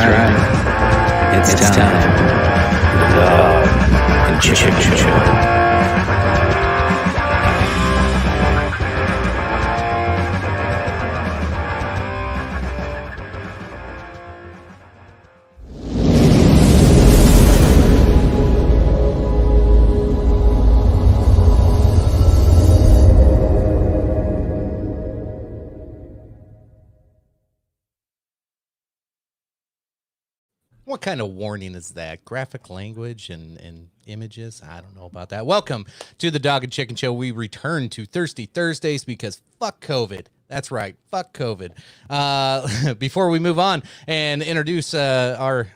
right. It's time. Dog and Chicken Show. What kind of warning is that? Graphic language and images? I don't know about that. Welcome to the Dog and Chicken Show. We return to Thirsty Thursdays because fuck COVID. That's right. Fuck COVID. Before we move on and introduce our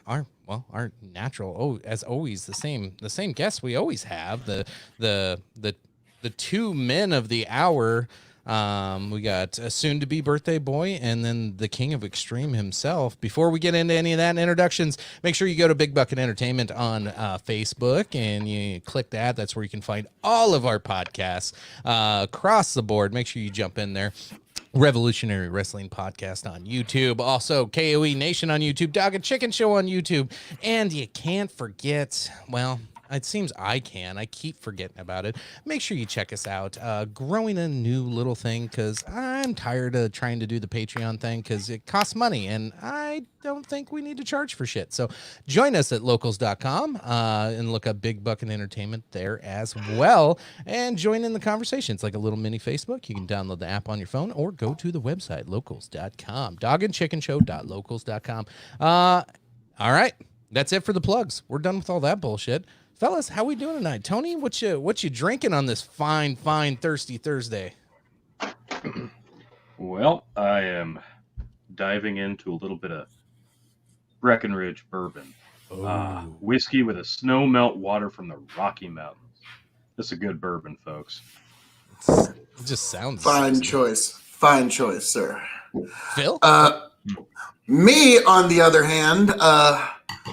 natural, as always, the same guests we always have, the two men of the hour. We got a soon-to-be birthday boy and then the king of extreme himself. Before we get into any of that introductions, make sure you go to Big Bucket Entertainment on Facebook and you click that. That's where you can find all of our podcasts across the board. Make sure you jump in there. Revolutionary Wrestling Podcast on YouTube. Also, KOE Nation on YouTube. Dog and Chicken Show on YouTube. And you can't forget, well, it seems I keep forgetting about it. Make sure you check us out. Growing a new little thing because I'm tired of trying to do the Patreon thing because it costs money and I don't think we need to charge for shit. So join us at locals.com and look up Big Bucket Entertainment there as well and join in the conversation. It's like a little mini Facebook. You can download the app on your phone or go to the website locals.com. Dogandchickenshow.locals.com. All right. That's it for the plugs. We're done with all that bullshit. Fellas, how we doing tonight? Tony, what you drinking on this fine Thirsty Thursday? Well, I am diving into a little bit of Breckenridge bourbon. Whiskey with a snow melt water from the Rocky Mountains. This is a good bourbon, folks. It just sounds fine choice, sir. Phil? Me, on the other hand,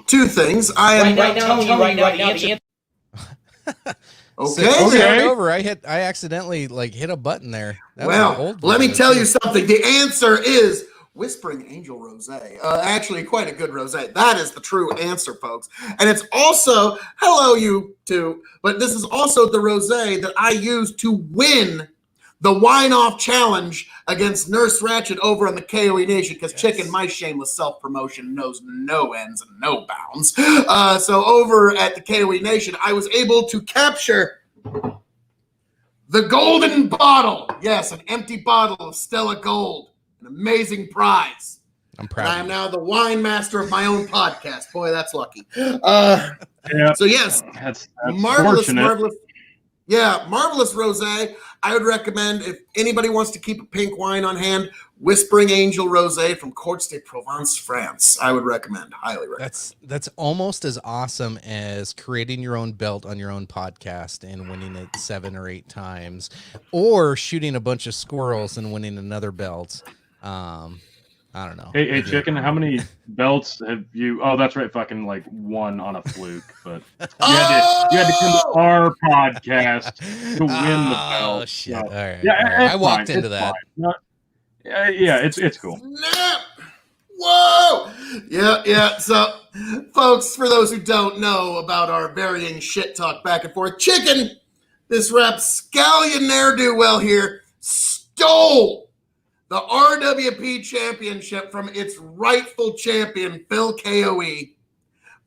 two things. I am right now. The okay. Over. I accidentally hit a button there. Well, let me tell you something. The answer is Whispering Angel Rosé. Actually, quite a good rosé. That is the true answer, folks. And it's also, hello, you two, but this is also the rosé that I used to win the wine-off challenge against Nurse Ratched over on the KOE Nation, because Chicken, my shameless self-promotion, knows no ends and no bounds. So over at the KOE Nation, I was able to capture the golden bottle. Yes, an empty bottle of Stella Gold. An amazing prize. I'm proud. I am now the wine master of my own podcast. Boy, that's lucky. Yeah, So yes, that's marvelous. Yeah, Marvelous rosé. I would recommend, if anybody wants to keep a pink wine on hand, Whispering Angel Rosé from Côtes de Provence, France. I would recommend, highly recommend. That's almost as awesome as creating your own belt on your own podcast and winning it 7 or 8 times, or shooting a bunch of squirrels and winning another belt. I don't know. Hey, Chicken, how many belts have you? Oh, that's right, fucking one on a fluke. But you had to come to our podcast to win the belt. Oh shit! So, all right. Yeah, I walked into that. Yeah, it's cool. Snap! Whoa! Yeah. So, folks, for those who don't know about our varying shit talk back and forth, Chicken, this rapscallion ne'er-do-well here, stole the RWP championship from its rightful champion, Phil KOE.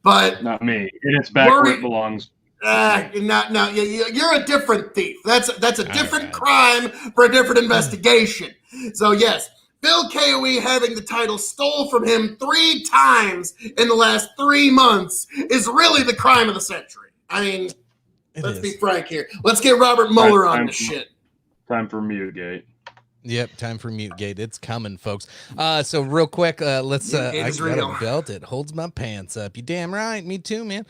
But not me. And it's back where it belongs. No, you're a different thief. That's a different crime for a different investigation. So yes, Phil KOE having the title stole from him 3 times in the last 3 months is really the crime of the century. I mean, let's be frank here. Let's get Robert Mueller on this shit. Time for Mutagate. Yep, time for Mutagate. It's coming, folks. So real quick, let's. I got a belt. It holds my pants up. You damn right. Me too, man.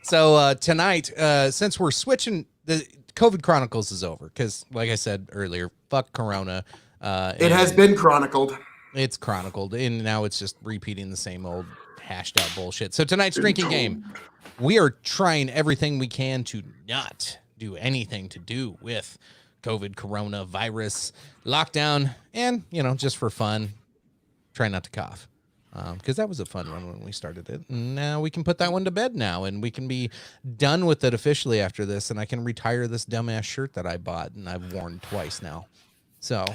So tonight, since we're switching, the COVID Chronicles is over because, like I said earlier, fuck Corona. It has been chronicled. It's chronicled, and now it's just repeating the same old hashed out bullshit. So tonight's drinking game, we are trying everything we can to not do anything to do with COVID, coronavirus, lockdown, and, just for fun, try not to cough. because that was a fun one when we started it. And now we can put that one to bed now, and we can be done with it officially after this, and I can retire this dumbass shirt that I bought and I've worn twice now. So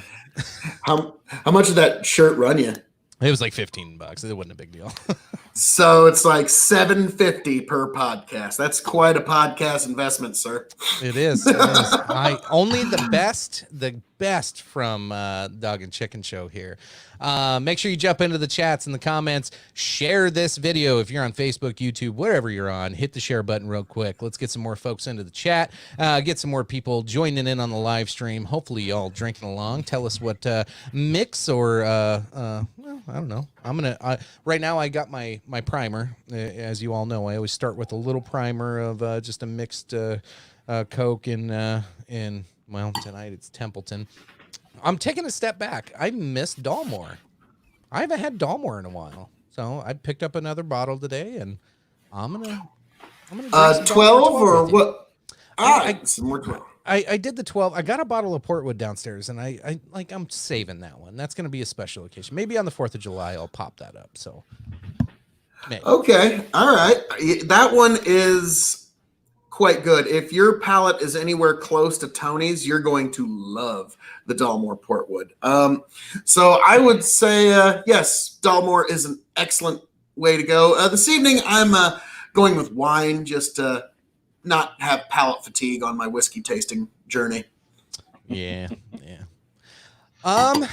How much did that shirt run you? it was like $15. It wasn't a big deal. So it's like $7.50 per podcast. That's quite a podcast investment, sir. It is. I only the best from Dog and Chicken Show here. Make sure you jump into the chats and the comments. Share this video if you're on Facebook, YouTube, wherever you're on. Hit the share button real quick. Let's get some more folks into the chat. Get some more people joining in on the live stream. Hopefully, y'all drinking along. Tell us what mix or well, I don't know. I'm gonna right now. I got my primer. As you all know, I always start with a little primer of just a mixed Coke and well, tonight it's Templeton. I'm taking a step back. I miss Dalmore. I haven't had Dalmore in a while, so I picked up another bottle today, and I'm gonna drink some 12 or with you. what? Some more 12. I did the 12. I got a bottle of Portwood downstairs, and I'm saving that one. That's gonna be a special occasion. Maybe on the 4th of July, I'll pop that up. So, maybe. Okay, all right. That one is quite good. If your palate is anywhere close to Tony's, you're going to love the Dalmore Portwood. So I would say yes, Dalmore is an excellent way to go. This evening, I'm going with wine just to not have palate fatigue on my whiskey tasting journey. Yeah.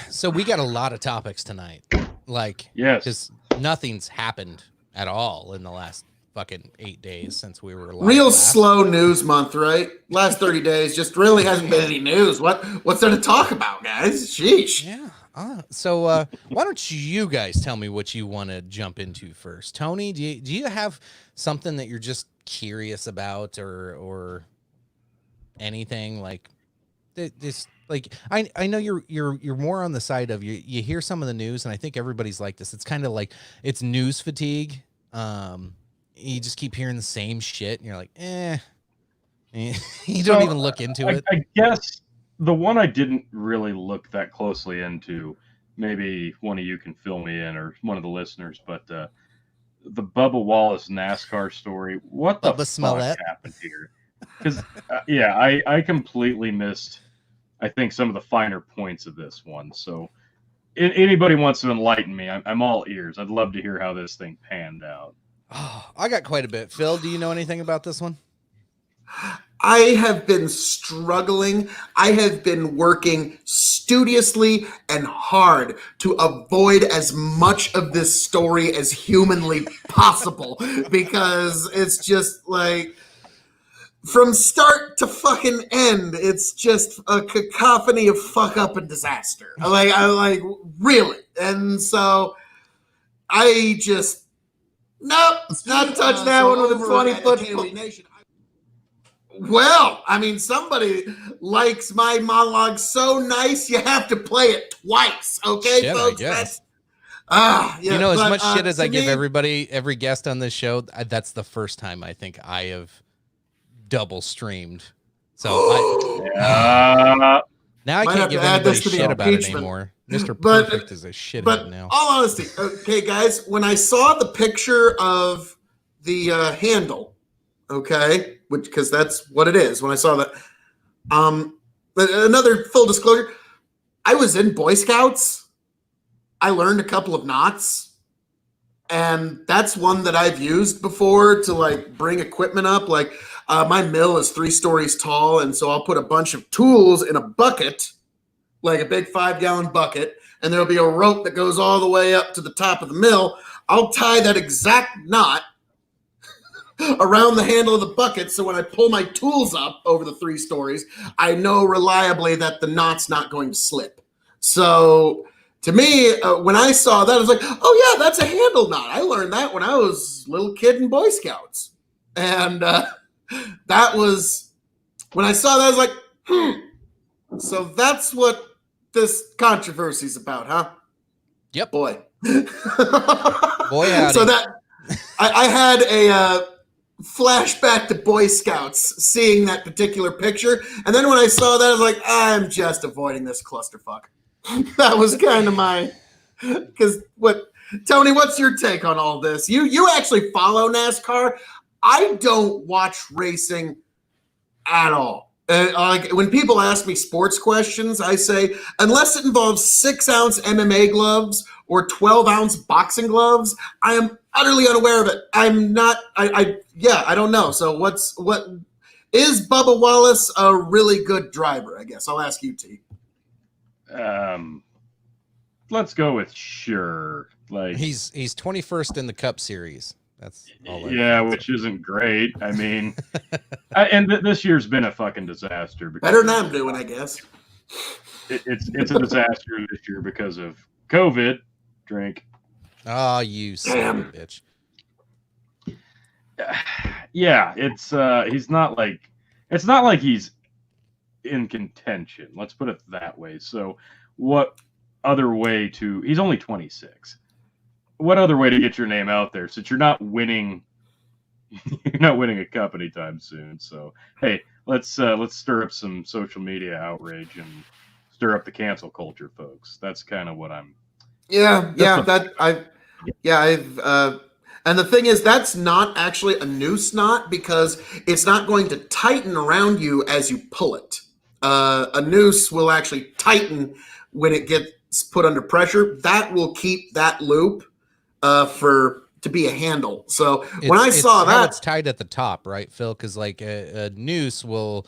So we got a lot of topics tonight. Like, Yes. because nothing's happened at all in the last fucking 8 days since we were live Real last. slow news month, right? Last 30 days just really hasn't been any news. What's there to talk about, guys? Sheesh. Yeah. So why don't you guys tell me what you want to jump into first? Tony, do you have something that you're just curious about or anything like this? Like I know you're more on the side of you hear some of the news, and I think everybody's like this. It's kind of like it's news fatigue. You just keep hearing the same shit, and you're like, you don't even look into it. I guess the one I didn't really look that closely into, maybe one of you can fill me in or one of the listeners, but the Bubba Wallace NASCAR story. What the Bubba fuck Smollett happened here? Because, I completely missed, I think, some of the finer points of this one. So anybody wants to enlighten me, I'm all ears. I'd love to hear how this thing panned out. Oh, I got quite a bit. Phil, do you know anything about this one? I have been struggling. I have been working studiously and hard to avoid as much of this story as humanly possible because it's just like from start to fucking end, it's just a cacophony of fuck up and disaster. I like really. And so I just nope, not touch that one with a 20-foot nation. Well, I mean, somebody likes my monologue so nice, you have to play it twice, okay, Shit, folks? I guess. Yeah, You know, as much shit as I to give me- every guest on this show, that's the first time I think I have double streamed. So now I Might can't have give to add anybody this to the shit about it impeachment. anymore. Mr. But- Perfect is a shithead But now. all honesty, okay, guys, when I saw the picture of the handle, okay, which because that's what it is. When I saw that, another full disclosure, I was in Boy Scouts. I learned a couple of knots, and that's one that I've used before to like bring equipment up. Like my mill is 3 stories tall, and so I'll put a bunch of tools in a bucket, like a big 5-gallon bucket, and there'll be a rope that goes all the way up to the top of the mill. I'll tie that exact knot around the handle of the bucket, so when I pull my tools up over the 3 stories, I know reliably that the knot's not going to slip. So to me, when I saw that, I was like, oh yeah, that's a handle knot. I learned that when I was a little kid in Boy Scouts. And that was, when I saw that, I was like, so that's what this controversy's about, huh? Yep. Boy. Boy, howdy. So that, I had a flashback to Boy Scouts seeing that particular picture. And then when I saw that, I was like, I'm just avoiding this clusterfuck. That was kind of my, because what Tony, what's your take on all this? You actually follow NASCAR. I don't watch racing at all. Like when people ask me sports questions, I say, unless it involves 6-ounce MMA gloves or 12-ounce boxing gloves, I am utterly unaware of it. I'm not. I don't know. So what is Bubba Wallace a really good driver? I guess I'll ask you, T. Let's go with sure. Like He's 21st in the Cup Series. That's all. Yeah, which isn't great. I mean, this year's been a fucking disaster. Better than I'm doing, I guess. It's a disaster this year because of COVID. Drink. Oh, you son of a bitch. Yeah, it's not like he's in contention. Let's put it that way. So, what other way to? He's only 26. What other way to get your name out there since you're not winning? You're not winning a cup anytime soon. So, hey, let's stir up some social media outrage and stir up the cancel culture, folks. That's kind of what I'm. And the thing is, that's not actually a noose knot because it's not going to tighten around you as you pull it. A noose will actually tighten when it gets put under pressure. That will keep that loop to be a handle. So when I saw that, it's tied at the top, right, Phil? Because like a noose will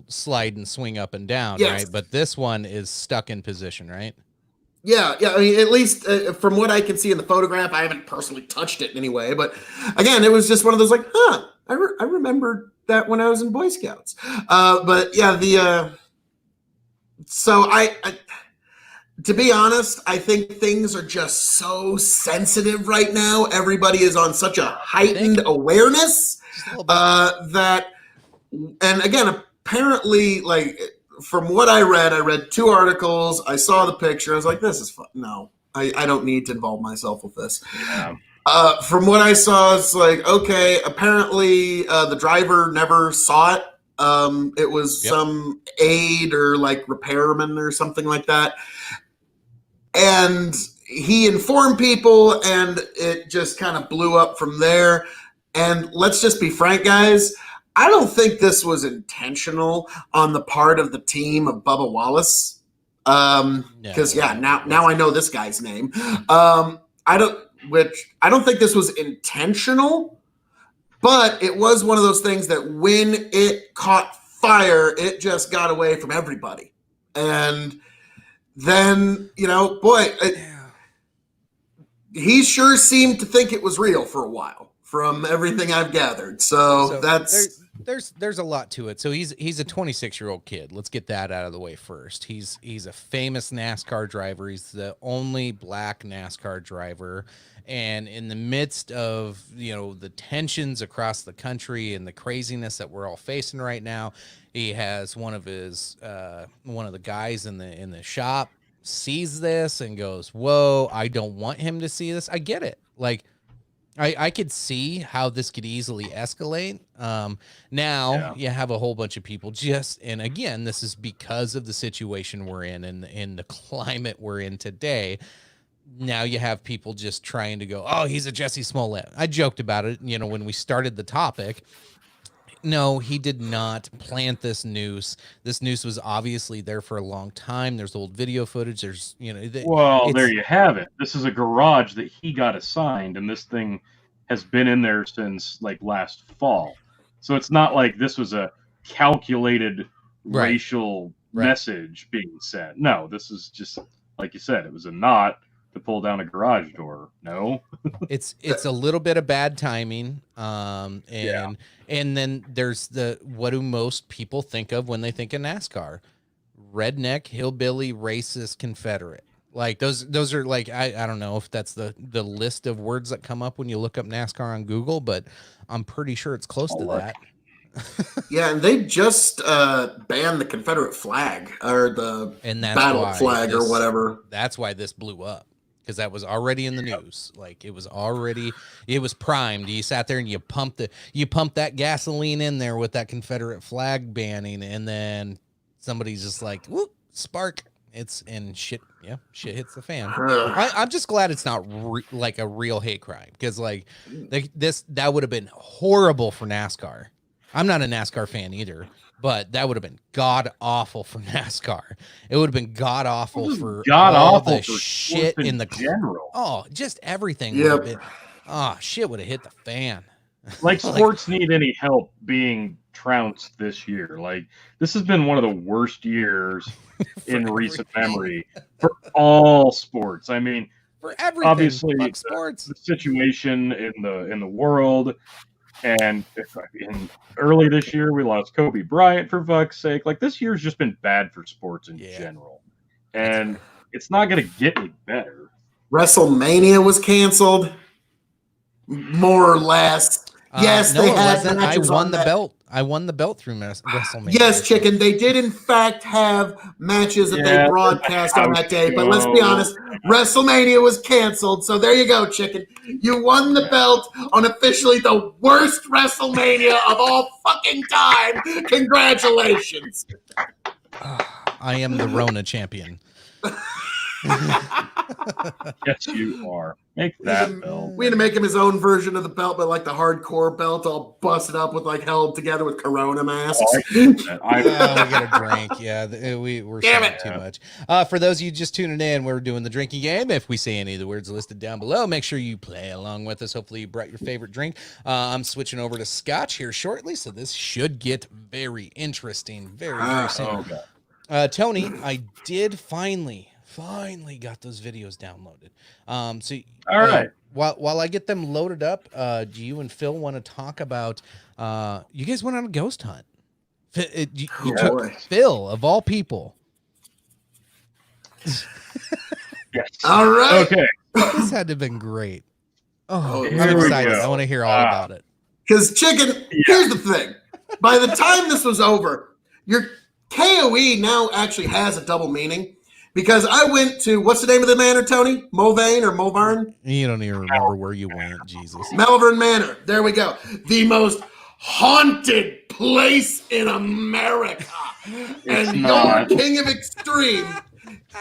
slide and swing up and down, yes. Right? But this one is stuck in position, right? Yeah. I mean, at least from what I can see in the photograph, I haven't personally touched it in any way. But again, it was just one of those like, I remember that when I was in Boy Scouts. But yeah, so I to be honest, I think things are just so sensitive right now. Everybody is on such a heightened awareness that, and again, apparently, like from what I read 2 articles. I saw the picture. I was like, this is fun. No, I don't need to involve myself with this. Yeah. From what I saw, it's like, okay, apparently the driver never saw it. It was some aide or like repairman or something like that. And he informed people and it just kind of blew up from there. And let's just be frank, guys. I don't think this was intentional on the part of the team of Bubba Wallace. Because now I know this guy's name. I don't think this was intentional, but it was one of those things that when it caught fire, it just got away from everybody. And then, he sure seemed to think it was real for a while from everything I've gathered. So there's a lot to it. So he's a 26-year-old kid. Let's get that out of the way first. He's a famous NASCAR driver. He's the only black NASCAR driver. And in the midst of, the tensions across the country and the craziness that we're all facing right now, he has one of the guys in the shop sees this and goes, whoa, I don't want him to see this. I get it. Like, I could see how this could easily escalate. You have a whole bunch of people and again, this is because of the situation we're in and the climate we're in today. Now you have people just trying to go, oh, he's a Jesse Smollett. I joked about it, when we started the topic. No, he did not plant this noose. This noose was obviously there for a long time. There's old video footage. There's, there you have it. This is a garage that he got assigned, and this thing has been in there since like last fall. So it's not like this was a calculated racial message being sent. No, this is just, like you said, it was a knot to pull down a garage door. No, it's a little bit of bad timing. And then there's what do most people think of when they think of NASCAR? Redneck, hillbilly, racist, Confederate. Like those are like, I don't know if that's the list of words that come up when you look up NASCAR on Google, but I'm pretty sure it's close to that. Yeah, and they just banned the Confederate flag or the battle flag or whatever. That's why this blew up. Because that was already in the news. Like it was primed. You sat there and you pumped that gasoline in there with that Confederate flag banning, and then somebody's just like, whoop, spark, It's and shit. Yeah, shit hits the fan. I'm just glad it's not like a real hate crime because like that would have been horrible for NASCAR. I'm not a NASCAR fan either, but that would have been god awful for NASCAR. It would have been god awful for God all awful the for shit sports in the general. Oh, just everything would have Yep. been. Oh, shit would have hit the fan. Like sports need any help being trounced this year. Like this has been one of the worst years in recent memory for all sports. I mean, For everything. obviously Fuck sports. the situation in the world, and in early this year we lost Kobe Bryant for fuck's sake. Like this year's just been bad for sports in general, and it's not going to get any better. WrestleMania was canceled, more or less. Yes, no, they it had wasn't. I matches won on the that. belt. I won the belt through WrestleMania. Yes, Chicken. They did in fact have matches that they broadcast on that day. But let's be honest, WrestleMania was canceled. So there you go, Chicken. You won the belt on officially the worst WrestleMania of all fucking time. Congratulations. I am the Rona champion. Yes, you are. Make that belt. We had to make him his own version of the belt, but like the hardcore belt, all busted up with like held together with Corona masks. We got a drink. Yeah, we're saying too much. For those of you just tuning in, we're doing the drinking game. If we say any of the words listed down below, make sure you play along with us. Hopefully, you brought your favorite drink. I'm switching over to Scotch here shortly, so this should get very interesting very soon. Tony, I did finally got those videos downloaded. So all right. While I get them loaded up, do you and Phil want to talk about? You guys went on a ghost hunt. You took Phil of all people. Yes. All right. Okay. This had to have been great. Oh, I'm Here we excited. go. I want to hear all about it. Because Chicken, here's the thing. By the time this was over, your KOE now actually has a double meaning. Because I went to, what's the name of the manor, Tony? Mulvane or Mulvarn? You don't even remember where you went, Jesus. Malvern Manor. There we go. The most haunted place in America. And your King of Extreme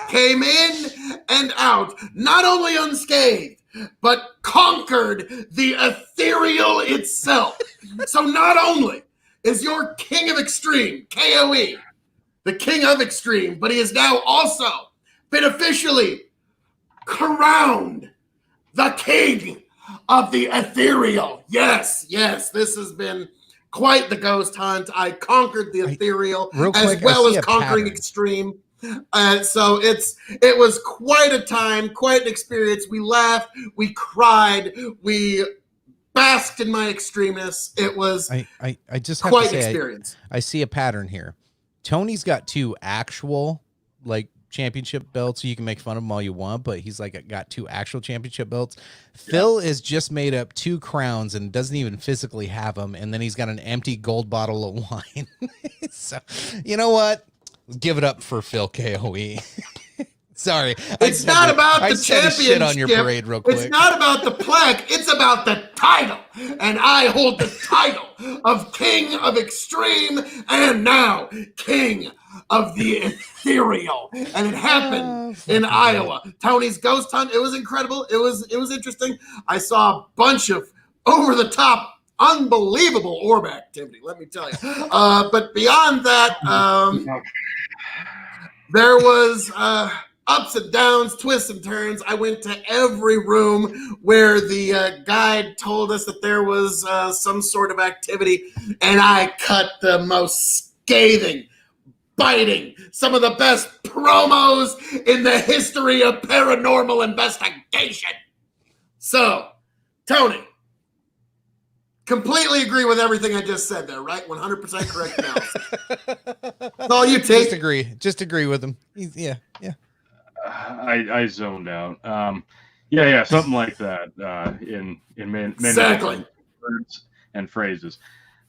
came in and out, not only unscathed, but conquered the ethereal itself. So not only is your King of Extreme, KOE, the King of Extreme, but he has now also been officially crowned the King of the Ethereal. Yes, this has been quite the ghost hunt. I conquered the Ethereal as well as conquering Extreme. So it was quite a time, quite an experience. We laughed, we cried, we basked in my extremeness. It was I just have quite to an say, experience. I see a pattern here. Tony's got 2 actual like championship belts, so you can make fun of him all you want, but he's like got 2 actual championship belts. Phil is just made up 2 crowns and doesn't even physically have them, and then he's got an empty gold bottle of wine. So you know what? Give it up for Phil KOE. Sorry, it's not about the championship. Shit on your parade real quick. It's not about the plaque. It's about the title, and I hold the title of King of Extreme, and now King of the Ethereal. And it happened in Iowa. Tony's ghost hunt. It was incredible. It was interesting. I saw a bunch of over the top, unbelievable orb activity. Let me tell you. But beyond that, there was. Ups and downs, twists and turns. I went to every room where the guide told us that there was some sort of activity, and I cut the most scathing, biting, some of the best promos in the history of paranormal investigation. So, Tony, completely agree with everything I just said there, right? 100% correct analysis. That's all you take. Just agree with him. Yeah. I zoned out. Something like that in many different words and phrases.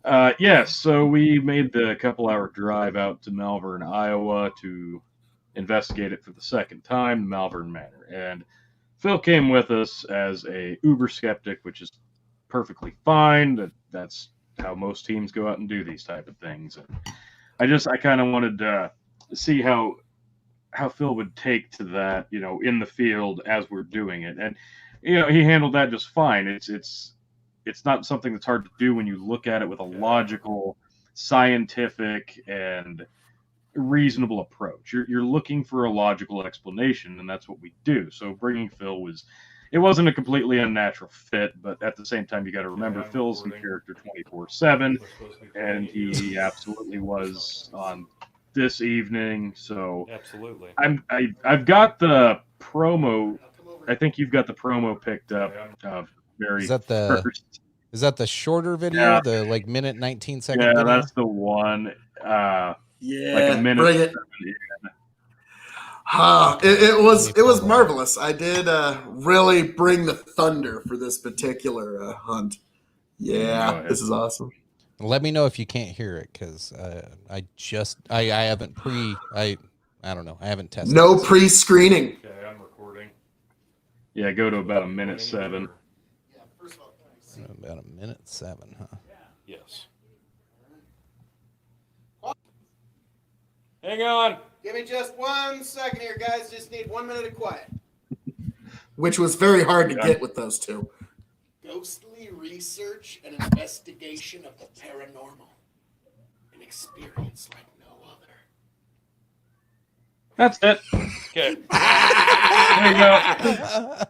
So we made the couple-hour drive out to Malvern, Iowa, to investigate it for the second time, the Malvern Manor. And Phil came with us as a uber skeptic, which is perfectly fine. That's how most teams go out and do these type of things. And I kind of wanted to see how how Phil would take to that, in the field as we're doing it, and he handled that just fine. It's not something that's hard to do when you look at it with a logical, scientific, and reasonable approach. You're looking for a logical explanation, and that's what we do. So bringing Phil it wasn't a completely unnatural fit, but at the same time, you got to remember Phil's in character 24/7, and he absolutely was on this evening. So Absolutely. I've got the promo. I think you've got the promo picked up. Is that the first. Is that the shorter video? Yeah. The like minute 19-second Yeah, video? that's the one. Yeah, like a minute. bring it. It was marvelous. I did really bring the thunder for this particular hunt. Yeah, this is awesome. Let me know if you can't hear it, because I haven't I don't know. I haven't tested. No pre-screening. Okay, I'm recording. Yeah, go to about a minute 7. About a minute 7, huh? Yes. Hang on. Give me just 1 second here, guys. Just need 1 minute of quiet. Which was very hard to get with those two. Ghostly research and investigation of the paranormal. An experience like no other. That's it. Okay. There you go.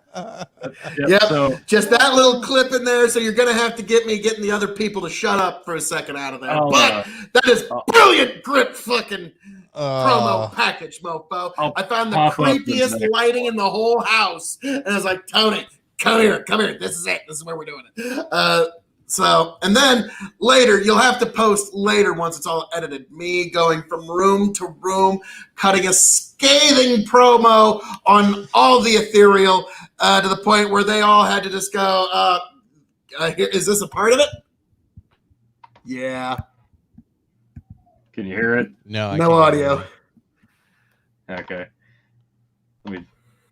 Yep. So, Just that little clip in there, so you're going to have to get me getting the other people to shut up for a second out of there. But that is brilliant grip fucking promo package, mofo. I found the creepiest lighting in the whole house. And I was like, Tony, come here. This is it. This is where we're doing it. And then later, you'll have to post later once it's all edited. Me going from room to room, cutting a scathing promo on all the ethereal to the point where they all had to just go, is this a part of it? Yeah. can you hear it? No, I No can't audio. hear it. Okay. Let me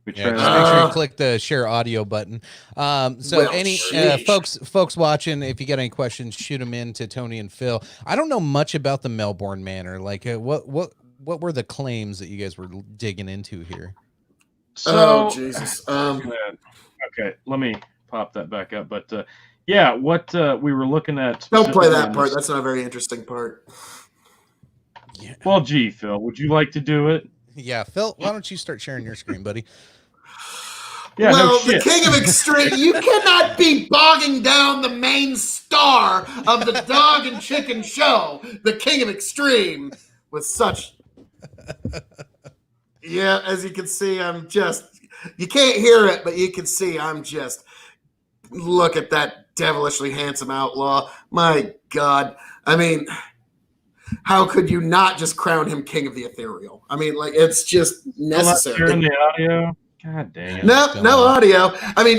Yeah, try just make sure that. you click the share audio button. Well, Any sheesh. folks watching, if you got any questions, shoot them in to Tony and Phil. I don't know much about the Melbourne Manor. Like, what were the claims that you guys were digging into here? So, Jesus. okay, let me pop that back up. But yeah, what we were looking at. Don't play specifically that in part. this- That's not a very interesting part. Yeah, Well, gee, Phil, would you like to do it? yeah. Phil, why don't you start sharing your screen, buddy? Yeah, well, no the shit. King of Extreme, you cannot be bogging down the main star of the dog and chicken show, the King of Extreme, with such. Yeah, as you can see, you can't hear it, but you can see look at that devilishly handsome outlaw. My God. I mean, how could you not just crown him King of the Ethereal? I mean, like, it's just necessary. Hearing the audio. God dang it. No audio. I mean,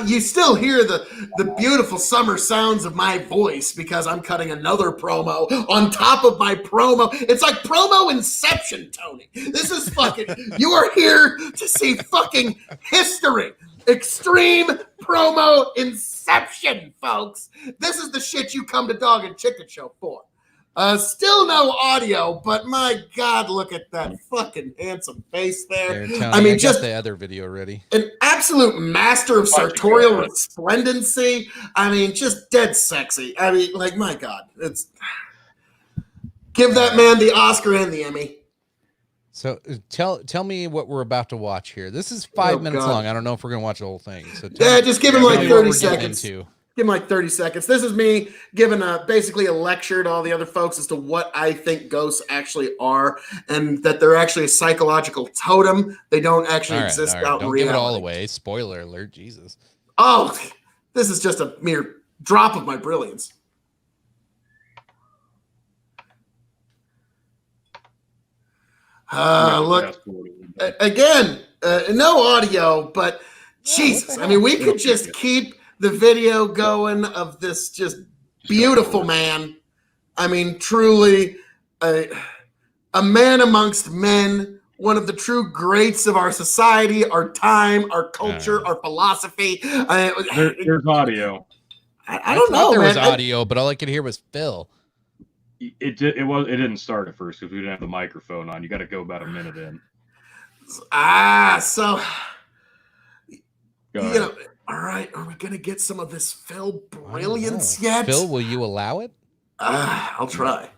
you still hear the beautiful summer sounds of my voice because I'm cutting another promo on top of my promo. It's like promo inception, Tony. This is fucking, you are here to see fucking history. Extreme promo inception, folks. This is the shit you come to Dog and Chicken Show for. Still no audio, but my God, look at that fucking handsome face there. There, Tony, I mean, just got the other video ready. an absolute master of sartorial resplendency. I mean, just dead sexy. I mean, like, my God, give that man the Oscar and the Emmy. So tell me what we're about to watch here. This is 5 minutes God. long. I don't know if we're gonna watch the whole thing. So Just give him tell like me what 30 we're getting seconds. into. Give him like 30 seconds. This is me giving basically a lecture to all the other folks as to what I think ghosts actually are, and that they're actually a psychological totem. They don't actually All right, exist all right. out in Don't reality. give it all away. Spoiler alert, Jesus. Oh, this is just a mere drop of my brilliance. Look, again, no audio, but Jesus. I mean, we could just keep the video going of this just beautiful man. I mean, truly a man amongst men, one of the true greats of our society, our time, our culture, our philosophy. There's audio. I don't thought know, there man. was audio, but all I could hear was Phil. It didn't start at first because we didn't have the microphone on. You got to go about a minute in. So Go you ahead. know, all right, are we gonna get some of this Phil I don't know. brilliance yet? Phil, will you allow it? I'll try.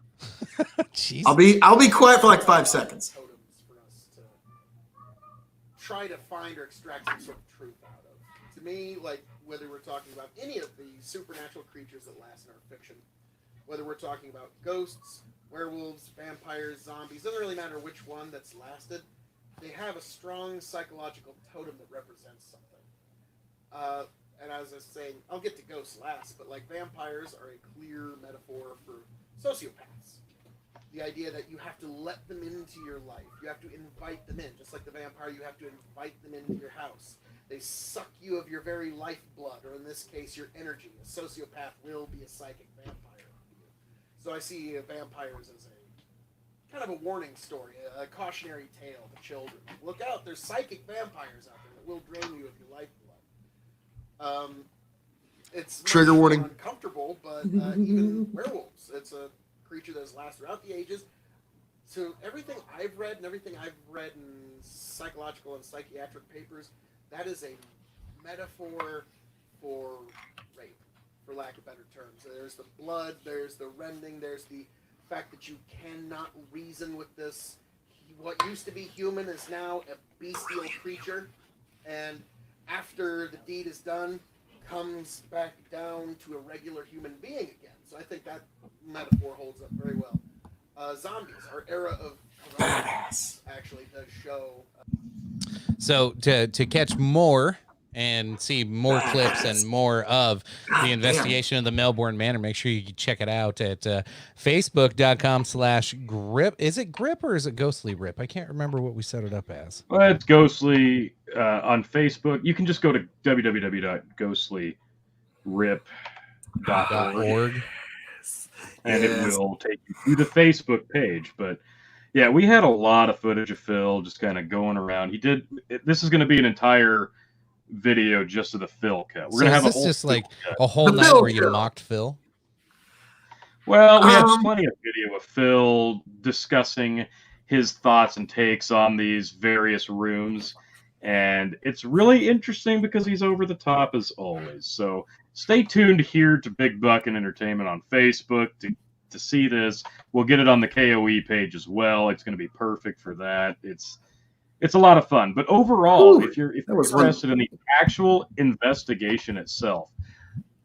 Jeez. I'll be quiet for like 5 seconds. Totems for us to try to find or extract some sort of truth out of. To me, like whether we're talking about any of the supernatural creatures that last in our fiction, whether we're talking about ghosts, werewolves, vampires, zombies, doesn't really matter which one that's lasted. They have a strong psychological totem that represents something. And as I was saying, I'll get to ghosts last, but like vampires are a clear metaphor for sociopaths. The idea that you have to let them into your life. You have to invite them in. Just like the vampire, you have to invite them into your house. They suck you of your very lifeblood, or in this case, your energy. A sociopath will be a psychic vampire. So I see vampires as a kind of a warning story, a cautionary tale to children. Look out, there's psychic vampires out there that will drain you of your lifeblood. It's Trigger warning. Uncomfortable, but even werewolves. It's a creature that has lasted throughout the ages. So everything I've read and everything I've read in psychological and psychiatric papers, that is a metaphor for rape, for lack of better terms. There's the blood, there's the rending, there's the fact that you cannot reason with this. What used to be human is now a bestial creature, and after the deed is done, comes back down to a regular human being again. So I think that metaphor holds up very well. Zombies, our era of badass, actually does show. So to catch more and see more clips and more of the investigation of the Melbourne Manor, make sure you check it out at facebook.com/grip. Is it grip or is it ghostly rip? I can't remember what we set it up as. Well, it's ghostly on Facebook. You can just go to www.ghoslyrip.org and it will take you to the Facebook page. But yeah, we had a lot of footage of Phil just kind of going around. This is going to be an entire video just of the Phil cut. We're gonna have this just like a whole The night Phil where you cut. mocked Phil. Well, we had plenty of video of Phil discussing his thoughts and takes on these various rooms, and it's really interesting because he's over the top as always. So stay tuned here to Big Buckin' Entertainment on Facebook to see this. We'll get it on the KOE page as well. It's going to be perfect for that. It's a lot of fun. But overall, if you're interested in the actual investigation itself,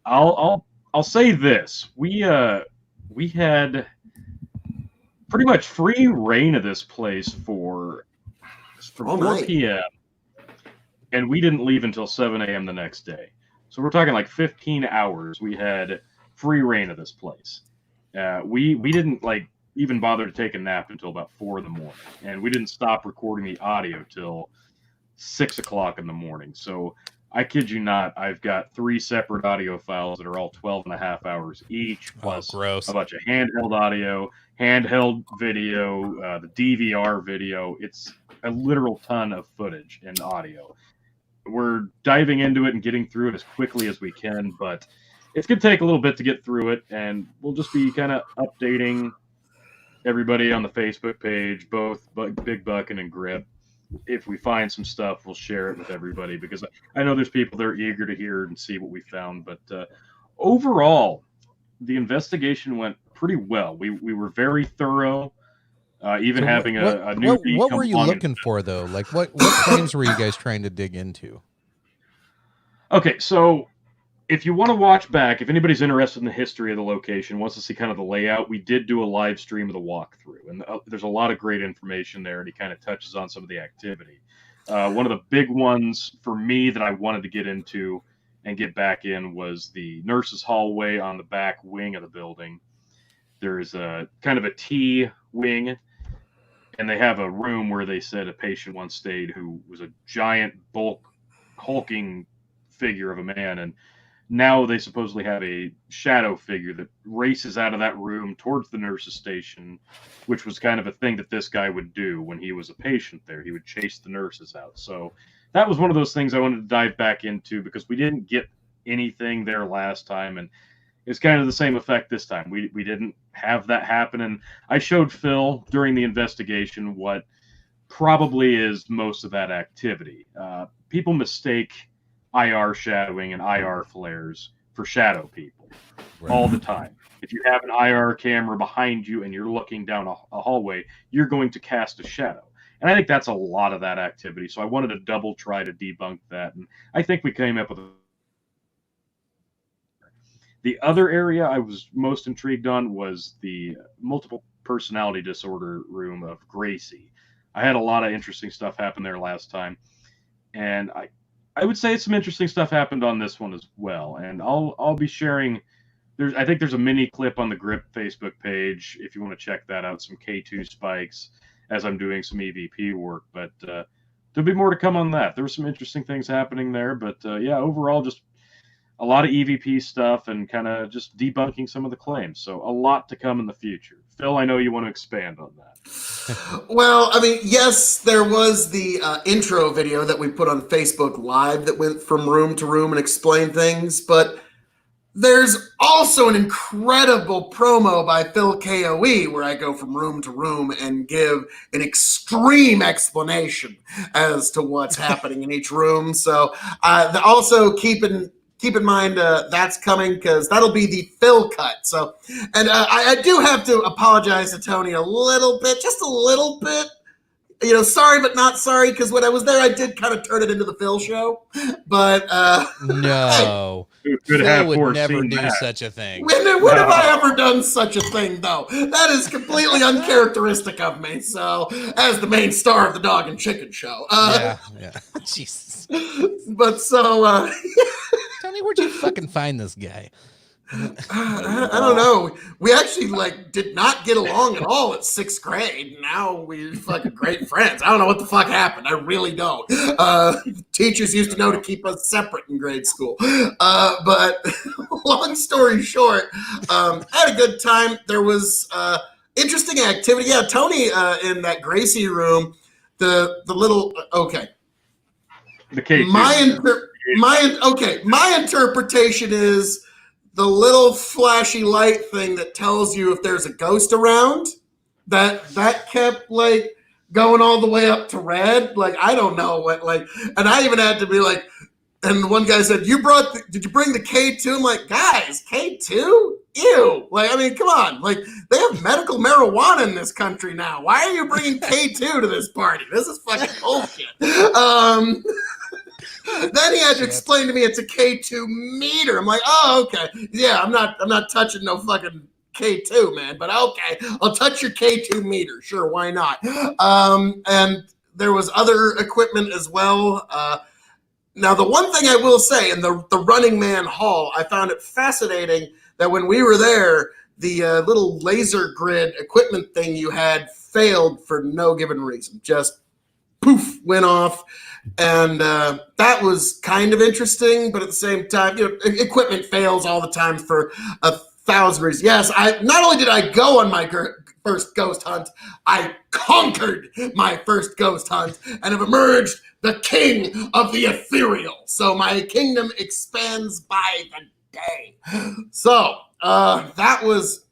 I'll say this: we had pretty much free reign of this place from 4 p.m. and we didn't leave until 7 a.m. the next day. So we're talking like 15 hours. We had free reign of this place. We didn't even bother to take a nap until about 4 in the morning, and we didn't stop recording the audio till 6 o'clock in the morning. So I kid you not, I've got 3 separate audio files that are all 12.5 hours each, plus a bunch of handheld audio, handheld video, the DVR video. It's a literal ton of footage and audio. We're diving into it and getting through it as quickly as we can, but it's going to take a little bit to get through it, and we'll just be kind of updating everybody on the Facebook page, both Big Buckin' and Grip. If we find some stuff, we'll share it with everybody, because I know there's people that are eager to hear and see what we found. But overall, the investigation went pretty well. We were very thorough, even So having a newbie. What were you looking for, though? Like, what claims were you guys trying to dig into? Okay, so if you want to watch back, if anybody's interested in the history of the location, wants to see kind of the layout, we did do a live stream of the walkthrough, and there's a lot of great information there, and he kind of touches on some of the activity. One of the big ones for me that I wanted to get into and get back in was the nurses' hallway on the back wing of the building. There's a kind of a T wing, and they have a room where they said a patient once stayed who was a giant, hulking figure of a man, and now they supposedly have a shadow figure that races out of that room towards the nurse's station, which was kind of a thing that this guy would do when he was a patient there. He would chase the nurses out. So that was one of those things I wanted to dive back into, because we didn't get anything there last time, and it's kind of the same effect this time. We didn't have that happen, and I showed Phil during the investigation what probably is most of that activity. People mistake IR shadowing and IR flares for shadow people all the time. If you have an IR camera behind you and you're looking down a hallway, you're going to cast a shadow. And I think that's a lot of that activity. So I wanted to double try to debunk that. And I think we came up with the other area I was most intrigued on was the multiple personality disorder room of Gracie. I had a lot of interesting stuff happen there last time. And I would say some interesting stuff happened on this one as well. And I'll be sharing. I think there's a mini clip on the Grip Facebook page if you want to check that out. Some K2 spikes as I'm doing some EVP work. But there'll be more to come on that. There were some interesting things happening there. But yeah, overall, just a lot of EVP stuff and kind of just debunking some of the claims. So a lot to come in the future. Phil, I know you want to expand on that. Well, I mean, yes, there was the intro video that we put on Facebook Live that went from room to room and explained things, but there's also an incredible promo by Phil KOE where I go from room to room and give an extreme explanation as to what's happening in each room. So also keep in mind that's coming because that'll be the Phil cut. So, and I do have to apologize to Tony a little bit, just a little bit. You know, sorry but not sorry, because when I was there, I did kind of turn it into the Phil show. But no, Phil would never do such a thing. When have I ever done such a thing, though? That is completely uncharacteristic of me. So, as the main star of the Dog and Chicken Show, yeah, Jesus. But so, Tony, where'd you fucking find this guy? I don't know. We actually did not get along at all at 6th grade. Now we're fucking great friends. I don't know what the fuck happened. I really don't. Teachers used to know to keep us separate in grade school. But long story short, I had a good time. There was interesting activity. Yeah, Tony in that Gracie room, the little okay. The K2. My interpretation is the little flashy light thing that tells you if there's a ghost around, that kept going all the way up to red. I don't know what and I even had to be and one guy said, did you bring the K2? I'm like, guys, K2? Ew. I mean, come on. They have medical marijuana in this country now. Why are you bringing K2 to this party? This is fucking bullshit. Then he had to explain to me it's a K2 meter. I'm like, oh, okay. Yeah, I'm not touching no fucking K2, man. But okay, I'll touch your K2 meter. Sure, why not? And there was other equipment as well. Now, the one thing I will say in the Running Man Hall, I found it fascinating that when we were there, the little laser grid equipment thing you had failed for no given reason. Just poof, went off. And that was kind of interesting, but at the same time, equipment fails all the time for 1,000 reasons. Yes, not only did I go on my first ghost hunt, I conquered my first ghost hunt and have emerged the king of the ethereal. So my kingdom expands by the day. So that was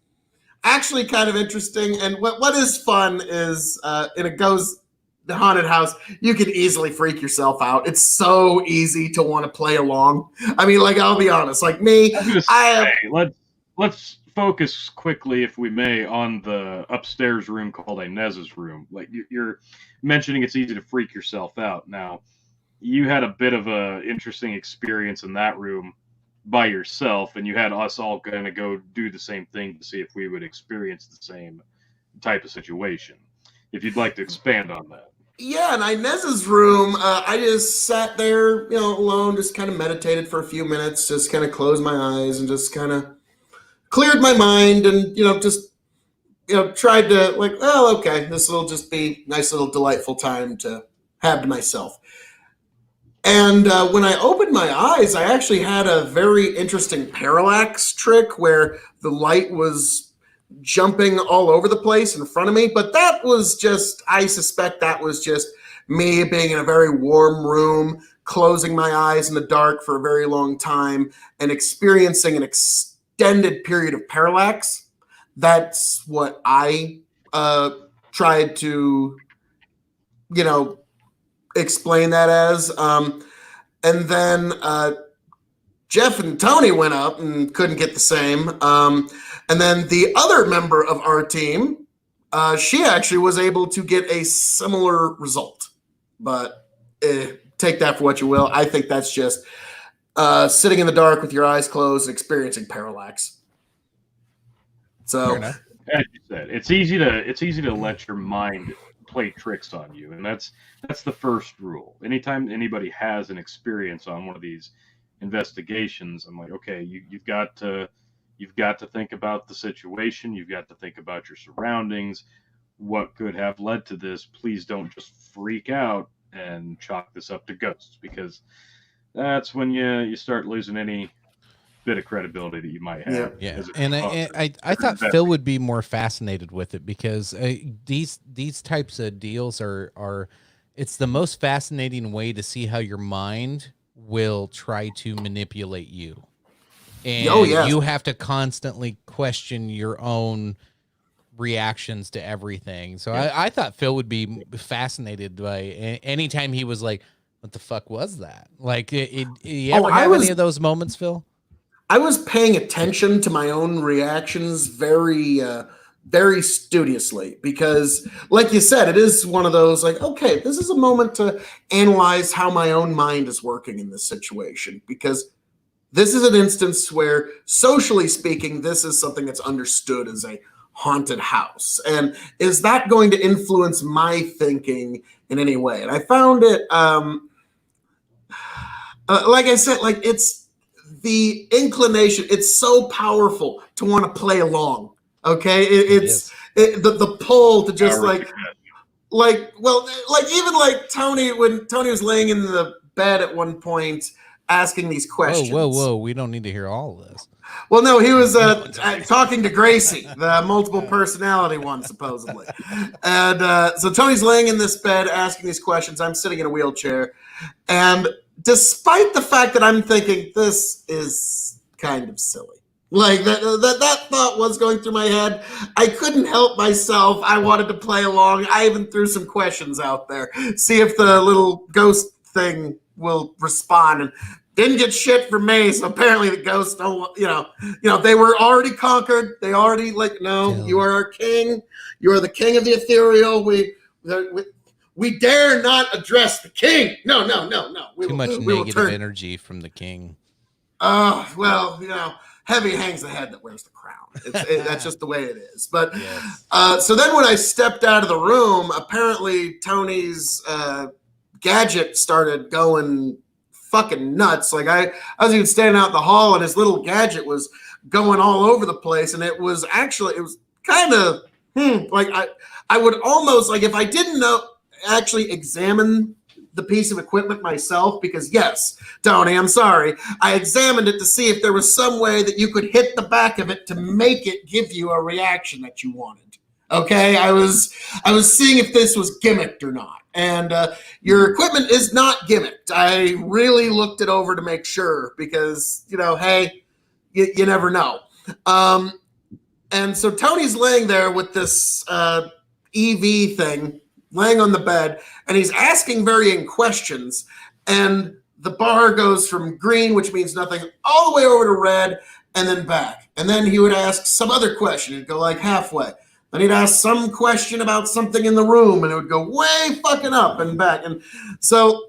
actually kind of interesting. And what is fun is in a ghost the haunted house, you can easily freak yourself out. It's so easy to want to play along. I mean, I'll be honest, me, let's focus quickly, if we may, on the upstairs room called Inez's room. You're mentioning it's easy to freak yourself out. Now, you had a bit of a interesting experience in that room by yourself, and you had us all going to go do the same thing to see if we would experience the same type of situation. If you'd like to expand on that. Yeah, in Inez's room, I just sat there, alone, just kind of meditated for a few minutes, just kind of closed my eyes and just kind of cleared my mind and, just, tried to oh, okay, this will just be a nice little delightful time to have to myself. And when I opened my eyes, I actually had a very interesting parallax trick where the light was jumping all over the place in front of me, but that was just, I suspect that was just me being in a very warm room, closing my eyes in the dark for a very long time and experiencing an extended period of parallax. That's what I tried to explain that as. And then Jeff and Tony went up and couldn't get the same. And then the other member of our team, she actually was able to get a similar result. But take that for what you will. I think that's just sitting in the dark with your eyes closed and experiencing parallax. So, as you said, it's easy to let your mind play tricks on you, and that's the first rule. Anytime anybody has an experience on one of these investigations, I'm like, okay, you've got to think about the situation, you've got to think about your surroundings, what could have led to this. Please don't just freak out and chalk this up to ghosts, because that's when you start losing any bit of credibility that you might have. Yeah, and I thought Phil would be more fascinated with it, because these types of deals are it's the most fascinating way to see how your mind will try to manipulate you, and you have to constantly question your own reactions to everything. So I thought Phil would be fascinated by anytime he was like, "What the fuck was that?" Like, you ever have any of those moments, Phil? I was paying attention to my own reactions very, very studiously, because, like you said, it is one of those like, okay, this is a moment to analyze how my own mind is working in this situation, because this is an instance where, socially speaking, this is something that's understood as a haunted house. And is that going to influence my thinking in any way? And I found it, like I said, like it's, the inclination, it's so powerful to want to play along. Okay, it's the pull to just even like Tony, when Tony was laying in the bed at one point asking these questions. Whoa! We don't need to hear all of this. Well, no, he was talking to Gracie, the multiple personality one, supposedly. And so Tony's laying in this bed asking these questions. I'm sitting in a wheelchair, and despite the fact that I'm thinking this is kind of silly, like that thought was going through my head, I couldn't help myself. I wanted to play along. I even threw some questions out there, see if the little ghost thing will respond, and didn't get shit from me. So apparently the ghosts don't, they were already conquered. They already you are our king. You are the king of the ethereal. We dare not address the king. No. Too much negative energy from the king. Heavy hangs the head that wears the crown. That's just the way it is. But so then when I stepped out of the room, apparently Tony's gadget started going fucking nuts. Like I was even standing out in the hall, and his little gadget was going all over the place. And it was kind of like I would almost, like, if I didn't actually examine the piece of equipment myself, because yes, Tony, I'm sorry, I examined it to see if there was some way that you could hit the back of it to make it give you a reaction that you wanted. Okay, I was seeing if this was gimmicked or not, and your equipment is not gimmicked. I really looked it over to make sure, because hey, you never know. And so Tony's laying there with this EV thing, laying on the bed, and he's asking varying questions, and the bar goes from green, which means nothing, all the way over to red, and then back. And then he would ask some other question. It'd go like halfway. Then he'd ask some question about something in the room, and it would go way fucking up and back. And so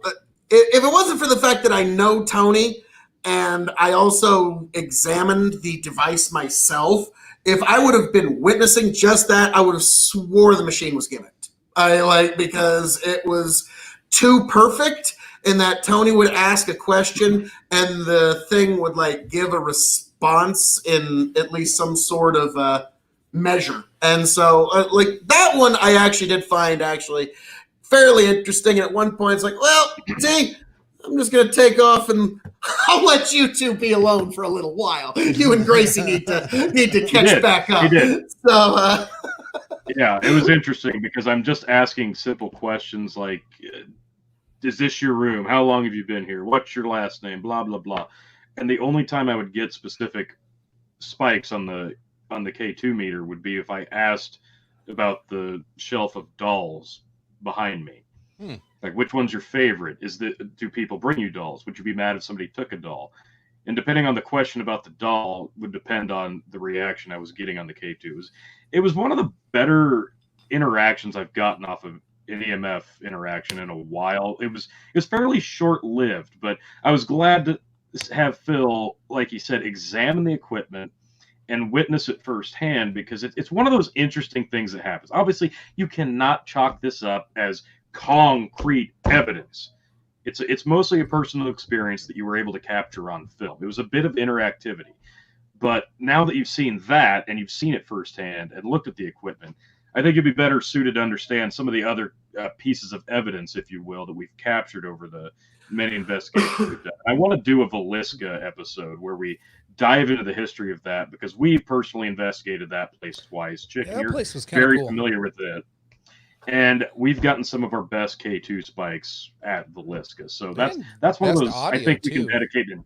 if it wasn't for the fact that I know Tony, and I also examined the device myself, if I would have been witnessing just that, I would have swore the machine was gimmicked. Because it was too perfect in that Tony would ask a question and the thing would give a response in at least some sort of measure. And so that one I actually did find fairly interesting. And at one point it's like, well, see, I'm just going to take off and I'll let you two be alone for a little while. You and Gracie need to catch back up. He did. So, yeah, it was interesting because I'm just asking simple questions like, is this your room? How long have you been here? What's your last name? Blah, blah, blah. And the only time I would get specific spikes on the K2 meter would be if I asked about the shelf of dolls behind me. Like, which one's your favorite? Do people bring you dolls? Would you be mad if somebody took a doll? And depending on the question about the doll would depend on the reaction I was getting on the K2. It was one of the better interactions I've gotten off of an EMF interaction in a while. It was fairly short lived, but I was glad to have Phil, like he said, examine the equipment and witness it firsthand, because it's one of those interesting things that happens. Obviously, you cannot chalk this up as concrete evidence. It's mostly a personal experience that you were able to capture on film. It was a bit of interactivity. But now that you've seen that and you've seen it firsthand and looked at the equipment, I think you'd be better suited to understand some of the other pieces of evidence, if you will, that we've captured over the many investigations we've done. I want to do a Villisca episode where we dive into the history of that, because we personally investigated that place twice. Chicken, that you're place was kind of very cool. familiar with it. And we've gotten some of our best K2 spikes at Villisca. So that's one of those I think we can dedicate in.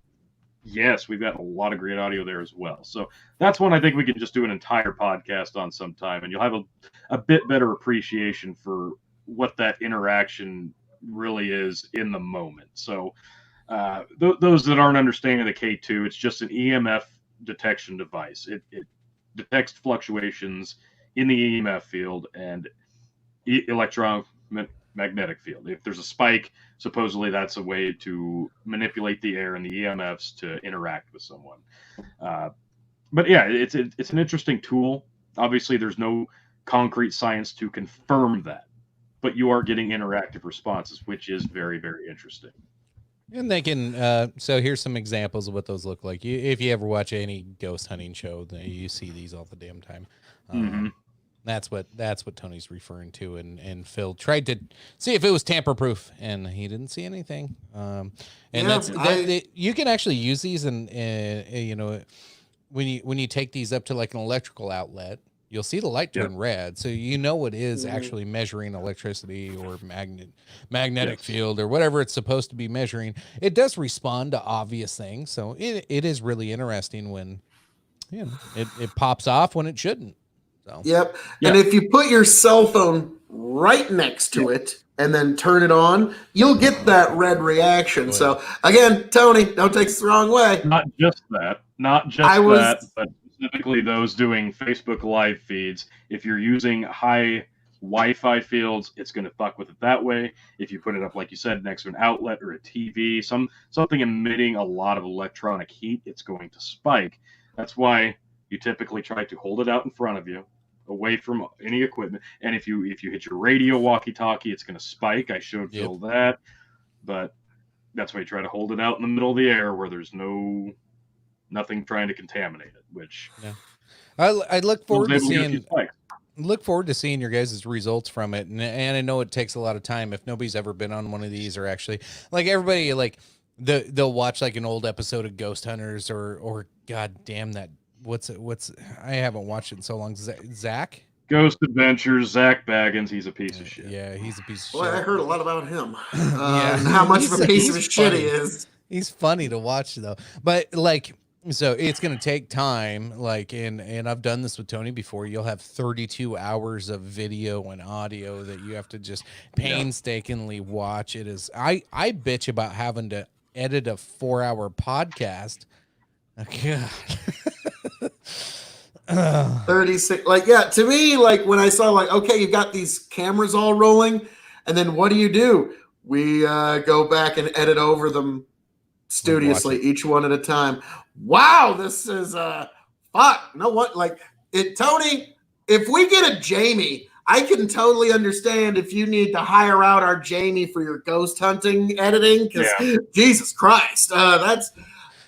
Yes, we've got a lot of great audio there as well. So that's one I think we can just do an entire podcast on sometime, and you'll have a bit better appreciation for what that interaction really is in the moment. So those that aren't understanding the K2, it's just an EMF detection device. It detects fluctuations in the EMF field and electromagnetic field. If there's a spike, supposedly that's a way to manipulate the air and the EMFs to interact with someone. But yeah, it's an interesting tool. Obviously, there's no concrete science to confirm that, but you are getting interactive responses, which is very, very interesting. And they can. So here's some examples of what those look like. If you ever watch any ghost hunting show, you see these all the damn time. That's what Tony's referring to, and Phil tried to see if it was tamper proof, and he didn't see anything. You can actually use these, and you know, when you take these up to like an electrical outlet, you'll see the light turn red, so you know it is actually measuring electricity or magnetic field or whatever it's supposed to be measuring. It does respond to obvious things, so it is really interesting when it pops off when it shouldn't. So. Yep. And if you put your cell phone right next to it and then turn it on, you'll get that red reaction. So again, Tony, don't take this the wrong way. Not just that, but specifically those doing Facebook live feeds. If you're using high Wi-Fi fields, it's going to fuck with it that way. If you put it up, like you said, next to an outlet or a TV, something emitting a lot of electronic heat, it's going to spike. That's why you typically try to hold it out in front of you, away from any equipment. And if you hit your radio walkie-talkie, it's going to spike. I showed Phil that, but that's why you try to hold it out in the middle of the air where there's nothing trying to contaminate it. Which I look forward to seeing. Look forward to seeing your guys' results from it, and I know it takes a lot of time. If nobody's ever been on one of these, or actually, like everybody, like they'll watch like an old episode of Ghost Hunters, or God damn that. What's I haven't watched it in so long. Zach? Ghost Adventures, Zach Baggins. He's a piece of shit. Yeah, he's a piece of shit. Boy, I heard a lot about him. And how much of a piece of shit he is. He's funny to watch though. But like, so it's gonna take time. Like, and I've done this with Tony before. You'll have 32 hours of video and audio that you have to just painstakingly watch. It is I bitch about having to edit a 4-hour podcast. God. 36, like, to me, like when I saw, like, okay, you've got these cameras all rolling, and then what do? We go back and edit over them studiously, each one at a time. Wow, this is fuck. No, what, like it, Tony? If we get a Jamie, I can totally understand if you need to hire out our Jamie for your ghost hunting editing, because Jesus Christ, that's.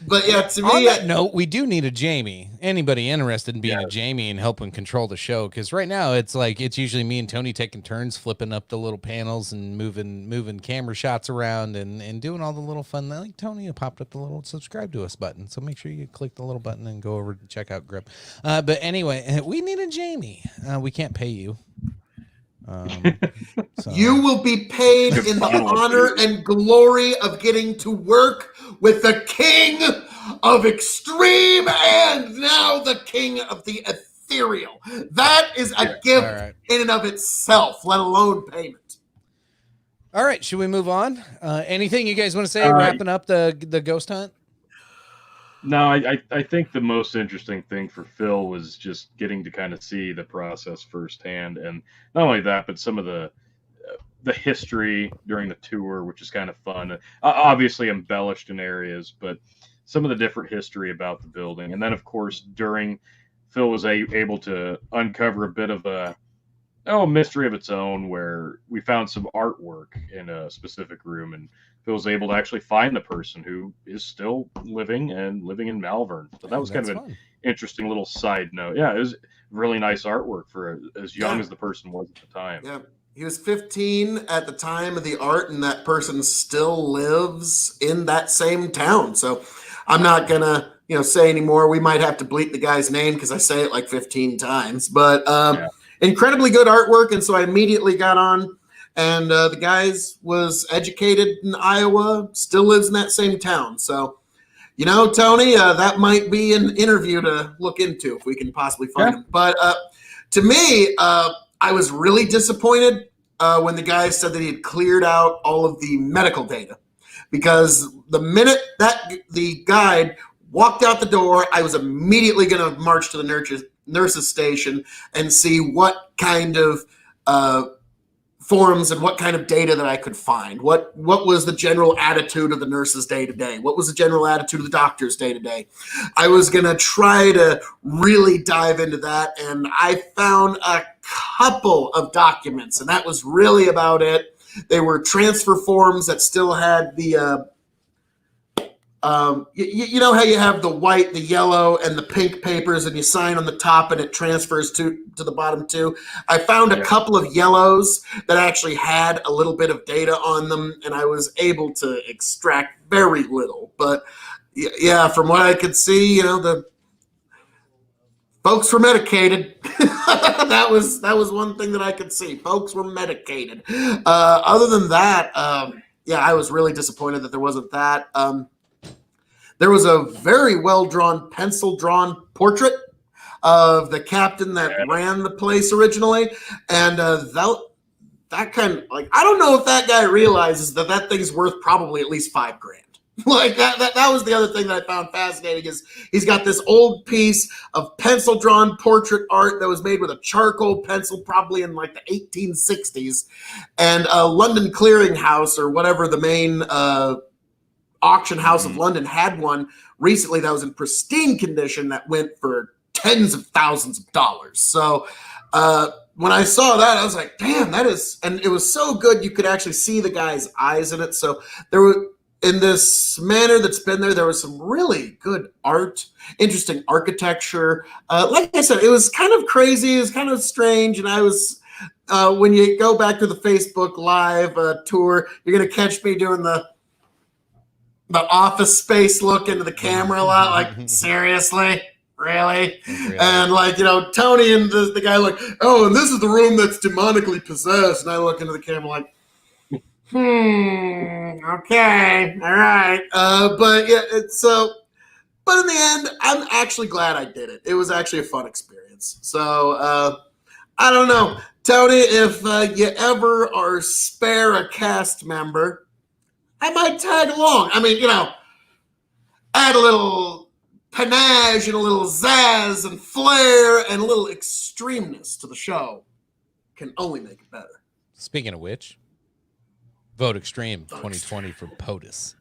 But yeah, to me, on that note, we do need a Jamie. Anybody interested in being a Jamie and helping control the show? Because right now it's usually me and Tony taking turns flipping up the little panels and moving camera shots around and doing all the little fun. Like Tony popped up the little subscribe to us button, so make sure you click the little button and go over to check out Grip. But anyway, we need a Jamie. We can't pay you. So. You will be paid in the honor and glory of getting to work with the king of extreme and now the king of the ethereal. That is a gift in and of itself, let alone payment. All right, should we move on? Anything you guys want to say Uh, wrapping up the ghost hunt? No, I think the most interesting thing for Phil was just getting to kind of see the process firsthand, and not only that, but some of the history during the tour, which is kind of fun. Obviously embellished in areas, but some of the different history about the building, and then of course during Phil was able to uncover a bit of a mystery of its own, where we found some artwork in a specific room, and Phil was able to actually find the person who is still living in Malvern. So that was kind of an interesting little side note. Yeah, it was really nice artwork for as young as the person was at the time. Yeah. He was 15 at the time of the art, and that person still lives in that same town. So I'm not going to, say anymore. We might have to bleep the guy's name because I say it like 15 times. But incredibly good artwork, and so I immediately got on. And the guy was educated in Iowa, still lives in that same town. So, Tony, that might be an interview to look into if we can possibly find him. But to me, I was really disappointed when the guy said that he had cleared out all of the medical data, because the minute that the guide walked out the door, I was immediately going to march to the nurse's station and see what kind of forms and what kind of data that I could find. What was the general attitude of the nurses day to day? What was the general attitude of the doctors day to day? I was going to try to really dive into that, and I found a couple of documents, and that was really about it. They were transfer forms that still had the you know how you have the white, the yellow, and the pink papers, and you sign on the top and it transfers to the bottom too. I found a couple of yellows that actually had a little bit of data on them, and I was able to extract very little. But yeah, from what I could see, the folks were medicated. that was one thing that I could see. Folks were medicated. Other than that, I was really disappointed that there wasn't that. There was a very well-drawn, pencil-drawn portrait of the captain that ran the place originally. And that kind of, I don't know if that guy realizes that thing's worth probably at least $5,000. That was the other thing that I found fascinating, is he's got this old piece of pencil-drawn portrait art that was made with a charcoal pencil, probably in the 1860s. And London Clearing House, or whatever the main auction house of London, had one recently that was in pristine condition that went for tens of thousands of dollars. So when I saw that, I was like, damn, that is, and it was so good you could actually see the guy's eyes in it. So there were, in this manner that's been there was some really good art, interesting architecture. Like I said, it was kind of crazy, it was kind of strange, and I was when you go back to the Facebook Live tour, you're gonna catch me doing the Office Space look into the camera a lot, like, seriously, really? And Tony and the guy and this is the room that's demonically possessed, and I look into the camera like, okay, all right. But yeah, but in the end, I'm actually glad I did it. It was actually a fun experience. So I don't know, Tony, if you ever are spare a cast member, I might tag along. I mean, add a little panache and a little zazz and flair and a little extremeness to the show. Can only make it better. Speaking of which, vote Extreme 2020 for POTUS.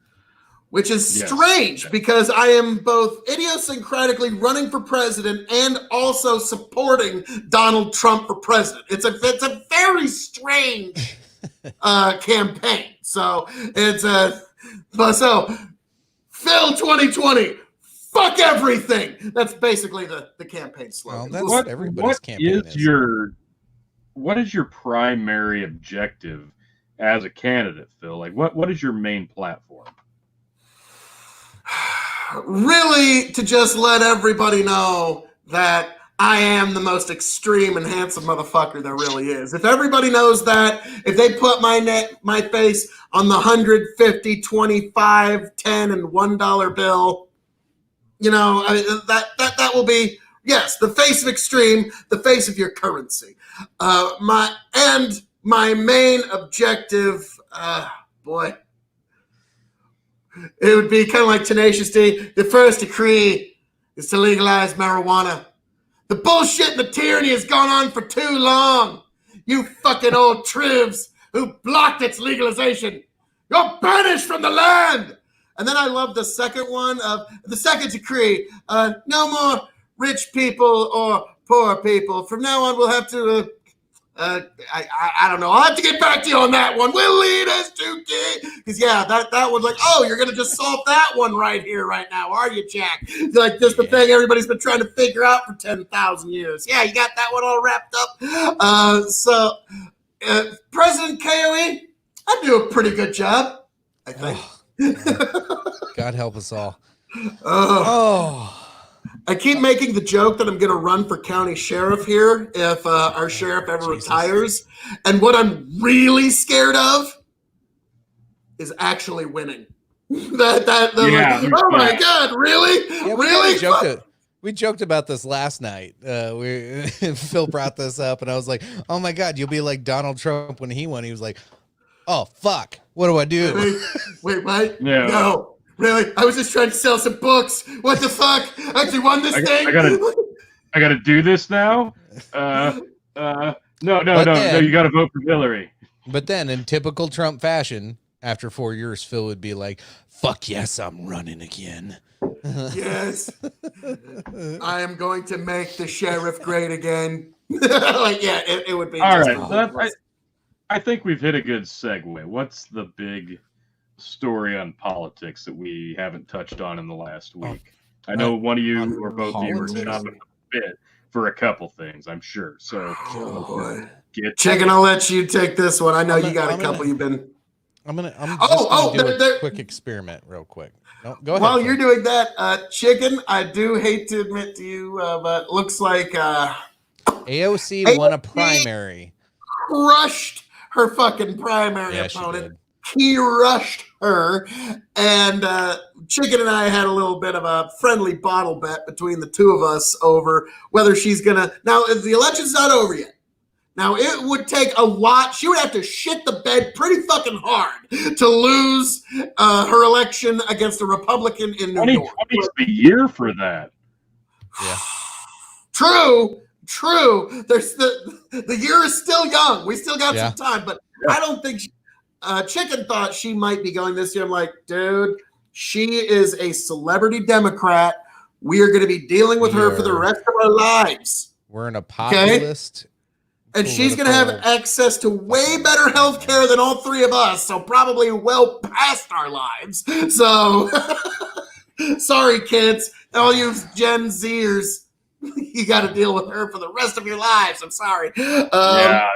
Which is strange, because I am both idiosyncratically running for president and also supporting Donald Trump for president. It's a very strange campaign. So it's so Phil 2020, fuck everything. That's basically the campaign slogan. Well, that's what everybody's campaign is. What is your primary objective as a candidate, Phil? What is your main platform? Really, to just let everybody know that I am the most extreme and handsome motherfucker there really is. If everybody knows that, if they put my face on the 150, 25, 10, and $1 bill, that will be, yes, the face of extreme, the face of your currency. And my main objective, boy, it would be kind of like Tenacious D. The first decree is to legalize marijuana. The bullshit and the tyranny has gone on for too long. You fucking old trivs who blocked its legalization. You're banished from the land. And then I love the second one of the second decree. No more rich people or poor people. From now on, we'll have to, I don't know. I'll have to get back to you on that one. We'll lead us to king. Because, yeah, that was like, oh, you're going to just solve that one right here, right now, are you, Jack? Like, just the thing everybody's been trying to figure out for 10,000 years. Yeah, you got that one all wrapped up. So, President KOE, I do a pretty good job, I think. God help us all. I keep making the joke that I'm going to run for county sheriff here if our sheriff ever retires. And what I'm really scared of is actually winning. Like, oh my God, really? Yeah, really? We joked about this last night. Phil brought this up, and I was like, "Oh my God, you'll be like Donald Trump when he won." He was like, "Oh fuck, what do I do?" Wait, what? Yeah. No. Really? I was just trying to sell some books. What the fuck? I actually won this thing. I gotta do this now. No. You gotta vote for Hillary. But then, in typical Trump fashion, after 4 years, Phil would be like, "Fuck yes, I'm running again." Yes, I am going to make the sheriff great again. Like, yeah, it would be. All right. I think we've hit a good segue. What's the big story on politics that we haven't touched on in the last week? I know one of you or both of you were chopping a bit for a couple things, I'm sure. So, Chicken, I'll let you take this one. I know you got a couple. You've been. I'm just gonna do a quick experiment, real quick. No, go ahead. While you're doing that, Chicken, I do hate to admit to you, but looks like AOC won a primary. Crushed her fucking primary opponent. He rushed her, and Chicken and I had a little bit of a friendly bottle bet between the two of us over whether she's gonna. Now, the election's not over yet. Now, it would take a lot. She would have to shit the bed pretty fucking hard to lose her election against a Republican in New York. 2020 is the year for that. Yeah. True. There's the year is still young. We still got some time, but I don't think Chicken thought she might be going this year. I'm like, dude, she is a celebrity Democrat. We are going to be dealing with her for the rest of our lives. We're in a populist. And she's going to have access to way better health care than all three of us. So probably well past our lives. So sorry, kids. All you Gen Zers, you got to deal with her for the rest of your lives. I'm sorry. Yeah,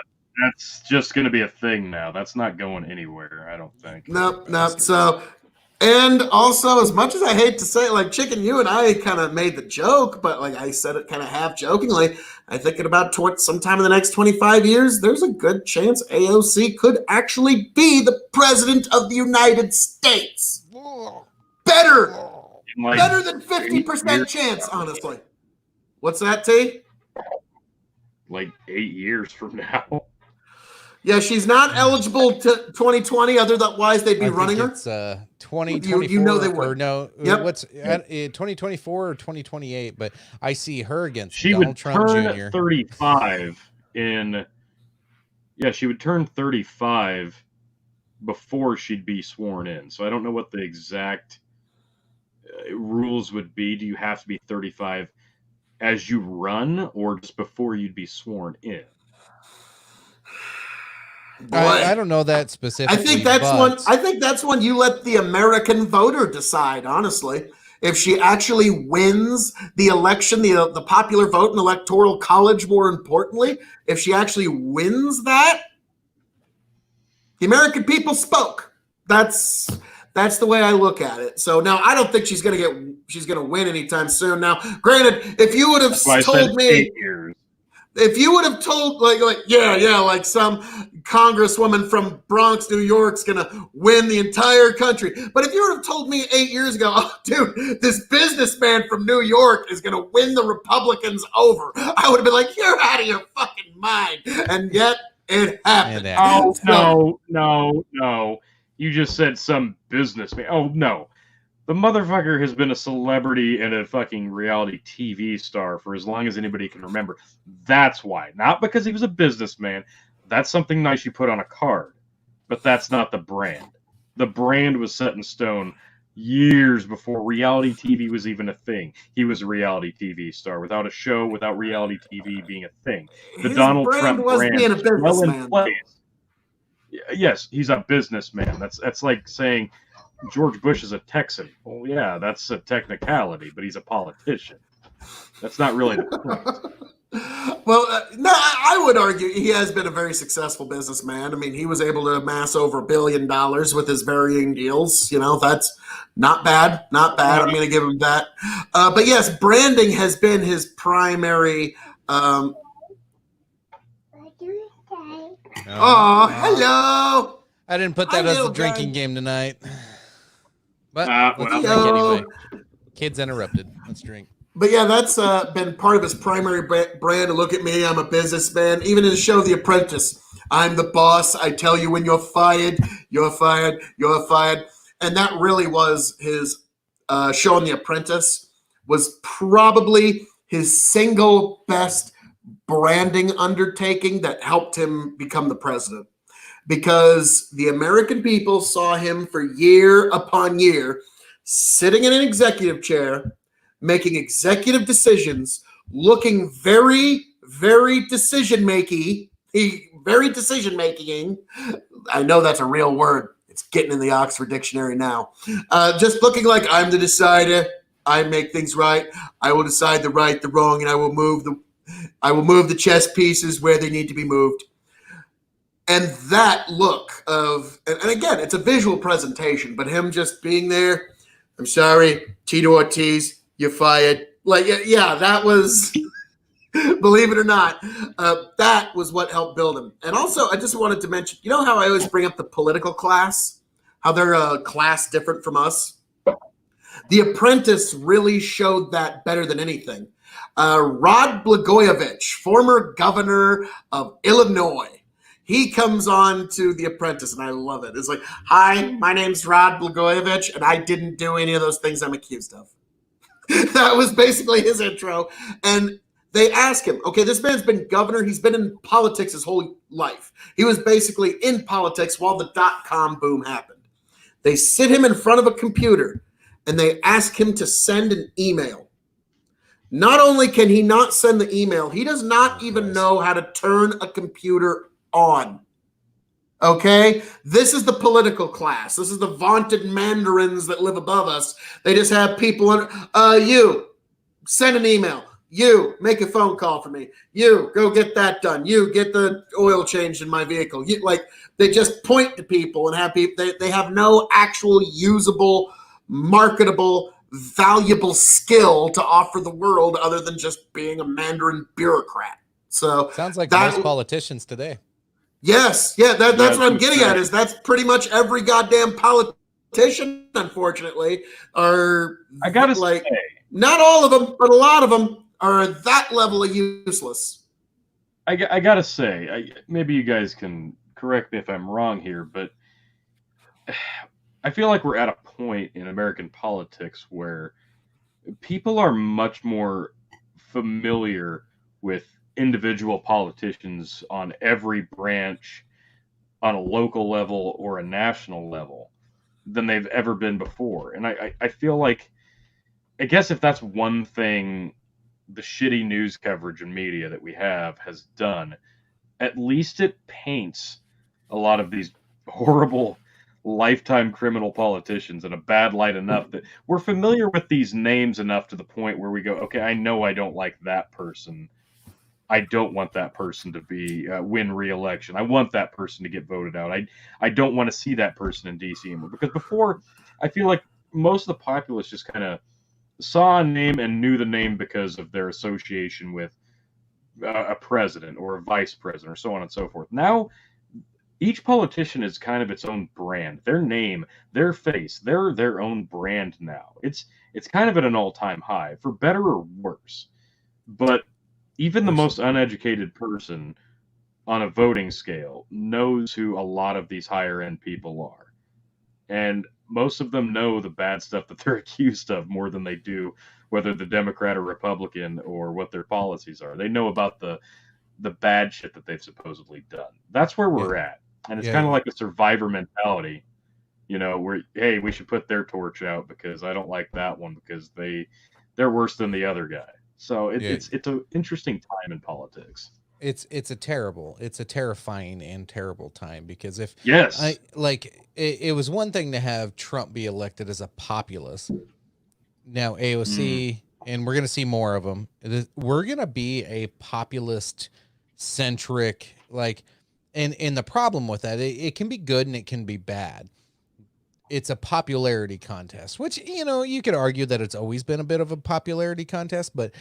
that's just going to be a thing now. That's not going anywhere, I don't think. Nope. So, and also, as much as I hate to say it, like Chicken, you and I kind of made the joke, but like I said it kind of half jokingly. I think in about sometime in the next 25 years, there's a good chance AOC could actually be the president of the United States. Better than 50% chance, honestly. What's that, T? Like 8 years from now. Yeah, she's not eligible to 2020. Otherwise, they'd be running her. It's 2024. You know they would. Or no, what's 2024 or 2028? But I see her against Donald Trump Jr. 35 in. Yeah, she would turn 35 before she'd be sworn in. So I don't know what the exact rules would be. Do you have to be 35 as you run, or just before you'd be sworn in? I don't know that specifically. I think that's one you let the American voter decide, honestly. If she actually wins the election, the popular vote in electoral college, more importantly, if she actually wins that, the American people spoke. That's the way I look at it. So now I don't think she's gonna win anytime soon. Now, granted, if you would have told me 8 years. If you would have told like some congresswoman from Bronx, New York's gonna win the entire country. But if you would have told me 8 years ago, oh, dude, this businessman from New York is gonna win the Republicans over, I would have been like, you're out of your fucking mind. And yet It happened. It happened. Oh, no. You just said some businessman. Oh, no. The motherfucker has been a celebrity and a fucking reality TV star for as long as anybody can remember. That's why. Not because he was a businessman. That's something nice you put on a card. But that's not the brand. The brand was set in stone years before reality TV was even a thing. He was a reality TV star without a show, without reality TV being a thing. The His Donald brand Trump was brand being a is well in businessman. place. Yes, he's a businessman. That's like saying George Bush is a Texan. Well, yeah, that's a technicality, but he's a politician. That's not really the point. Well, no, I would argue he has been a very successful businessman. I mean, he was able to amass over $1 billion with his varying deals. You know, that's not bad. Not bad. I'm going to give him that. But yes, branding has been his primary. Hello. I didn't put Hi, that as a little drinking guy. game tonight. But well, let's drink hello. anyway. Kids interrupted. Let's drink. But yeah, that's been part of his primary brand. Look at me, I'm a businessman. Even in the show The Apprentice, I'm the boss. I tell you when you're fired, you're fired, you're fired. And that really was his show on The Apprentice, was probably his single best branding undertaking that helped him become the president. Because the American people saw him for year upon year, sitting in an executive chair, making executive decisions, looking very, very decision-making. Very decision-making. I know that's a real word. It's getting in the Oxford Dictionary now. Just looking like I'm the decider. I make things right. I will decide the right, the wrong, and I will move the chess pieces where they need to be moved. And that look of, and again, it's a visual presentation, but him just being there, I'm sorry, Tito Ortiz, you're fired. Like, yeah, that was, believe it or not, that was what helped build him. And also, I just wanted to mention, you know how I always bring up the political class, how they're a class different from us? The Apprentice really showed that better than anything. Rod Blagojevich, former governor of Illinois, he comes on to The Apprentice, and I love it. It's like, hi, my name's Rod Blagojevich, and I didn't do any of those things I'm accused of. That was basically his intro. And they ask him, okay, this man's been governor. He's been in politics his whole life. He was basically in politics while the dot-com boom happened. They sit him in front of a computer, and they ask him to send an email. Not only can he not send the email, he does not even know how to turn a computer on. Okay? This is the political class. This is the vaunted mandarins that live above us. They just have people you send an email. You make a phone call for me. You go get that done. You get the oil changed in my vehicle. They just point to people and have people. They have no actual usable, marketable, valuable skill to offer the world other than just being a Mandarin bureaucrat. So sounds like most politicians today. Yes, yeah, that's what I'm getting at. Is that's pretty much every goddamn politician, unfortunately, are. I gotta say, say, not all of them, but a lot of them are that level of useless. I gotta say, maybe you guys can correct me if I'm wrong here, but I feel like we're at a point in American politics where people are much more familiar with individual politicians on every branch, on a local level or a national level, than they've ever been before. And I feel like, I guess if that's one thing the shitty news coverage and media that we have has done, at least it paints a lot of these horrible lifetime criminal politicians in a bad light enough that we're familiar with these names enough to the point where we go, okay, I know I don't like that person. I don't want that person to be win re-election. I want that person to get voted out. I don't want to see that person in DC anymore. Because before, I feel like most of the populace just kind of saw a name and knew the name because of their association with a president or a vice president or so on and so forth. Now, each politician is kind of its own brand. Their name, their face, they're their own brand now. It's kind of at an all-time high, for better or worse. But even the most uneducated person on a voting scale knows who a lot of these higher end people are. And most of them know the bad stuff that they're accused of more than they do whether the Democrat or Republican or what their policies are. They know about the bad shit that they've supposedly done. That's where we're at. And it's kind of like a survivor mentality, you know, where, hey, we should put their torch out because I don't like that one because they're worse than the other guy. So it's an interesting time in politics. It's a terrifying and terrible time, because if it was one thing to have Trump be elected as a populist. Now AOC, and we're going to see more of them. We're going to be a populist centric, and the problem with that, it can be good and it can be bad. It's a popularity contest, which, you know, you could argue that it's always been a bit of a popularity contest, but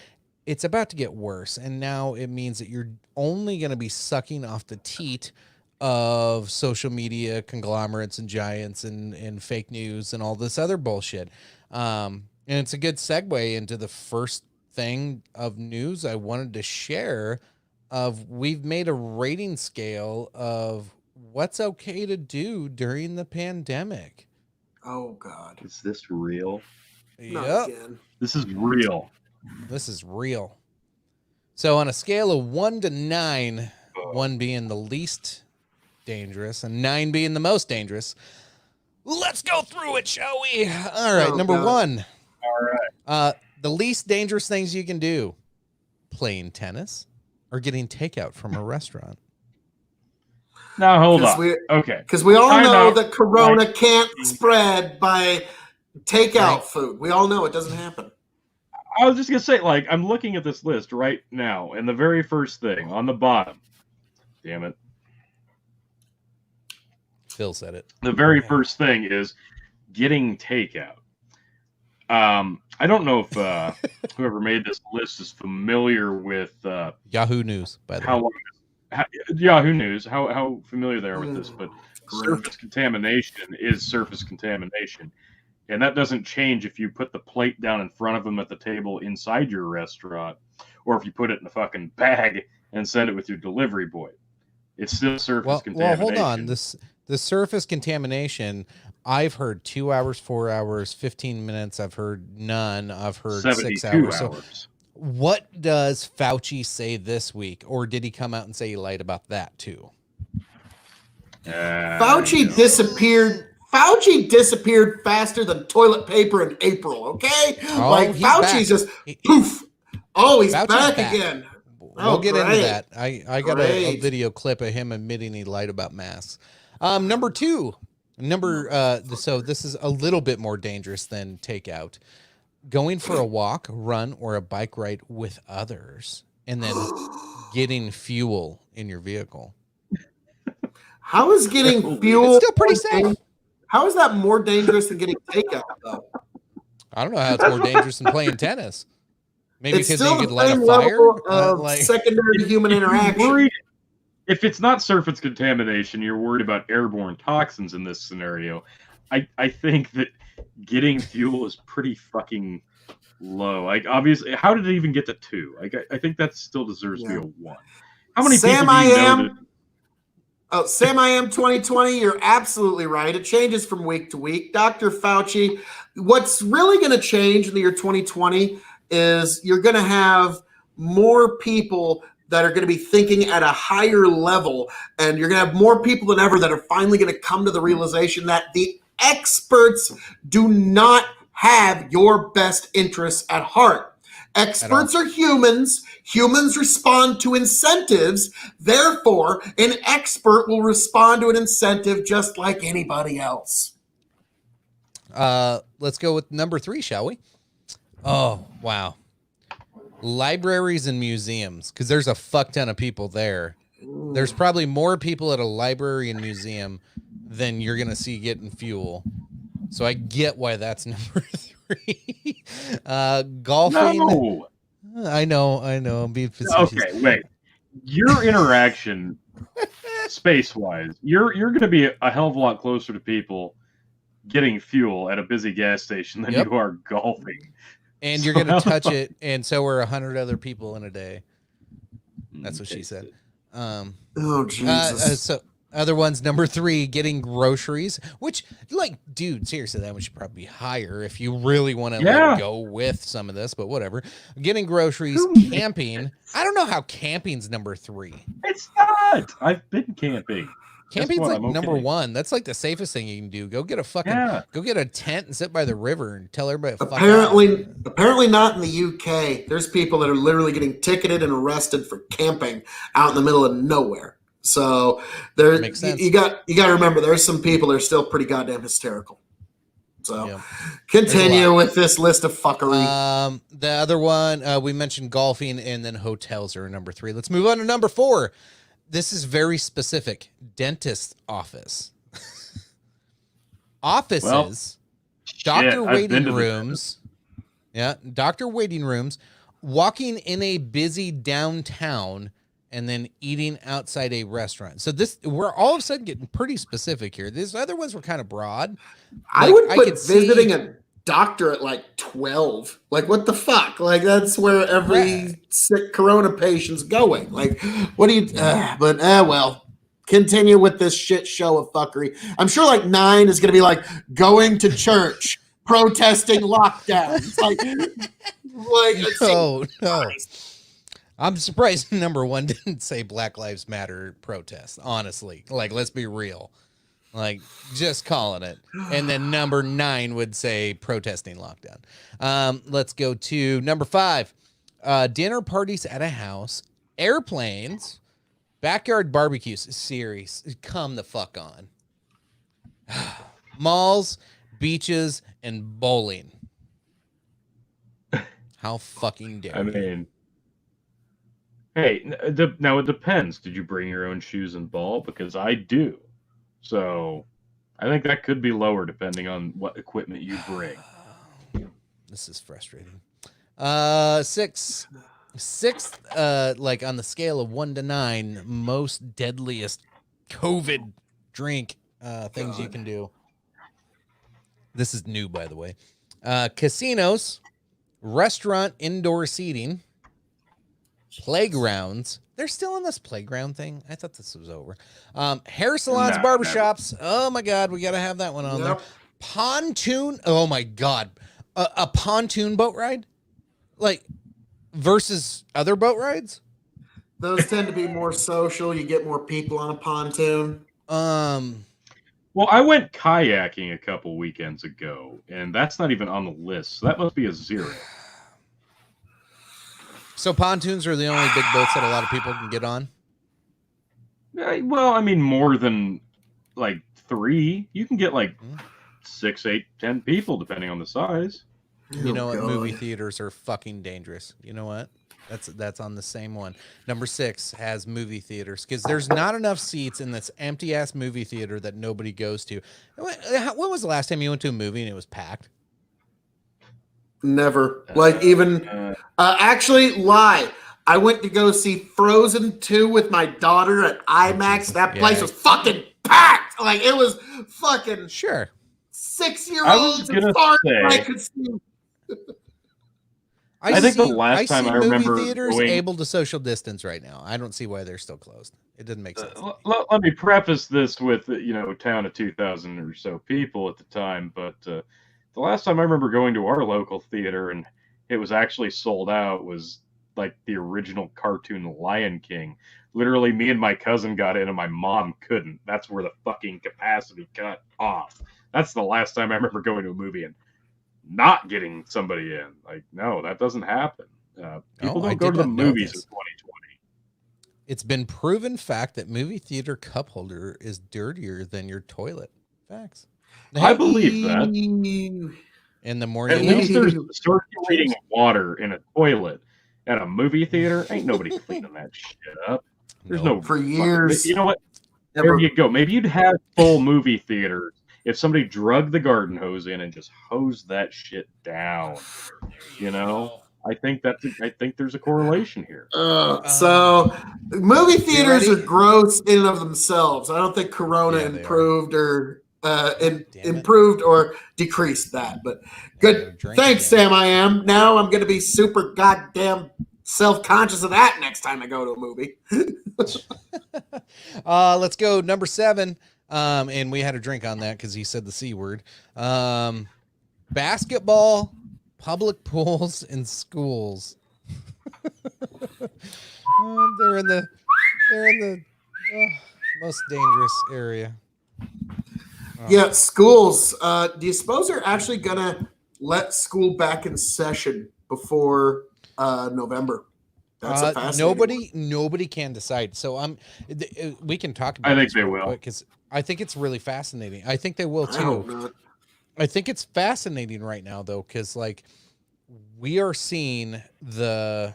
it's about to get worse. And now it means that you're only going to be sucking off the teat of social media conglomerates and giants and fake news and all this other bullshit. And it's a good segue into the first thing of news I wanted to share. We've made a rating scale of what's okay to do during the pandemic. Oh God, is this real? Yep. This is real. This is real. So on a scale of 1 to 9, 1 being the least dangerous and 9 being the most dangerous, let's go through it, shall we? All right, number God. 1. All right. The least dangerous things you can do: playing tennis or getting takeout from a restaurant. Now hold on. Okay. Because we all know that Corona can't spread by takeout food. We all know it doesn't happen. I was just gonna say, I'm looking at this list right now, and the very first thing on the bottom, damn it, Phil said it. The very first thing is getting takeout. I don't know if whoever made this list is familiar with Yahoo News, by the way. Yahoo News, how familiar they are with this, but surface contamination is surface contamination. And that doesn't change if you put the plate down in front of them at the table inside your restaurant, or if you put it in a fucking bag and send it with your delivery boy. It's still surface contamination. Well, hold on. The surface contamination, I've heard 2 hours, 4 hours, 15 minutes. I've heard none. I've heard 6 hours. So what does Fauci say this week? Or did he come out and say he lied about that too? Fauci disappeared. Fauci disappeared faster than toilet paper in April, okay? Fauci's just poof. Oh, he's back again. We'll get into that. I got a video clip of him admitting he lied about masks. Number 2. So this is a little bit more dangerous than takeout. Going for a walk, run, or a bike ride with others, and then getting fuel in your vehicle. How is getting fuel? It's still pretty safe. How is that more dangerous than getting takeout, though? I don't know how it's more dangerous than playing tennis. Maybe it's because still you could the light same a fire. Level of secondary human interaction. If it's not surface contamination, you're worried about airborne toxins in this scenario. I think that getting fuel is pretty fucking low. Obviously, how did it even get to 2? I think that still deserves to be a 1. How many people do you know that? Oh, Sam, I am 2020. You're absolutely right. It changes from week to week. Dr. Fauci, what's really going to change in the year 2020 is you're going to have more people that are going to be thinking at a higher level, and you're going to have more people than ever that are finally going to come to the realization that the experts do not have your best interests at heart. Experts are humans. Humans respond to incentives. Therefore, an expert will respond to an incentive just like anybody else. Let's go with number 3, shall we? Oh, wow. Libraries and museums, because there's a fuck ton of people there. There's probably more people at a library and museum than you're going to see getting fuel. So I get why that's number 3. Golfing. No. I know. I'm being facetious. Okay, wait. Your interaction, space-wise, you're going to be a hell of a lot closer to people getting fuel at a busy gas station than you are golfing. And you're going to touch it, and so are 100 other people in a day. That's what she said. Oh Jesus! So other ones, number 3, getting groceries, which, like, dude, seriously, that one should probably be higher if you really want to Yeah. go with some of this, but whatever. Getting groceries, Who makes camping. I don't know how camping's number 3. It's not. I've been camping. Guess Camping's what? like I'm number okay. 1. That's like the safest thing you can do. Go get a Yeah. go get a tent and sit by the river and tell everybody to fuck Apparently not in the UK. There's people that are literally getting ticketed and arrested for camping out in the middle of nowhere. So there, Makes sense. you got to remember, there's some people that are still pretty goddamn hysterical. So Yeah. continue with this list of fuckery. The other one, we mentioned golfing, and then hotels are number 3. Let's move on to number 4. This is very specific. Dentist's office. Offices, doctor I've been waiting to the rooms. Yeah, doctor waiting rooms, walking in a busy downtown, and then eating outside a restaurant. So we're all of a sudden getting pretty specific here. These other ones were kind of broad. I Like, would put could see- visiting a doctor at like 12. Like, what the fuck? Like, that's where every sick corona patient's going. Like, what do you well, continue with this shit show of fuckery. I'm sure like 9 is gonna be like going to church, protesting lockdowns. No. I'm surprised number 1 didn't say Black Lives Matter protest, honestly. Like, let's be real. Like, just calling it. And then number 9 would say protesting lockdown. Let's go to number 5. Dinner parties at a house, airplanes, backyard barbecues. Series. Come the fuck on. Malls, beaches, and bowling. How fucking dare I you. mean, hey, now it depends. Did you bring your own shoes and ball? Because I do. So I think that could be lower depending on what equipment you bring. This is frustrating. 6th, like on the scale of 1 to 9, most deadliest COVID drink things you can do. This is new, by the way. Casinos, restaurant indoor seating, playgrounds. They're still on this playground thing. I thought this was over. Hair salons, No, barbershops. Oh my God, we got to have that one on there. Pontoon. Oh my God, a pontoon boat ride, like versus other boat rides. Those tend to be more social. You get more people on a pontoon. Well, I went kayaking a couple weekends ago, and that's not even on the list. So that must be a 0. So pontoons are the only big boats that a lot of people can get on? Well, I mean, more than like 3. You can get like 6, 8, 10 people, depending on the size. You know what? God. Movie theaters are fucking dangerous. You know what? That's on the same one. Number 6 has movie theaters because there's not enough seats in this empty ass movie theater that nobody goes to. When was the last time you went to a movie and it was packed? Never. Like, even actually lie. I went to go see Frozen 2 with my daughter at IMAX. That place was fucking packed. Like, it was fucking Sure. 6-year-olds as far as I could see. I think the last time I remember movie theaters going- able to social distance right now. I don't see why they're still closed. It doesn't make sense. Let me preface this with, a town of 2,000 or so people at the time, but the last time I remember going to our local theater and it was actually sold out was like the original cartoon Lion King. Literally, me and my cousin got in and my mom couldn't. That's where the fucking capacity cut off. That's the last time I remember going to a movie and not getting somebody in. Like, no, that doesn't happen. People I don't go did to the not know movies in this. 2020. It's been proven fact that movie theater cup holder is dirtier than your toilet. Facts. I believe that. In the morning. At least there's circulating water in a toilet. At a movie theater, ain't nobody cleaning that shit up. There's no For years. You know what? Never- There you go. Maybe you'd have full movie theaters if somebody drug the garden hose in and just hosed that shit down. You know, I think there's a correlation here. So movie theaters ready? are gross in and of themselves. I don't think Corona Yeah, they improved or it. improved or decreased that. But they're good. drinking Thanks, again. Sam. I am now. I'm going to be super goddamn self-conscious of that next time I go to a movie. Let's go number 7. And we had a drink on that because he said the C word. Basketball, public pools, and schools. They're in the most dangerous area. Yeah, schools. Do you suppose they're actually gonna let school back in session before November? That's a fascinating one. Nobody can decide. So we can talk about. I think they will, because I think it's really fascinating. I think they will I hope too. not. I think it's fascinating right now though, because like we are seeing the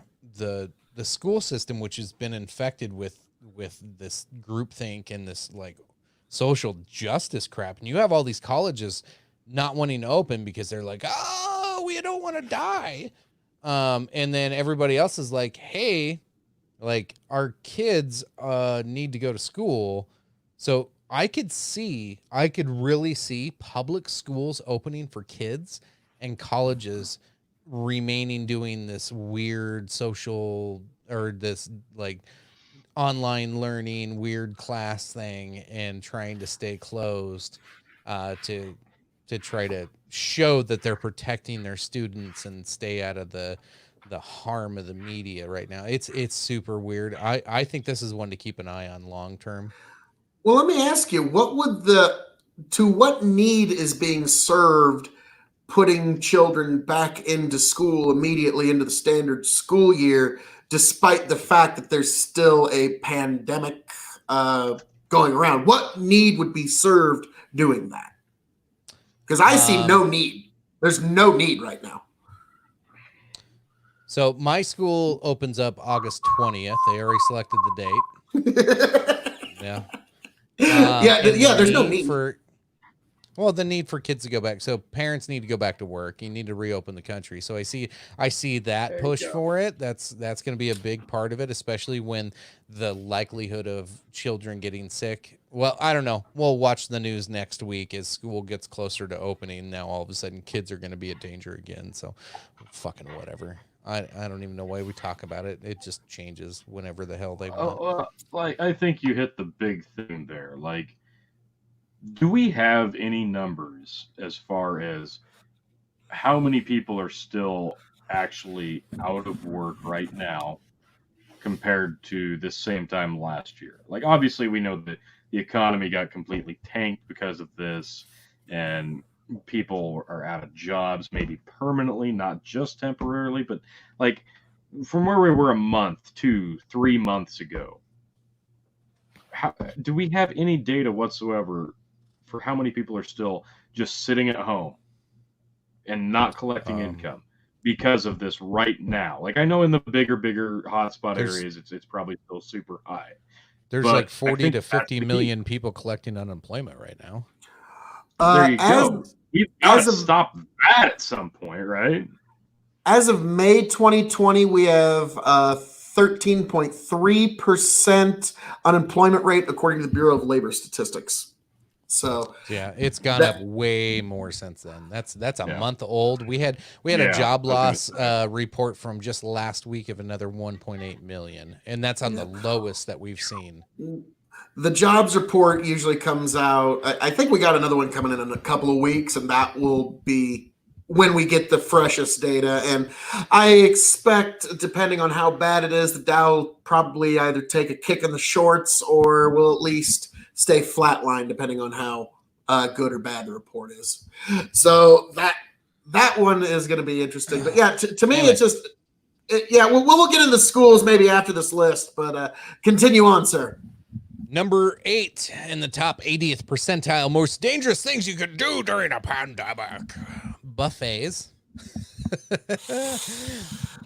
school system, which has been infected with this groupthink and this like social justice crap, and you have all these colleges not wanting to open because they're like, oh, we don't want to die. And then everybody else is like, hey, like our kids need to go to school. So I could really see public schools opening for kids and colleges remaining doing this weird social or this like online learning weird class thing and trying to stay closed to try to show that they're protecting their students and stay out of the harm of the media right now. It's super weird. I think this is one to keep an eye on long term. Well, let me ask you, to what need is being served putting children back into school immediately into the standard school year, despite the fact that there's still a pandemic going around? What need would be served doing that? Because I see no need. There's no need right now. So my school opens up August 20th. They already selected the date. Yeah. There's no need the need for kids to go back. So parents need to go back to work. You need to reopen the country. So I see that push for it. That's going to be a big part of it, especially when the likelihood of children getting sick. Well, I don't know. We'll watch the news next week as school gets closer to opening. Now all of a sudden kids are going to be in danger again. So fucking whatever. I don't even know why we talk about it. It just changes whenever the hell they want. Like I think you hit the big thing there. Like, do we have any numbers as far as how many people are still actually out of work right now compared to this same time last year? Like, obviously, we know that the economy got completely tanked because of this, and people are out of jobs, maybe permanently, not just temporarily, but like from where we were a month, 2-3 months ago. Do we have any data whatsoever for how many people are still just sitting at home and not collecting income because of this right now? Like, I know in the bigger hotspot areas, it's probably still super high. There's like 40 to 50 million people collecting unemployment right now. There you go. We've got to stop that at some point, right? As of May 2020, we have 13.3% unemployment rate according to the Bureau of Labor Statistics. So yeah, it's gone up way more since then. That's a month old. We had a job loss report from just last week of another 1.8 million, and that's on the lowest that we've seen. The jobs report usually comes out. I think we got another one coming in a couple of weeks, and that will be when we get the freshest data. And I expect, depending on how bad it is, the Dow will probably either take a kick in the shorts or will at least stay flatline, depending on how good or bad the report is. So that one is going to be interesting. But yeah, to me, it's just we'll get into schools maybe after this list. But continue on, sir. Number 8 in the top 80th percentile most dangerous things you could do during a pandemic. Buffets.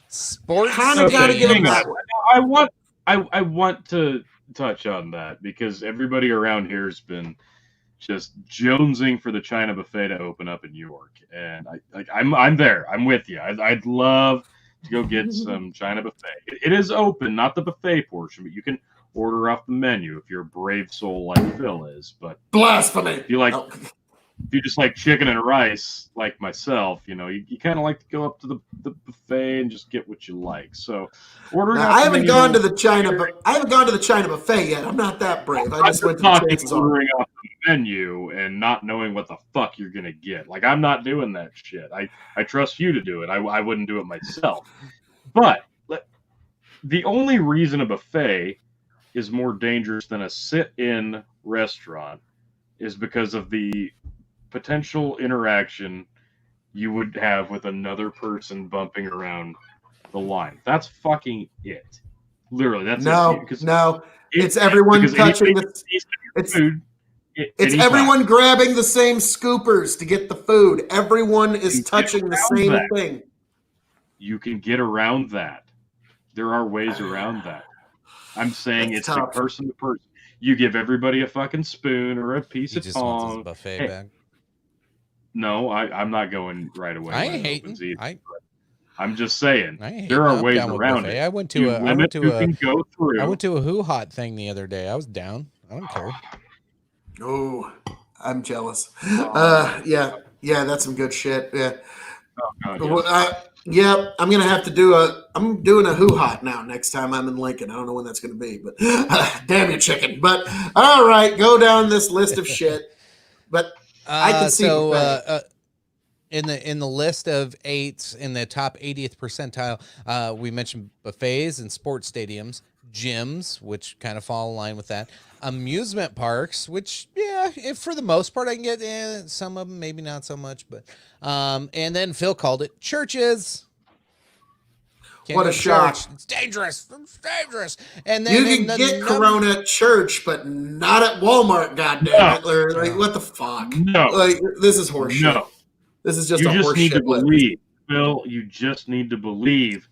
Sports. Kind of got to get them that way. I want to touch on that because everybody around here has been just jonesing for the China buffet to open up in York, and I'm there. I'm with you. I'd love to go get some China buffet. It is open, not the buffet portion, but you can order off the menu if you're a brave soul like Phil is. But blasphemy. if you like, if you just like chicken and rice, like myself, you kind of like to go up to the buffet and just get what you like. So, ordering Now, out I the haven't menu- gone to the China, but I haven't gone to the China buffet yet. I'm not that brave. I just went to the talking chances are. ordering off the menu and not knowing what the fuck you're gonna get. Like, I'm not doing that shit. I trust you to do it. I wouldn't do it myself. But the only reason a buffet is more dangerous than a sit-in restaurant is because of the potential interaction you would have with another person bumping around the line. That's fucking it. Literally, that's No, it. no, it's everyone because touching anybody the. can taste your It's food. it's anytime. everyone grabbing the same scoopers to get the food. Everyone is You touching the get same around that. thing. You can get around that. There are ways around that. I'm saying That's it's tough. person to person. You give everybody a fucking spoon or a piece He of just wants his tongue. buffet Hey, back. No, I'm not going right away. I when ain't it opens hating. either. I'm just saying I ain't there hating. are I'm ways down with around buffet. it. I went to You a. I limit went to who a. can go through. I went to a Who Hot thing the other day. I was down. I don't care. Oh, I'm jealous. Oh. Yeah, that's some good shit. Yeah. Oh, God, Well, yes. yeah, I'm gonna have to do I'm doing a Who Hot now next time I'm in Lincoln. I don't know when that's gonna be, but damn you, chicken. But all right, go down this list of shit. But I can see buffet. In the list of eights in the top 80th percentile, we mentioned buffets and sports stadiums, gyms, which kind of fall in line with that, amusement parks, which if for the most part I can get some of them, maybe not so much, but and then Phil called it churches. Can't What go a to shock. church. It's dangerous. It's dangerous. And then You can get Corona at church, but not at Walmart. Goddamn it! Or, like, what the fuck? No. Like, this is horseshit. No. This is just You a just need to horseshit list. believe, Phil. You just need to believe.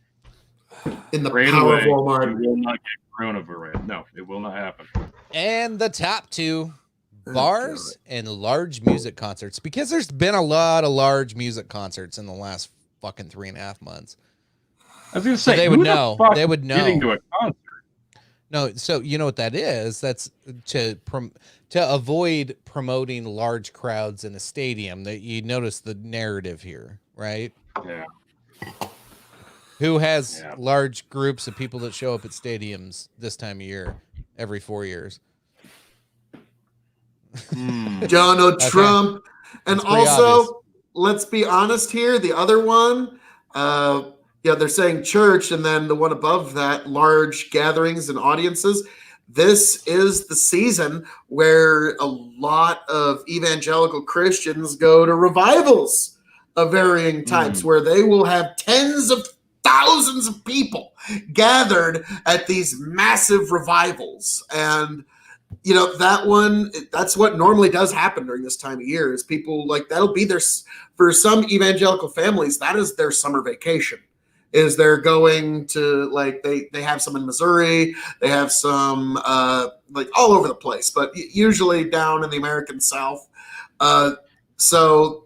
In the Right power away, of Walmart. you will not get coronavirus. No, it will not happen. And the top two, bars and large music concerts, because there's been a lot of large music concerts in the last fucking 3.5 months. I was going to say, they who would the know. fuck They would is know. Getting to a concert. No, so you know what that is? That's to avoid promoting large crowds in a stadium. That you notice the narrative here, right? Yeah. Who has large groups of people that show up at stadiums this time of year every 4 years? Donald Trump. And That's pretty also, obvious. let's be honest here. The other one, they're saying church, and then the one above that, large gatherings and audiences. This is the season where a lot of evangelical Christians go to revivals of varying types, where they will have tens of thousands of people gathered at these massive revivals. And that one, that's what normally does happen during this time of year, is people, like, that'll be for some evangelical families, that is their summer vacation, is they're going to, like, they have some in Missouri, they have some like all over the place, but usually down in the American South. So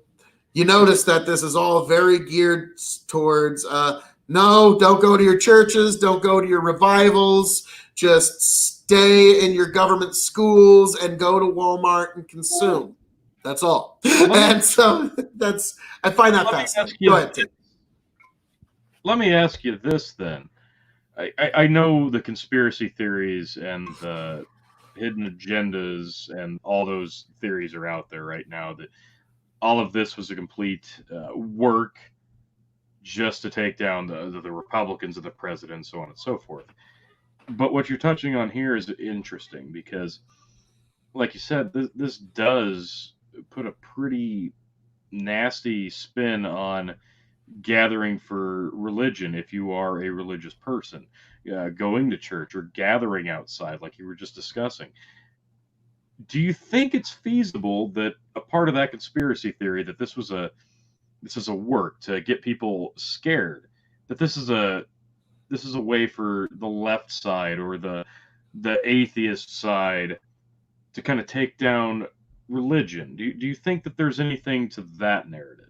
you notice that this is all very geared towards no, don't go to your churches, don't go to your revivals, just stay in your government schools and go to Walmart and consume. That's all. And so I find that fascinating. Go ahead, Tim. Let me ask you this then. I know the conspiracy theories and the hidden agendas and all those theories are out there right now, that all of this was a complete work just to take down the Republicans and the president, so on and so forth. But what you're touching on here is interesting because, like you said, this does put a pretty nasty spin on gathering for religion if you are a religious person, going to church or gathering outside like you were just discussing. Do you think it's feasible that a part of that conspiracy theory, that this is a work to get people scared, that this is a way for the left side or the atheist side to kind of take down religion? Do you think that there's anything to that narrative?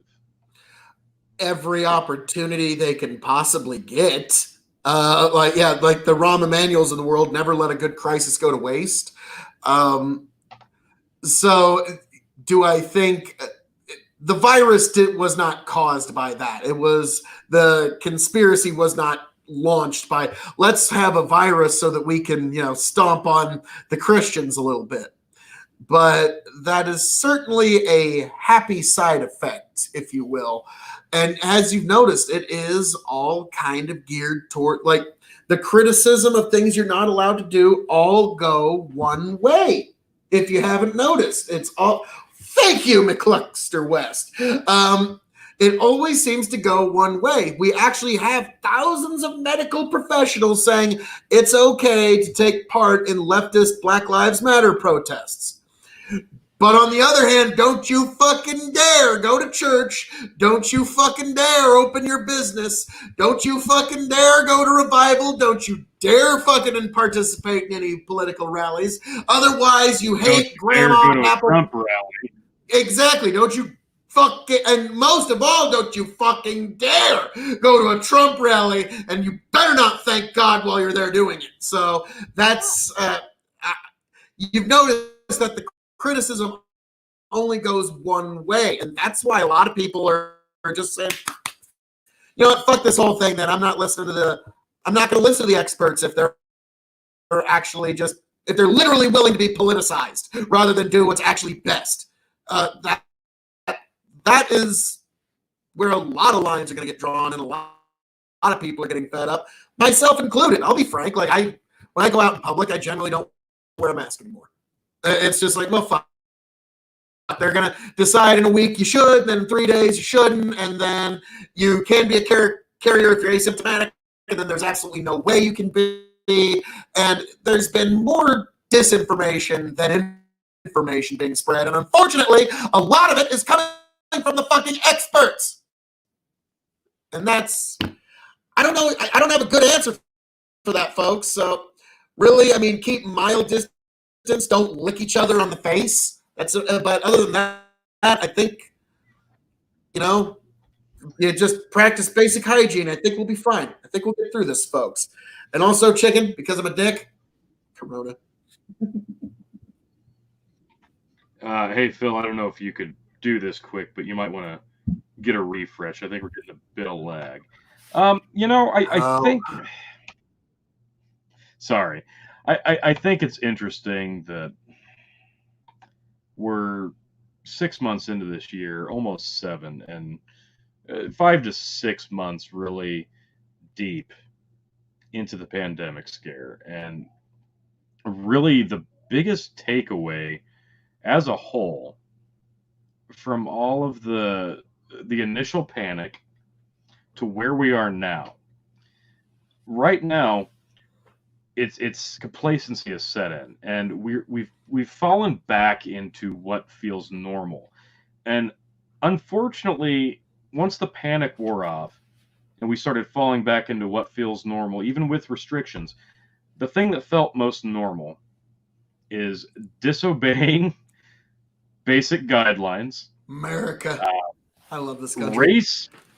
Every opportunity they can possibly get. Like the Rahm Emanuels of the world never let a good crisis go to waste. So do I think the virus was not caused by that. It was the conspiracy was not launched by let's have a virus so that we can, stomp on the Christians a little bit. But that is certainly a happy side effect, if you will. And as you've noticed, it is all kind of geared toward, like, the criticism of things you're not allowed to do all go one way. If you haven't noticed, it's all, thank you, McCluster West. It always seems to go one way. We actually have thousands of medical professionals saying it's okay to take part in leftist Black Lives Matter protests. But on the other hand, don't you fucking dare go to church. Don't you fucking dare open your business. Don't you fucking dare go to revival. Don't you dare fucking participate in any political rallies. Otherwise, you hate Grandma go to Apple. a Trump rally. Exactly. Don't you fucking, and most of all, don't you fucking dare go to a Trump rally, and you better not thank God while you're there doing it. So that's, you've noticed that the criticism only goes one way, and that's why a lot of people are just saying, you know what, fuck this whole thing. Then I'm not going to listen to the experts if they're actually just, if they're literally willing to be politicized rather than do what's actually best. That is where a lot of lines are going to get drawn, and a lot of people are getting fed up, myself included. I'll be frank. Like, when I go out in public, I generally don't wear a mask anymore. It's just like, well, fuck. They're going to decide in a week you should, and then in 3 days you shouldn't, and then you can be a carrier if you're asymptomatic, and then there's absolutely no way you can be. And there's been more disinformation than information being spread, and unfortunately, a lot of it is coming from the fucking experts. And that's, I don't know, I don't have a good answer for that, folks. So really, I mean, keep mild distance. Don't lick each other on the face. But other than that, I think, you just practice basic hygiene. I think we'll be fine. I think we'll get through this, folks. And also, chicken, because I'm a dick, Corona. Hey, Phil, I don't know if you could do this quick, but you might want to get a refresh. I think we're getting a bit of lag. I think... Sorry. I think it's interesting that we're 6 months into this year, almost 7, and 5 to 6 months really deep into the pandemic scare. And really the biggest takeaway as a whole from all of the initial panic to where we are now, right now, it's complacency has set in, and we've fallen back into what feels normal. And unfortunately, once the panic wore off and we started falling back into what feels normal, even with restrictions, the thing that felt most normal is disobeying basic guidelines. America. I love this country.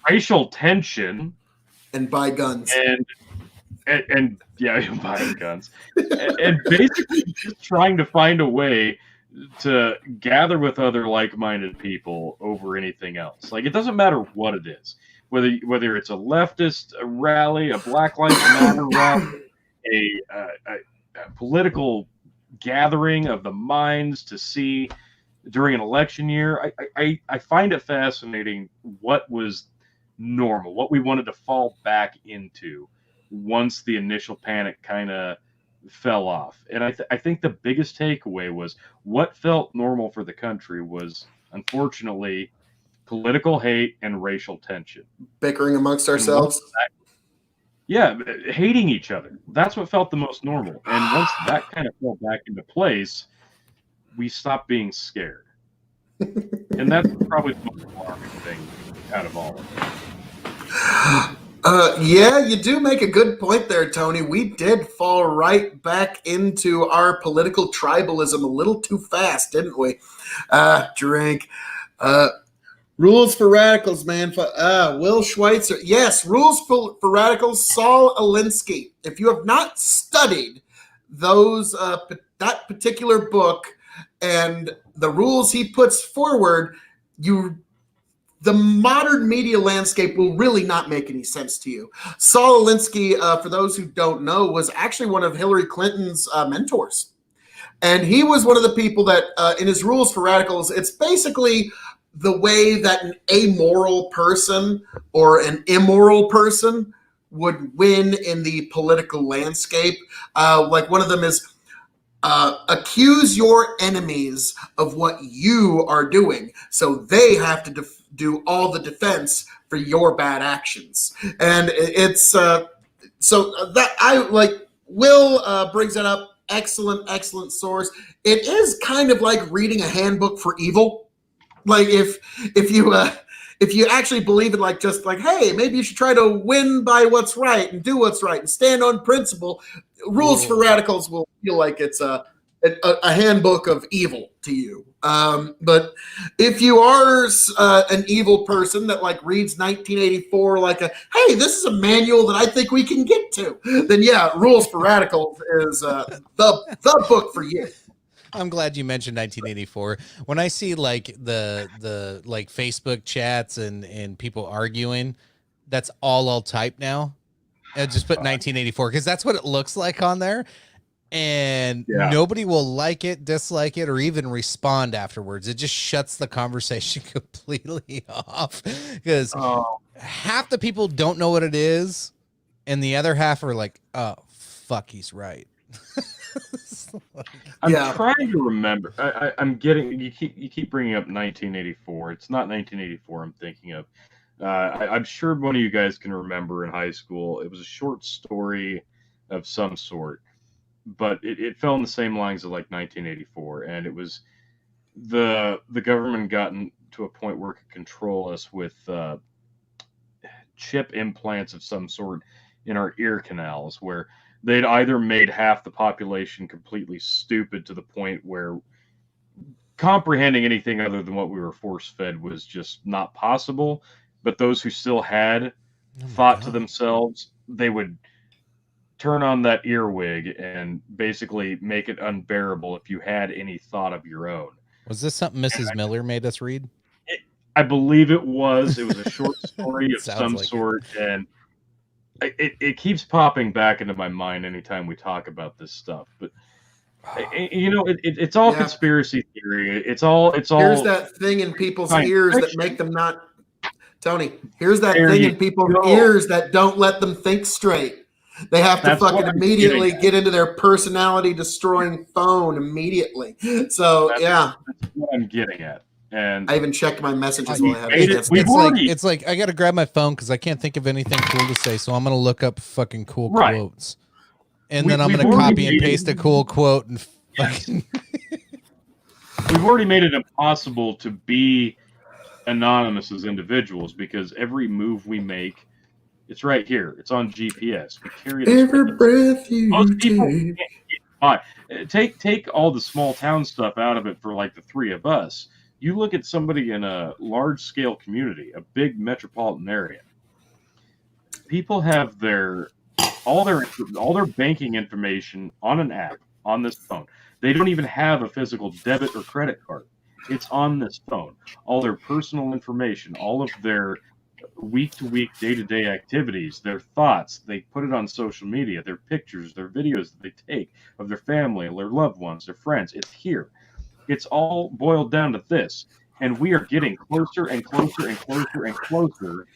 Racial tension, and buy guns. And yeah, buying guns, and basically just trying to find a way to gather with other like-minded people over anything else. Like, it doesn't matter what it is, whether it's a leftist rally, a Black Lives Matter rally, a political gathering of the minds to see during an election year. I find it fascinating what was normal, what we wanted to fall back into once the initial panic kind of fell off. And I think the biggest takeaway was what felt normal for the country was, unfortunately, political hate and racial tension. Bickering amongst ourselves. Hating each other. That's what felt the most normal. And once that kind of fell back into place, we stopped being scared. And that's probably the most alarming thing out of all of it. Yeah, you do make a good point there, Tony. We did fall right back into our political tribalism a little too fast, didn't we? Drink. Rules for Radicals, man. Will Schweitzer. Yes, Rules for Radicals, Saul Alinsky. If you have not studied that particular book, and the rules he puts forward, the modern media landscape will really not make any sense to you. Saul Alinsky, for those who don't know, was actually one of Hillary Clinton's mentors. And he was one of the people that, in his rules for radicals, it's basically the way that an amoral person or an immoral person would win in the political landscape. Like one of them is, accuse your enemies of what you are doing, so they have to do all the defense for your bad actions. And it's so that I like. Will brings that up. Excellent source. It is kind of like reading a handbook for evil. Like if you actually believe in like just like, hey, maybe you should try to win by what's right and do what's right and stand on principle. Rules for radicals will feel like it's a handbook of evil to you. But if you are an evil person that like reads 1984 like hey, this is a manual that I think we can get to, then yeah, Rules for Radicals is the book for you. I'm glad you mentioned 1984. When I see like the like Facebook chats and people arguing, that's all I'll type now. And just put 1984 because that's what it looks like on there. And nobody will like it, dislike it, or even respond afterwards. It just shuts the conversation completely off because half the people don't know what it is, and the other half are like, "Oh, fuck, he's right." I'm trying to remember. I'm getting you keep bringing up 1984. It's not 1984. I'm thinking of. I'm sure one of you guys can remember in high school. It was a short story of some sort, but it fell in the same lines of like 1984, and it was the government gotten to a point where it could control us with chip implants of some sort in our ear canals, where they'd either made half the population completely stupid to the point where comprehending anything other than what we were force-fed was just not possible. But those who still had thought to themselves, they would turn on that earwig and basically make it unbearable if you had any thought of your own. Was this something Mrs. Miller made us read? I believe it was. It was a short story of some like sort, and it keeps popping back into my mind anytime we talk about this stuff. But you know, it's all conspiracy theory. It's all. Here's that thing in people's ears that make them not. Tony, here's that thing in people's ears that don't let them think straight. They have to fucking immediately get into their personality destroying phone immediately. So that's what I'm getting at. And I even checked my messages while I had it's like I gotta grab my phone because I can't think of anything cool to say, so I'm gonna look up fucking cool quotes. And then I'm gonna copy and paste a cool quote and fucking we've already made it impossible to be anonymous as individuals because every move we make, it's right here. It's on GPS. We carry this every breath you take all the small town stuff out of it for like the three of us. You look at somebody in a large scale community, a big metropolitan area. People have all their banking information on an app on this phone. They don't even have a physical debit or credit card. It's on this phone. All their personal information, all of their week-to-week, day-to-day activities, their thoughts, they put it on social media, their pictures, their videos that they take of their family, their loved ones, their friends. It's here. It's all boiled down to this. And we are getting closer and closer and closer and closer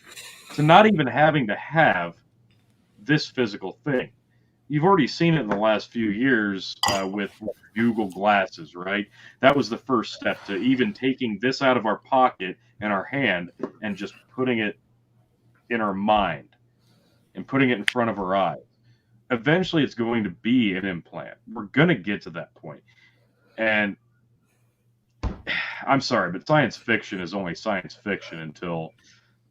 to not even having to have this physical thing. You've already seen it in the last few years with Google Glasses, right? That was the first step to even taking this out of our pocket and our hand and just putting it in our mind and putting it in front of our eyes. Eventually, it's going to be an implant. We're going to get to that point. And I'm sorry, but science fiction is only science fiction until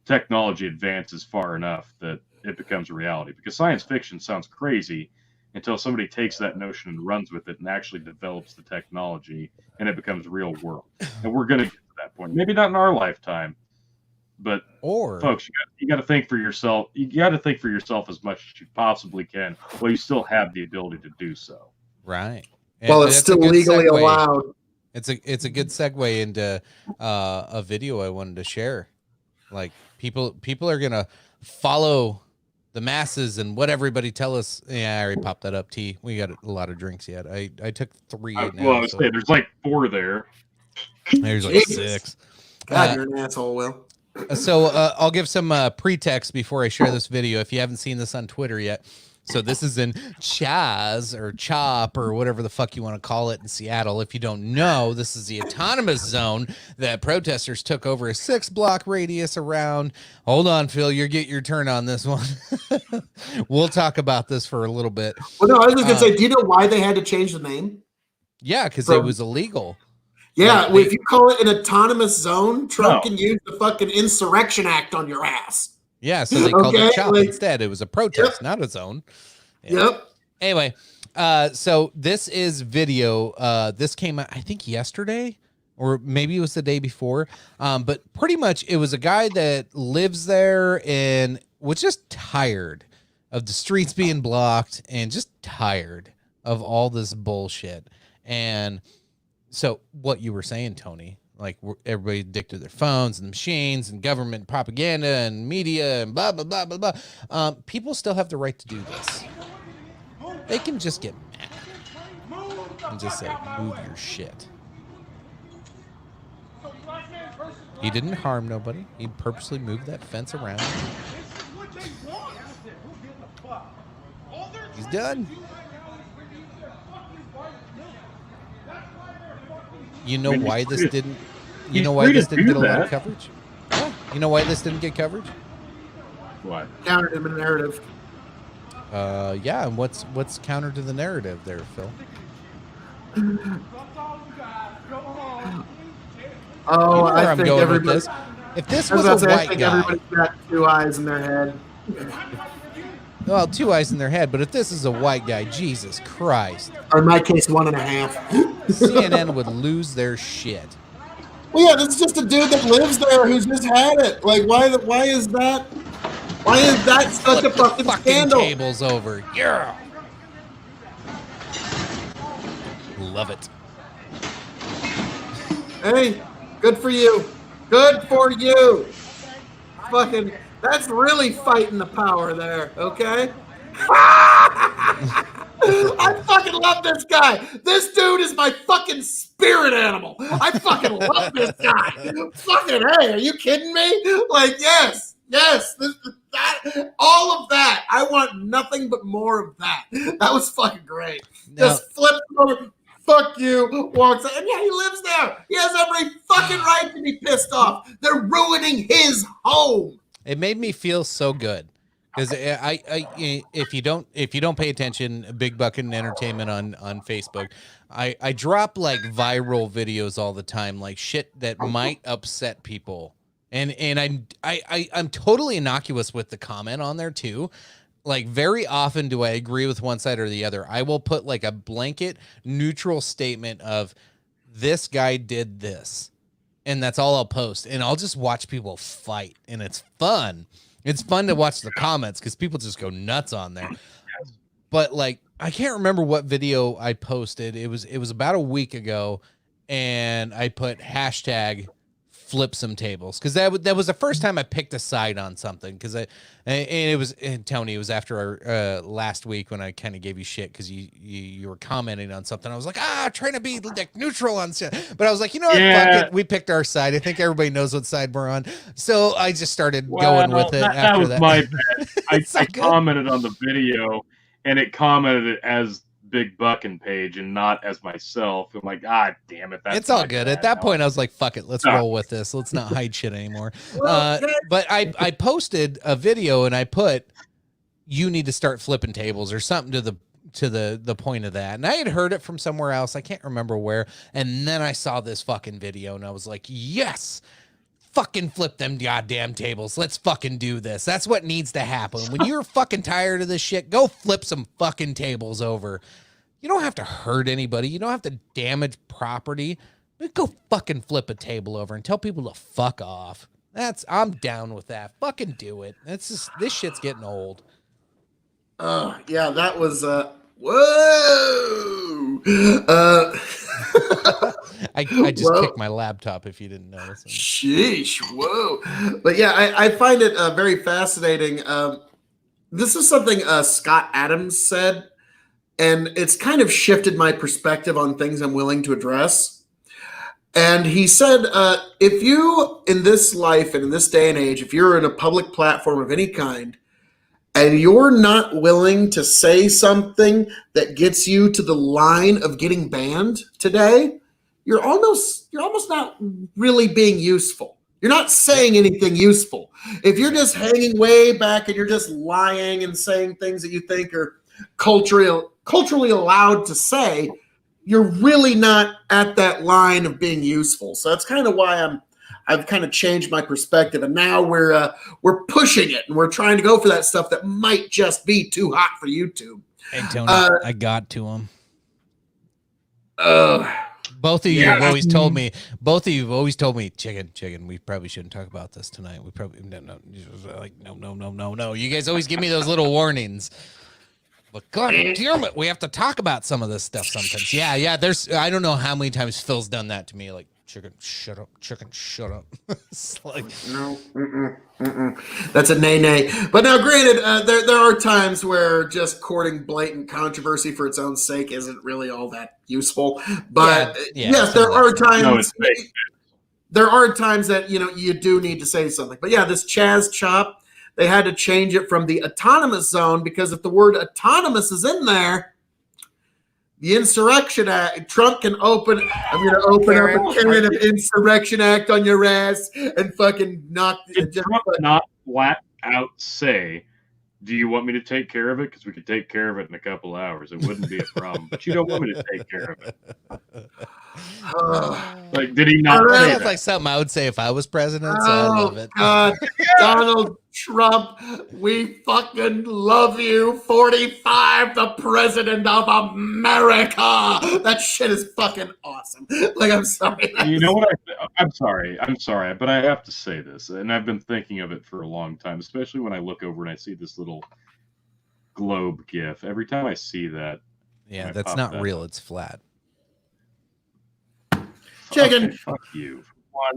technology advances far enough that it becomes a reality. Because science fiction sounds crazy until somebody takes that notion and runs with it and actually develops the technology and it becomes real world. And we're going to get to that point. Maybe not in our lifetime, but folks, you got to think for yourself. You got to think for yourself as much as you possibly can while you still have the ability to do so. Right. Well, it's still legally allowed. It's a good segue into a video I wanted to share. Like people are gonna follow the masses and what everybody tell us. Yeah, I already popped that up. T. We got a lot of drinks yet. I took 3 now. Well, I was saying there's like 4 there. There's like Jesus. 6. God, you're an asshole, Will. So I'll give some pretext before I share this video. If you haven't seen this on Twitter yet. So this is in CHAZ or CHOP or whatever the fuck you want to call it in Seattle. If you don't know, this is the autonomous zone that protesters took over a 6-block radius around. Hold on, Phil, you get your turn on this one. We'll talk about this for a little bit. Well, no, I was just gonna say, do you know why they had to change the name? Yeah, because it was illegal. Yeah, Like, if you call it an autonomous zone, Trump can use the fucking Insurrection Act on your ass. Yeah, so they called it CHOP like, instead. It was a protest, not a zone. Yeah. Yep. Anyway, so this is video. This came out, I think, yesterday, or maybe it was the day before. But pretty much it was a guy that lives there and was just tired of the streets being blocked and just tired of all this bullshit. And so what you were saying, Tony, like everybody addicted to their phones and machines and government propaganda and media and blah, blah, blah, blah, blah. People still have the right to do this. They can just get mad and just say, move your shit. He didn't harm nobody. He purposely moved that fence around. He's done. You know why this didn't? You know why this didn't get a lot of coverage? Yeah. You know why this didn't get coverage? What? Counter to the narrative. Yeah, and what's counter to the narrative there, Phil? Oh, where I I'm think going with everybody. this. If this I was was a about to say, I white think guy, everybody's got 2 eyes in their head. well, 2 eyes in their head, but if this is a white guy, Jesus Christ, Or in my case, 1.5. CNN would lose their shit. Well, yeah, that's just a dude that lives there who's just had it. Like, why is that? Why is that such a Flip the fucking scandal? tables over. Yeah. Love it. Hey, good for you. Good for you. Fucking, that's really fighting the power there, okay? I fucking love this guy. This dude is my fucking spirit animal. I fucking love this guy. Fucking hey, are you kidding me? Like, yes, that, all of that. I want nothing but more of that. That was fucking great. Now, Just flip over. Fuck you. Walks out. And yeah, he lives there. He has every fucking right to be pissed off. They're ruining his home. it made me feel so good because if you don't pay attention, Big Bucket and Entertainment on Facebook, I drop like viral videos all the time, like shit that might upset people, and I'm totally innocuous with the comment on there too. Like very often do I agree with one side or the other. I will put like a blanket neutral statement of this guy did this. And that's all I'll post. And I'll just watch people fight. And it's fun. It's fun to watch the comments because people just go nuts on there. But like, I can't remember what video I posted. It was about a week ago. And I put hashtag flip some tables because that was the first time I picked a side on something because Tony, it was after our last week when I kind of gave you shit because you were commenting on something. I was like, trying to be like neutral on shit, but I was like, you know what, fuck it, we picked our side. I think everybody knows what side we're on, so I just started going with it. That was my bad. I good. commented on the video and it commented it as Big Bucking page and not as myself. I'm like, damn it. It's all good. At that point, I was like, fuck it. Let's roll with this. Let's not hide shit anymore. But I posted a video and I put, you need to start flipping tables or something to the point of that. And I had heard it from somewhere else. I can't remember where. And then I saw this fucking video and I was like, yes, fucking flip them goddamn tables. Let's fucking do this. That's what needs to happen. When you're fucking tired of this shit, go flip some fucking tables over. You don't have to hurt anybody. You don't have to damage property. But go fucking flip a table over and tell people to fuck off. I'm down with that. Fucking do it. This shit's getting old. Yeah, that was whoa. I just Whoa. kicked my laptop if you didn't notice. Sheesh, whoa. But yeah, I find it very fascinating. This is something Scott Adams said, and it's kind of shifted my perspective on things I'm willing to address. And he said, if you, in this life and in this day and age, if you're in a public platform of any kind, and you're not willing to say something that gets you to the line of getting banned today, you're almost not really being useful. You're not saying anything useful. If you're just hanging way back and you're just lying and saying things that you think are culturally allowed to say, you're really not at that line of being useful. So that's kind of why I've kind of changed my perspective, and now we're pushing it and we're trying to go for that stuff that might just be too hot for YouTube. Hey Tony, I got to him. Both of you have always told me. Both of you have always told me, chicken. We probably shouldn't talk about this tonight. We probably no. You guys always give me those little warnings. But God damn it, we have to talk about some of this stuff sometimes. Yeah. There's I don't know how many times Phil's done that to me. Like, chicken, shut up. It's like, no, that's a nay. But now, granted, there are times where just courting blatant controversy for its own sake isn't really all that useful. But yes, there are times. No, it's fake. There are times that you do need to say something. But yeah, this CHAZ chop, they had to change it from the autonomous zone because if the word autonomous is in there, the Insurrection Act, Trump can open. I'm going to open up a can of Insurrection Act on your ass and fucking knock. Did Trump not flat out say, "Do you want me to take care of it? Because we could take care of it in a couple hours. It wouldn't be a problem." But you don't want me to take care of it. Like, did he not? that Say sounds that? like something I would say if I was president. So I love it. God, Donald Trump, we fucking love you. 45, the president of America. That shit is fucking awesome. Like, I'm sorry. You know what? I'm sorry, but I have to say this, and I've been thinking of it for a long time, especially when I look over and I see this little globe GIF. Every time I see that, Yeah, that's not real. It's flat. Chicken. Okay, fuck you.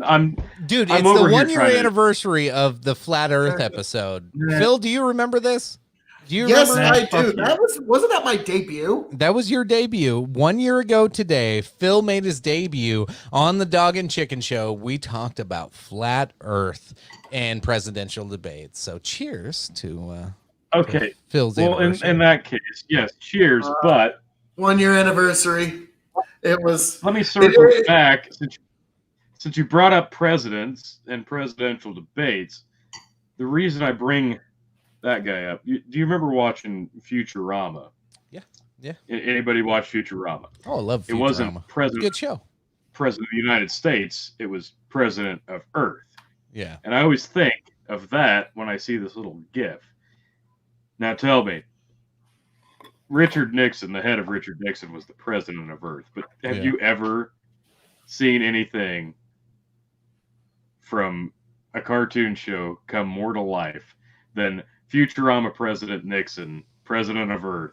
I'm Dude, I'm it's the over here 1-year trying to- anniversary of the Flat Earth episode. Yeah. Phil, do you remember this? Do you Yes, remember? I do. Fuck you. That wasn't that my debut? That was your debut. 1 year ago today, Phil made his debut on the Dog and Chicken Show. We talked about Flat Earth and presidential debates. So cheers to okay. Phil's Well, anniversary. in that case, yes, cheers. But 1 year anniversary. It was. let me circle back since you brought up presidents and presidential debates. The reason I bring that guy up, do you remember watching Futurama? Yeah. Anybody watch Futurama? Oh, I love Futurama. It wasn't president Good show. of the United States. It was president of Earth. Yeah. And I always think of that when I see this little GIF. Now tell me, Richard Nixon, the head of Richard Nixon, was the president of Earth. But have you ever seen anything from a cartoon show come more to life than Futurama President Nixon, president of Earth,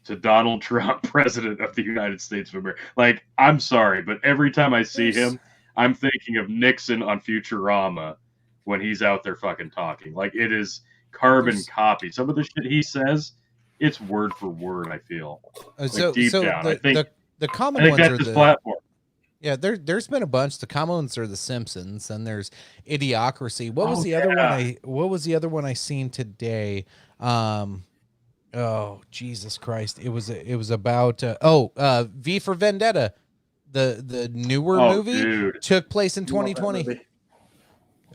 to Donald Trump, president of the United States of America? Like, I'm sorry, but every time I see him, I'm thinking of Nixon on Futurama when he's out there fucking talking. Like, it is carbon copy. Some of the shit he says, it's word for word, I feel. Like, deep down. I think the common that's ones are his the platform. Yeah, there's been a bunch. The common ones are The Simpsons, and there's Idiocracy. What was Oh, the other one? yeah. What was the other one I seen today? Oh Jesus Christ! It was about V for Vendetta, the newer movie Dude. took place in 2020.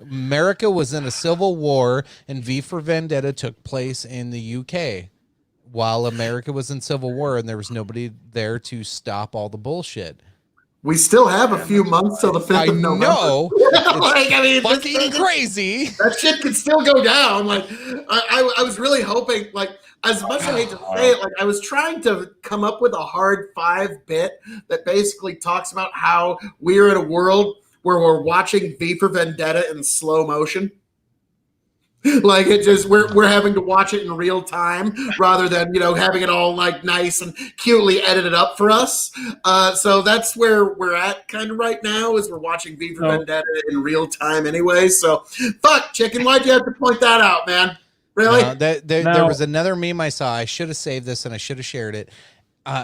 America was in a civil war, and V for Vendetta took place in the UK while America was in civil war, and there was nobody there to stop all the bullshit. We still have a few months till the 5th I of November. know. Like, I mean, Fucking crazy. that shit could still go down. Like, I was really hoping, like, as much as I hate to say it, like, I was trying to come up with a hard 5 bit that basically talks about how we're in a world where we're watching V for Vendetta in slow motion. Like it just we're having to watch it in real time rather than having it all like nice and cutely edited up for us. So that's where we're at kind of right now is we're watching V for Vendetta in real time anyway. So fuck chicken, why'd you have to point that out, man? Really? No, there was another meme I saw. I should have saved this and I should have shared it.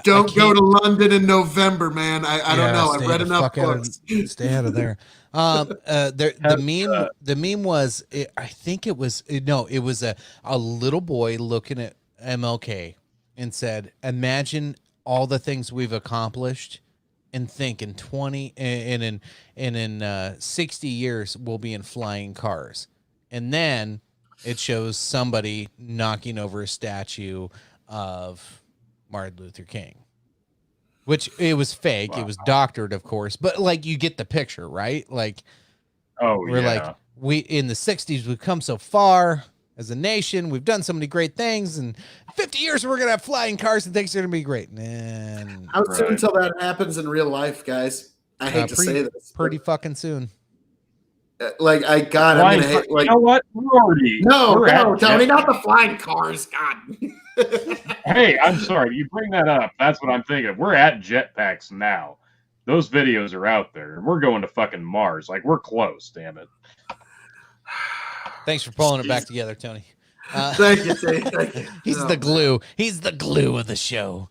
Don't go to London in November, man. I don't know. I've read enough books. Stay out of there. The meme was, I think it was, no, it was a little boy looking at MLK and said, imagine all the things we've accomplished and think in 60 years we'll be in flying cars. And then it shows somebody knocking over a statue of Martin Luther King, which it was fake. Wow. It was doctored, of course, but like you get the picture, right? Like, we're like, we in the 60s, we've come so far as a nation. We've done so many great things, and 50 years we're gonna have flying cars and things are gonna be great. And how soon until that happens in real life, guys? I hate to say this, pretty fucking soon. I'm gonna hate. Like, you know what? No, Tony, not the flying cars. God. Hey, I'm sorry. You bring that up. That's what I'm thinking. We're at jetpacks now. Those videos are out there, and we're going to fucking Mars. Like, we're close. Damn it. Thanks for pulling it back together, Tony. Thank you, Tony. Thank you. He's the glue. He's the glue of the show.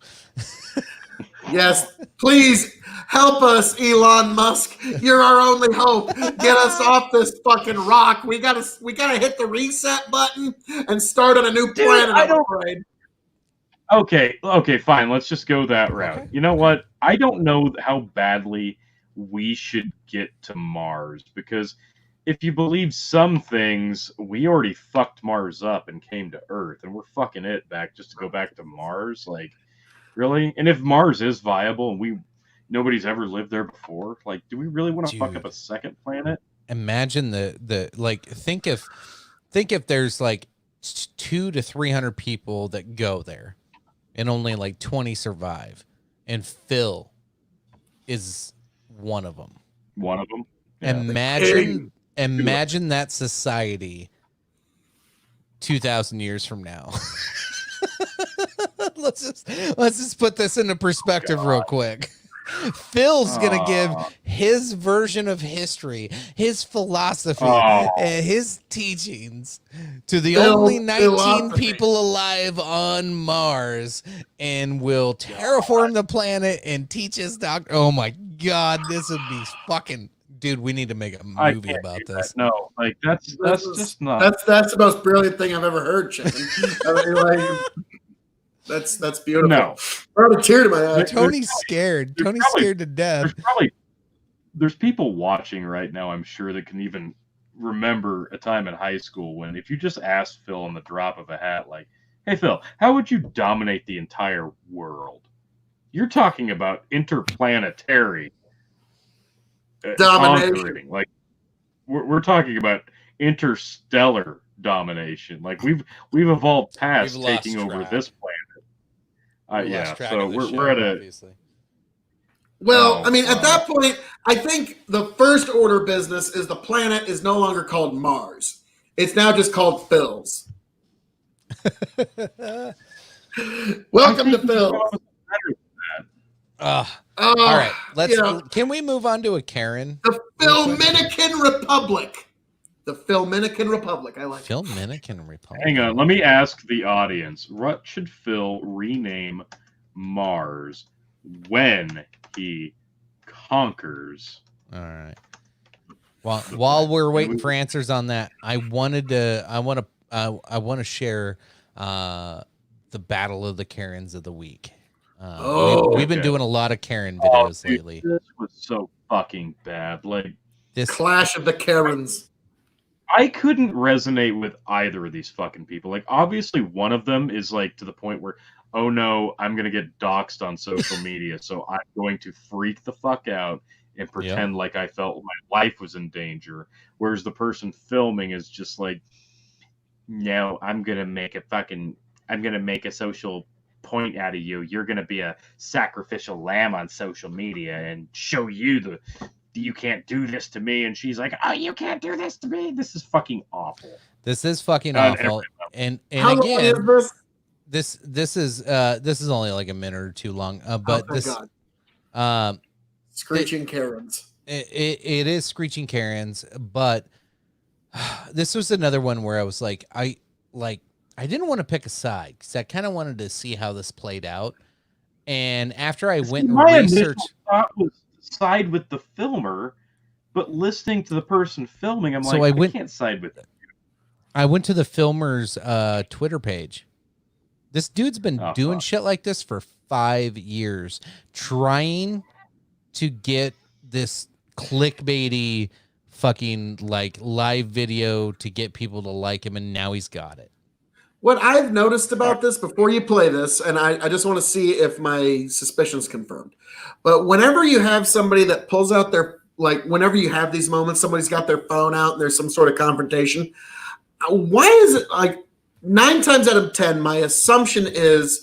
Yes, please help us, Elon Musk. You're our only hope. Get us off this fucking rock. We gotta hit the reset button and start on a new planet. I'm afraid. Okay, fine. Let's just go that route. Okay. You know what? I don't know how badly we should get to Mars, because if you believe some things, we already fucked Mars up and came to Earth, and we're fucking it back just to go back to Mars. Like, really? And if Mars is viable and nobody's ever lived there before, like, do we really want to fuck up a second planet? Imagine the like, think if there's like 200 to 300 people that go there and only like 20 survive, and Phil is one of them. One of them? Yeah. Imagine that society 2,000 years from now. Let's just put this into perspective real quick. Phil's gonna give his version of history, his philosophy, and his teachings to the only 19 people alive on Mars, and will terraform the planet and teach his doctor. Oh my God, this would be fucking. Dude, we need to make a movie about this. No, like that's just not. That's the most brilliant thing I've ever heard, Chicken. I mean, like, that's beautiful. No, brought a tear to my eye. Tony's scared. Tony's scared to death. There's people watching right now, I'm sure, that can even remember a time in high school when if you just asked Phil on the drop of a hat, like, "Hey Phil, how would you dominate the entire world?" You're talking about interplanetary domination. Like, we're talking about interstellar domination. Like, we've evolved past taking over this planet. Yeah, so we're at a. Obviously. Well, I mean, at that point, I think the first order business is the planet is no longer called Mars. It's now just called Phil's. Welcome to Phil's. All right, can we move on to a Karen? The Philminican Republic. The Philminican Republic. I like Philminican Republic. Hang on, let me ask the audience: what should Phil rename Mars when he conquers? All right. Well, while we're waiting for answers on that, I want to share the Battle of the Karens of the week. We've been doing a lot of Karen videos lately. This was so fucking bad. Like, this Clash of the Karens. I couldn't resonate with either of these fucking people. Like, obviously one of them is like to the point where, oh no, I'm going to get doxxed on social media, so I'm going to freak the fuck out and pretend like I felt my life was in danger. Whereas the person filming is just like, no, I'm going to make a social point out of you. You're going to be a sacrificial lamb on social media and show you you can't do this to me. And she's like, oh, you can't do this to me. This is fucking awful. This is fucking On awful. And How long again, is this? this is only like a minute or two long. But thank this God. Screeching Karens. it is screeching Karens, but this was another one where I was like, I didn't want to pick a side because I kind of wanted to see how this played out. And after I went and My researched, initial thought was side with the filmer, but listening to the person filming, I'm So like, I I can't side with it. I went to the filmer's Twitter page. This dude's been doing shit like this for 5 years, trying to get this clickbaity fucking like live video to get people to like him, and now he's got it. What I've noticed about this before you play this, and I just want to see if my suspicion's confirmed. But whenever you have somebody that pulls out their, like whenever you have these moments, somebody's got their phone out and there's some sort of confrontation. Why is it like 9 times out of 10, my assumption is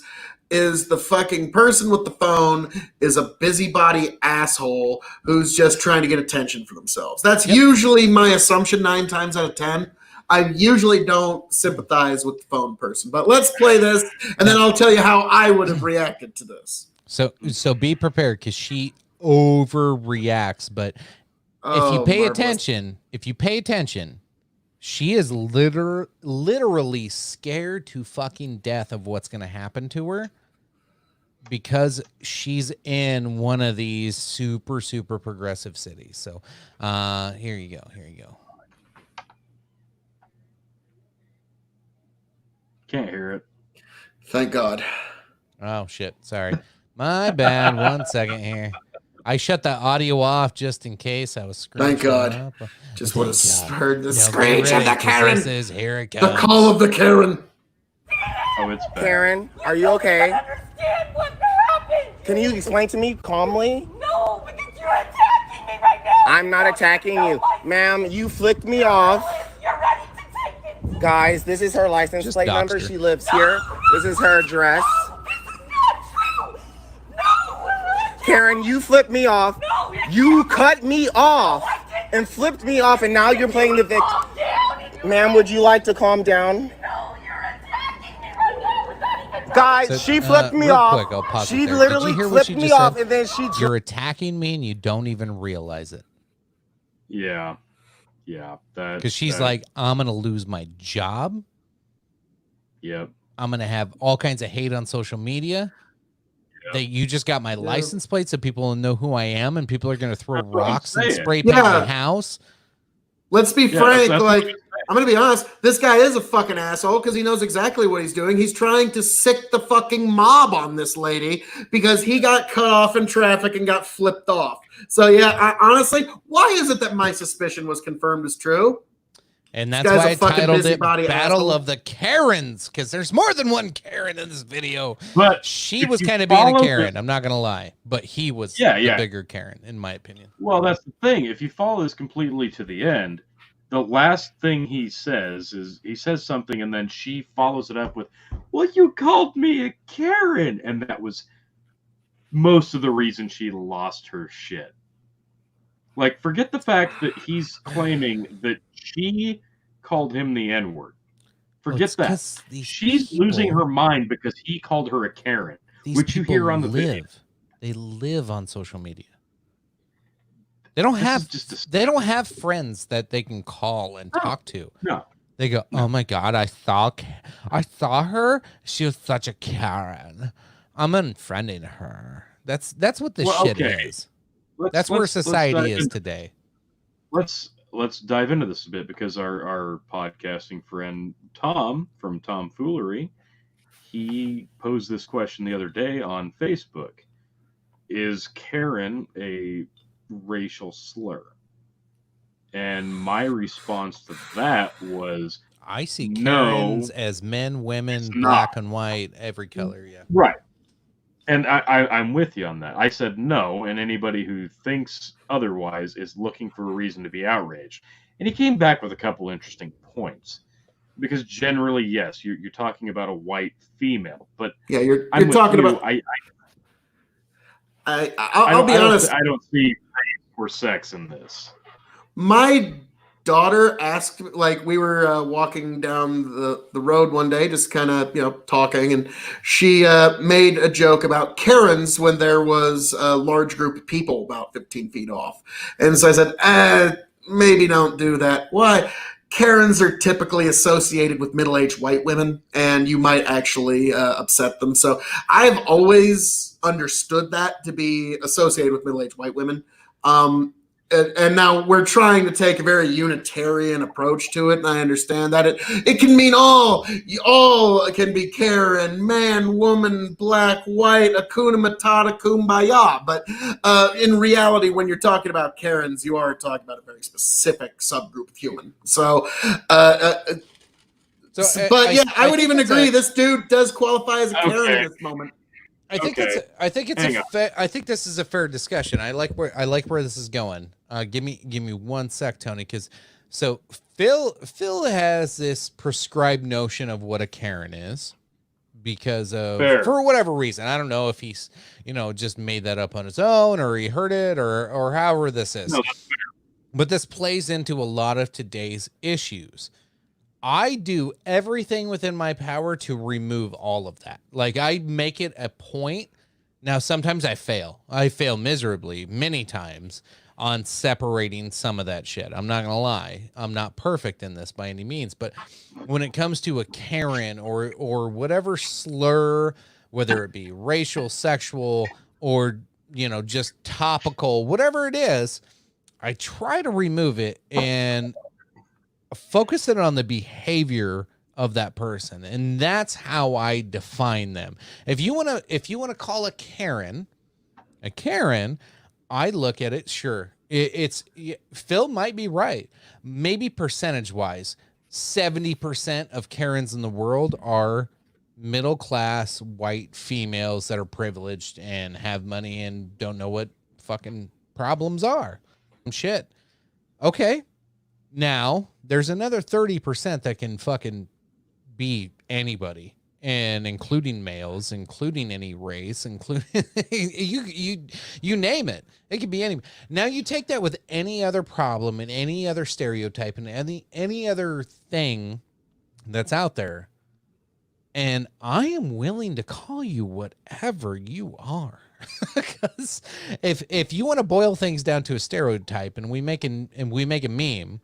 the fucking person with the phone is a busybody asshole who's just trying to get attention for themselves. That's usually my assumption 9 times out of 10. I usually don't sympathize with the phone person, but let's play this and then I'll tell you how I would have reacted to this. So be prepared because she overreacts. But if you pay attention, she is literally scared to fucking death of what's going to happen to her because she's in one of these super, super progressive cities. So here you go. Can't hear it. Thank God. Oh, shit. Sorry. My bad. 1 second here. I shut the audio off just in case I was screaming. Thank God. Up. Just would have heard the No, screech get of the ready, 'cause Karen. This is, here it comes. The call of the Karen. Oh, it's bad. Karen, are you okay? I don't understand what happened. Can you explain to me calmly? No, because you're attacking me right now. I'm not attacking you. Ma'am, you flicked me off. You're ready to take it. Guys, this is her license Just plate doxed number. her. She lives here. This is her address. No, this is not true. No. Karen, you flipped me off. No, You cut me off and flipped me off, and now you're playing the victim. calm down. Ma'am, would you like to calm down? No, you're attacking me right now without even Guys, So, she flipped me real off. quick, I'll pause it She there. Did literally you hear what flipped she me just off, said? and then she You're attacking me and you don't even realize it. Yeah. That Because she's that- like, I'm going to lose my job. Yep. I'm going to have all kinds of hate on social media. That you just got my license plate so people will know who I am and people are going to throw That's what I'm rocks and saying. spray paint Yeah. my house. Let's be Yeah, frank. that's Like, what I'm going to be honest. This guy is a fucking asshole because he knows exactly what he's doing. He's trying to sick the fucking mob on this lady because he got cut off in traffic and got flipped off. So, yeah, honestly, why is it that my suspicion was confirmed as true? And This that's guy's why a I fucking titled it busybody Battle asshole. of the Karens, because there's more than one Karen in this video. But She if was you kind of being a follow Karen, I'm not going to lie. But he was Yeah, the yeah. bigger Karen, in my opinion. Well, that's the thing. If you follow this completely to the end, the last thing he says is he says something and then she follows it up with, well, you called me a Karen. And that was most of the reason she lost her shit. Like, forget the fact that he's claiming that she called him the N-word. Forget it's that. 'cause these She's losing people- her mind because he called her a Karen, These which you people hear on the video. They live on social media. They don't This have is just a- they don't have friends that they can call and talk to. No. They go, "Oh my god, I saw her. She was such a Karen. I'm unfriending her." That's what this Well, shit okay. is. That's where society is today. Let's dive into this a bit because our podcasting friend Tom from Tomfoolery, he posed this question the other day on Facebook. Is Karen a racial slur? And my response to that was I see No, Karens as men, women, it's black not. and white, every color. Yeah. right. And I'm with you on that. I said no, and anybody who thinks otherwise is looking for a reason to be outraged. And he came back with a couple interesting points. Because generally, yes, you're talking about a white female, but Yeah, you're I'm with talking you. about. I'll I be don't- honest. I don't see race or sex in this. My daughter asked, like, we were walking down the road one day, just kind of, talking, and she made a joke about Karens when there was a large group of people about 15 feet off. And so I said, maybe don't do that. Why? Karens are typically associated with middle-aged white women, and you might actually upset them. So I've always understood that to be associated with middle-aged white women. And now we're trying to take a very Unitarian approach to it, and I understand that it can mean all can be Karen, man, woman, black, white, Hakuna Matata, kumbaya. But in reality, when you're talking about Karens, you are talking about a very specific subgroup of human. So, I would even agree. This dude does qualify as a Karen in this moment. I think I think this is a fair discussion. I like where this is going. Give me 1 sec, Tony, because so Phil has this prescribed notion of what a Karen is because of for whatever reason. I don't know if he's just made that up on his own or he heard it or however this is. No, that's fair. But this plays into a lot of today's issues. I do everything within my power to remove all of that. Like, I make it a point. Now, sometimes I fail. I fail miserably many times on separating some of that shit. I'm not going to lie. I'm not perfect in this by any means. But when it comes to a Karen or whatever slur, whether it be racial, sexual, or, just topical, whatever it is, I try to remove it and focus it on the behavior of that person, and that's how I define them. If you want to call a Karen, I look at it. Sure, it's Phil might be right. Maybe percentage wise, 70% of Karens in the world are middle class white females that are privileged and have money and don't know what fucking problems are. Shit. Okay. Now, there's another 30% that can fucking be anybody, and including males, including any race, including you name it. It could be anybody. Now, you take that with any other problem and any other stereotype and any other thing that's out there, and I am willing to call you whatever you are. Because if you want to boil things down to a stereotype, and we make a meme,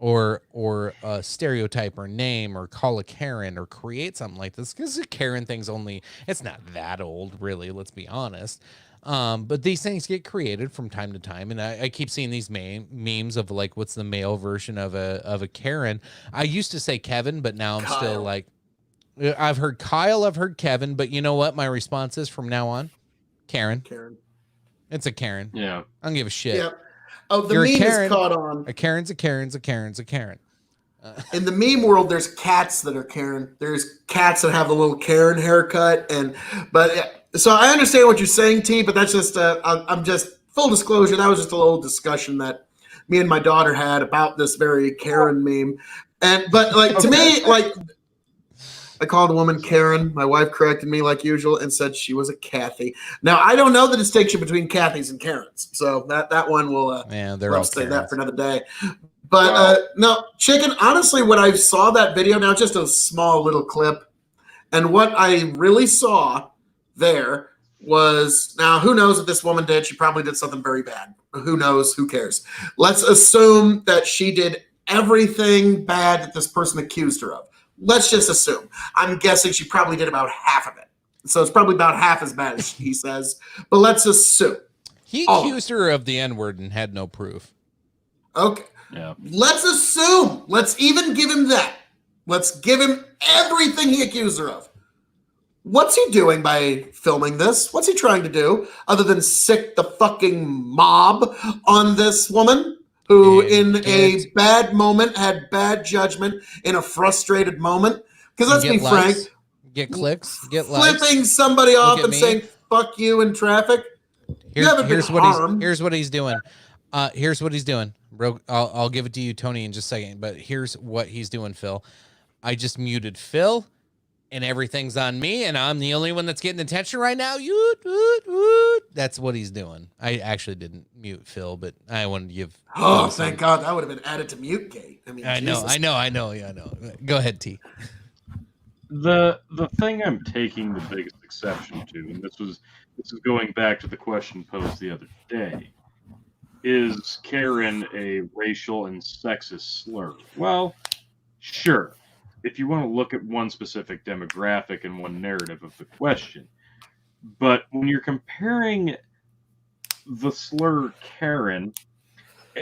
or a stereotype or name, or call a Karen or create something like this, because the Karen thing's it's not that old, really, let's be honest. But these things get created from time to time, and I keep seeing these memes of like, what's the male version of a Karen? I used to say Kevin, but now I'm Kyle. still like, I've heard Kyle, I've heard Kevin, but you know what my response is from now on? Karen. It's a Karen. Yeah. I don't give a shit. Yeah. Oh, the You're meme a Karen. is caught on. A Karen's a Karen's a Karen's a Karen. In the meme world, there's cats that are Karen. There's cats that have the little Karen haircut, so I understand what you're saying, T. But that's just I'm just full disclosure. That was just a little discussion that me and my daughter had about this very Karen meme, but to me, like, I called a woman Karen. My wife corrected me like usual and said she was a Kathy. Now, I don't know the distinction between Kathys and Karens, so that one will they're all say Karens. that for another day. But no, Chicken, honestly, when I saw that video, now just a small little clip, and what I really saw there was, now who knows what this woman did? She probably did something very bad. Who knows? Who cares? Let's assume that she did everything bad that this person accused her of. Let's just assume. I'm guessing she probably did about half of it. So it's probably about half as bad as he says. But let's assume. He accused her of the N-word and had no proof. Okay. Yeah. Let's assume. Let's even give him that. Let's give him everything he accused her of. What's he doing by filming this? What's he trying to do other than sick the fucking mob on this woman? Who in a bad moment had bad judgment in a frustrated moment. Because let's be frank. Get clicks, get likes. Flipping somebody off and saying, fuck you in traffic. Here's what he's doing. Here's what he's doing. Bro, I'll give it to you, Tony, in just a second. But here's what he's doing, Phil. I just muted Phil and everything's on me, and I'm the only one that's getting attention right now. That's what he's doing. I actually didn't mute Phil, but I wanted to give. Oh, Phil thank God, that would have been added to mute gate. I mean, I know. Yeah, I know. Go ahead, T. The thing I'm taking the biggest exception to, and this is going back to the question posed the other day, is Karen a racial and sexist slur? Well, sure, if you want to look at one specific demographic and one narrative of the question. But when you're comparing the slur Karen,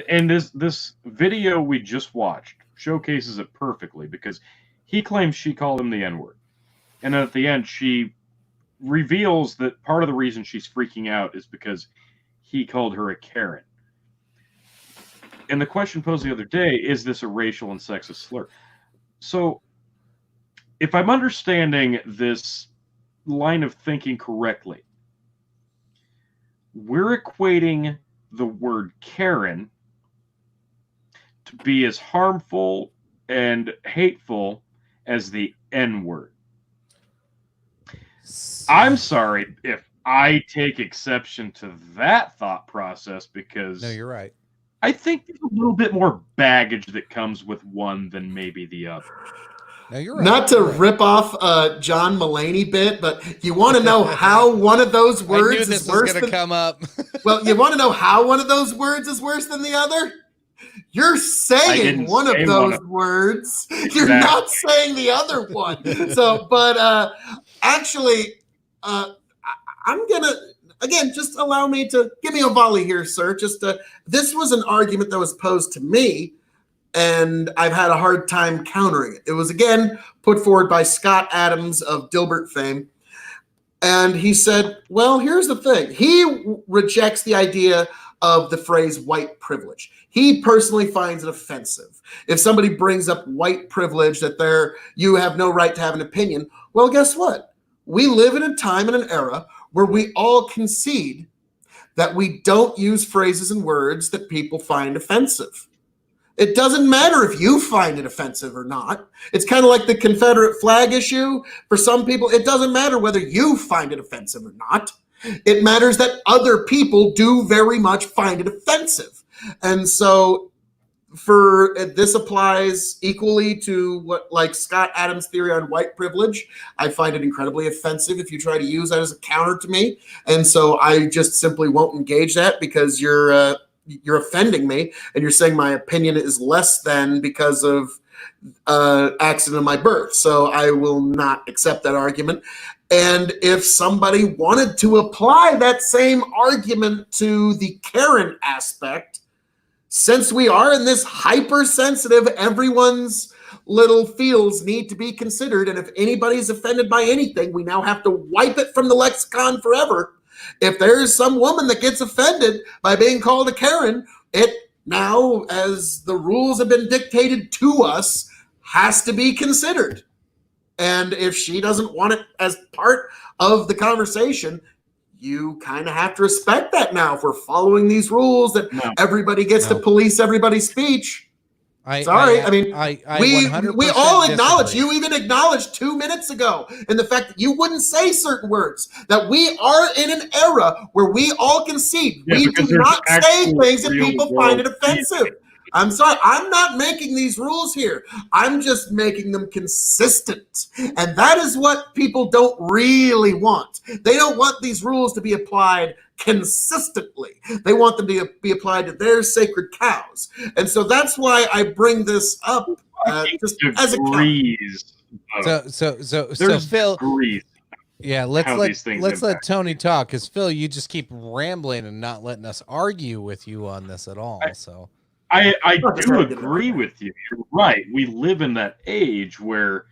and this video we just watched showcases it perfectly, because he claims she called him the N-word. And then at the end, she reveals that part of the reason she's freaking out is because he called her a Karen. And the question posed the other day, is this a racial and sexist slur? So, if I'm understanding this line of thinking correctly, we're equating the word Karen to be as harmful and hateful as the N-word. I'm sorry if I take exception to that thought process, because No, you're right. I think there's a little bit more baggage that comes with one than maybe the other. No, you're right. Not to rip off John Mulaney bit, but you want to know how one of those I words knew this is was worse going to than come up. well, you want to know how one of those words is worse than the other? You're saying didn't one say of those words. You're not saying the other one. So, but actually, I'm gonna again just allow me to give me a volley here, sir. Just this was an argument that was posed to me, and I've had a hard time countering it. It was again put forward by Scott Adams of Dilbert fame. And he said, well, here's the thing. He rejects the idea of the phrase white privilege. He personally finds it offensive. If somebody brings up white privilege, that you have no right to have an opinion, well, guess what? We live in a time and an era where we all concede that we don't use phrases and words that people find offensive. It doesn't matter if you find it offensive or not. It's kind of like the Confederate flag issue. For some people, it doesn't matter whether you find it offensive or not. It matters that other people do very much find it offensive. And so this applies equally to what, like Scott Adams' theory on white privilege. I find it incredibly offensive if you try to use that as a counter to me. And so I just simply won't engage that, because you're offending me, and you're saying my opinion is less than because of accident of my birth. So I will not accept that argument. And if somebody wanted to apply that same argument to the Karen aspect, since we are in this hypersensitive, everyone's little feels need to be considered, and if anybody's offended by anything, we now have to wipe it from the lexicon forever. If there's some woman that gets offended by being called a Karen, it now, as the rules have been dictated to us, has to be considered. And if she doesn't want it as part of the conversation, you kind of have to respect that now. If we're following these rules that everybody gets to police everybody's speech. I mean, we all acknowledge, you even acknowledged 2 minutes ago, in the fact that you wouldn't say certain words, that we are in an era where we all concede. We do not say things that people find it offensive. I'm sorry, I'm not making these rules here. I'm just making them consistent. And that is what people don't really want. They don't want these rules to be applied consistently. They want them to be applied to their sacred cows. And so that's why I bring this up just as a counter. So Phil, yeah, let's let Tony talk, because Phil, you just keep rambling and not letting us argue with you on this at all. I do agree with you. You're right. We live in that age where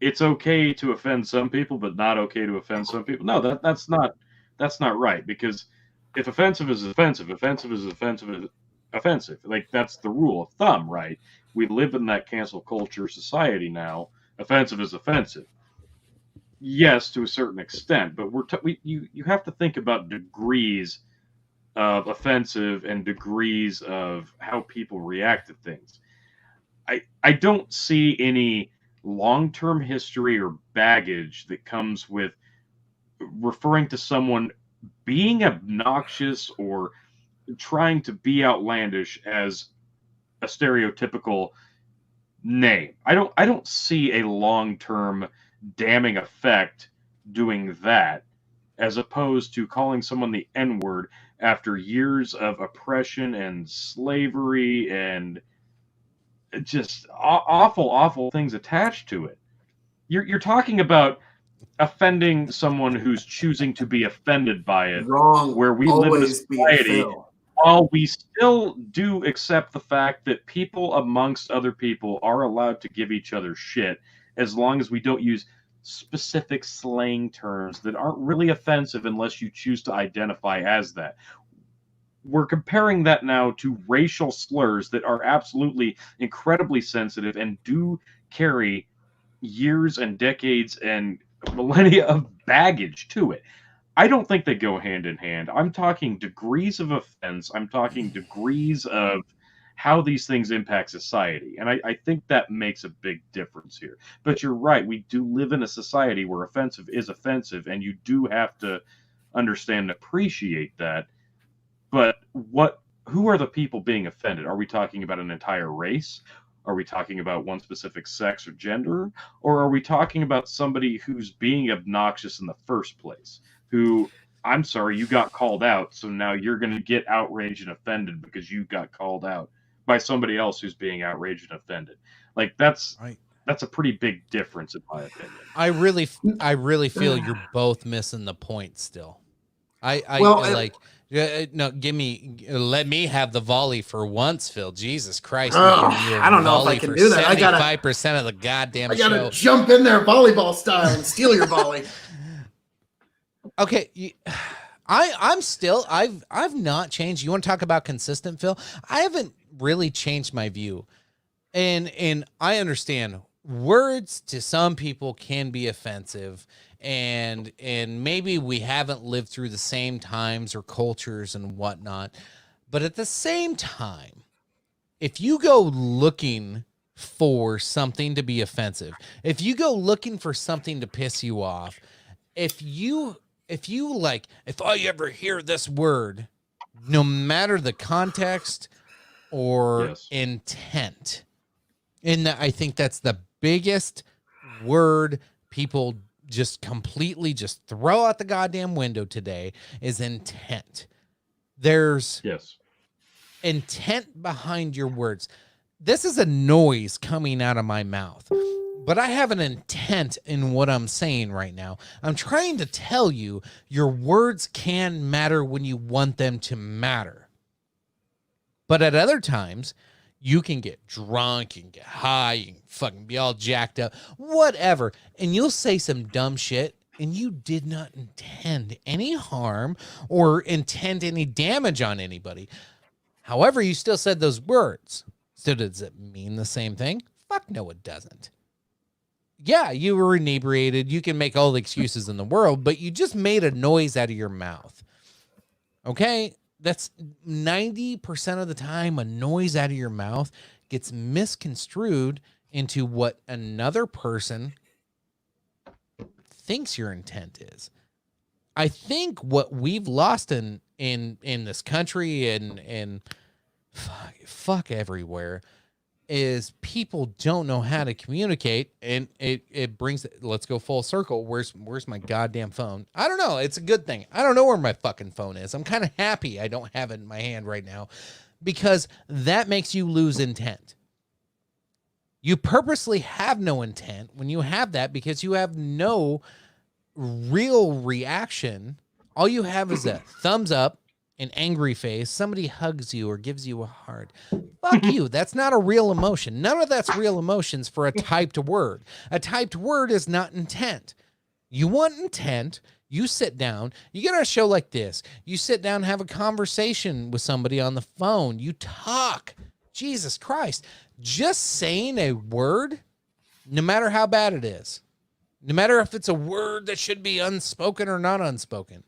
it's okay to offend some people, but not okay to offend some people. No, that's not right, because if offensive is offensive, offensive is offensive. Like, that's the rule of thumb, right? We live in that cancel culture society now. Offensive is offensive. Yes, to a certain extent, but you have to think about degrees of offensive and degrees of how people react to things. I don't see any long-term history or baggage that comes with referring to someone being obnoxious or trying to be outlandish as a stereotypical name. I don't see a long-term damning effect doing that, as opposed to calling someone the N-word after years of oppression and slavery and just awful things attached to it. You're talking about offending someone who's choosing to be offended by it, Wrong. where we live in a Always be society, Phil. while we still do accept the fact that people amongst other people are allowed to give each other shit, as long as we don't use specific slang terms that aren't really offensive unless you choose to identify as that. We're comparing that now to racial slurs that are absolutely incredibly sensitive and do carry years and decades and millennia of baggage to it. I don't think they go hand in hand. I'm talking degrees of offense. I'm talking degrees of how these things impact society. And I think that makes a big difference here. But you're right. We do live in a society where offensive is offensive, and you do have to understand and appreciate that. But who are the people being offended? Are we talking about an entire race? Are we talking about one specific sex or gender? Or are we talking about somebody who's being obnoxious in the first place? Who, I'm sorry, you got called out, so now you're going to get outraged and offended because you got called out by somebody else who's being outraged and offended. Like, that's a pretty big difference in my opinion. I really feel you're both missing the point still. No, let me have the volley for once, Phil. Jesus Christ. I don't know if I can do that. 75% of the goddamn I gotta show. jump in there volleyball style and steal your volley. Okay, I've not changed. You want to talk about consistent, Phil? I haven't really changed my view, and I understand words to some people can be offensive, and maybe we haven't lived through the same times or cultures and whatnot, but at the same time, if you go looking for something to be offensive, if you go looking for something to piss you off, if I ever hear this word, no matter the context or intent, and I think that's the biggest word people just completely just throw out the goddamn window today is intent. There's intent behind your words. This is a noise coming out of my mouth, but I have an intent in what I'm saying right now. I'm trying to tell you your words can matter when you want them to matter. But at other times, you can get drunk, you can get high, you can fucking be all jacked up, whatever. And you'll say some dumb shit and you did not intend any harm or intend any damage on anybody. However, you still said those words. So does it mean the same thing? Fuck no, it doesn't. Yeah, you were inebriated. You can make all the excuses in the world, but you just made a noise out of your mouth. Okay? That's 90% of the time a noise out of your mouth gets misconstrued into what another person thinks your intent is. I think what we've lost in this country and fuck everywhere is people don't know how to communicate, and it brings, let's go full circle. Where's my goddamn phone? I don't know. It's a good thing. I don't know where my fucking phone is. I'm kind of happy I don't have it in my hand right now, because that makes you lose intent. You purposely have no intent when you have that, because you have no real reaction. All you have is a thumbs up, an angry face, somebody hugs you or gives you a heart. Fuck you. That's not a real emotion. None of that's real emotions for a typed word. A typed word is not intent. You want intent, you sit down, you get on a show like this, you sit down, have a conversation with somebody on the phone, you talk. Jesus Christ. Just saying a word, no matter how bad it is, no matter if it's a word that should be unspoken or not unspoken.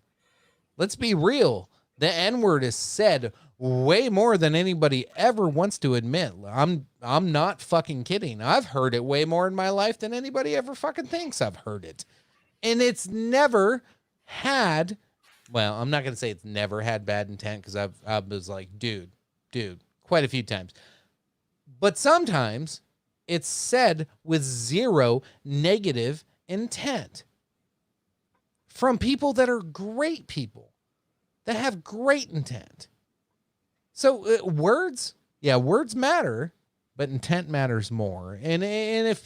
Let's be real. The N-word is said way more than anybody ever wants to admit. I'm not fucking kidding. I've heard it way more in my life than anybody ever fucking thinks I've heard it. And it's never had, well, I'm not going to say it's never had bad intent, because I was like, dude, quite a few times. But sometimes it's said with zero negative intent from people that are great people, that have great intent. So words matter, but intent matters more. And if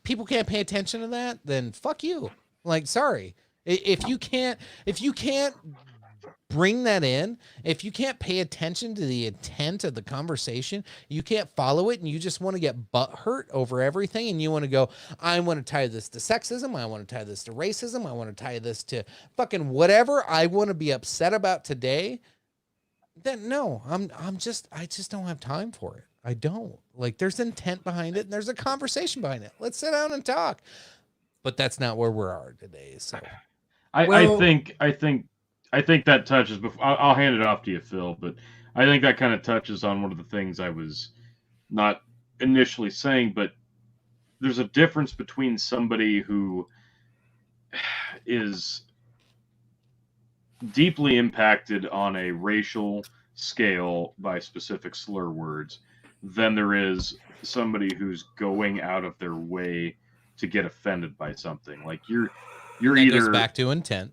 people can't pay attention to that, then fuck you. Like, sorry. If you can't bring that in, if you can't pay attention to the intent of the conversation, you can't follow it, and you just want to get butthurt over everything, and you want to go, I want to tie this to sexism, I want to tie this to racism, I want to tie this to fucking whatever I want to be upset about today, then no, I just don't have time for it. I don't. Like, there's intent behind it, and there's a conversation behind it. Let's sit down and talk. But that's not where we are today. So I think that touches. I'll hand it off to you, Phil. But I think that kind of touches on one of the things I was not initially saying. But there's a difference between somebody who is deeply impacted on a racial scale by specific slur words than there is somebody who's going out of their way to get offended by something. Like you're that either goes back to intent.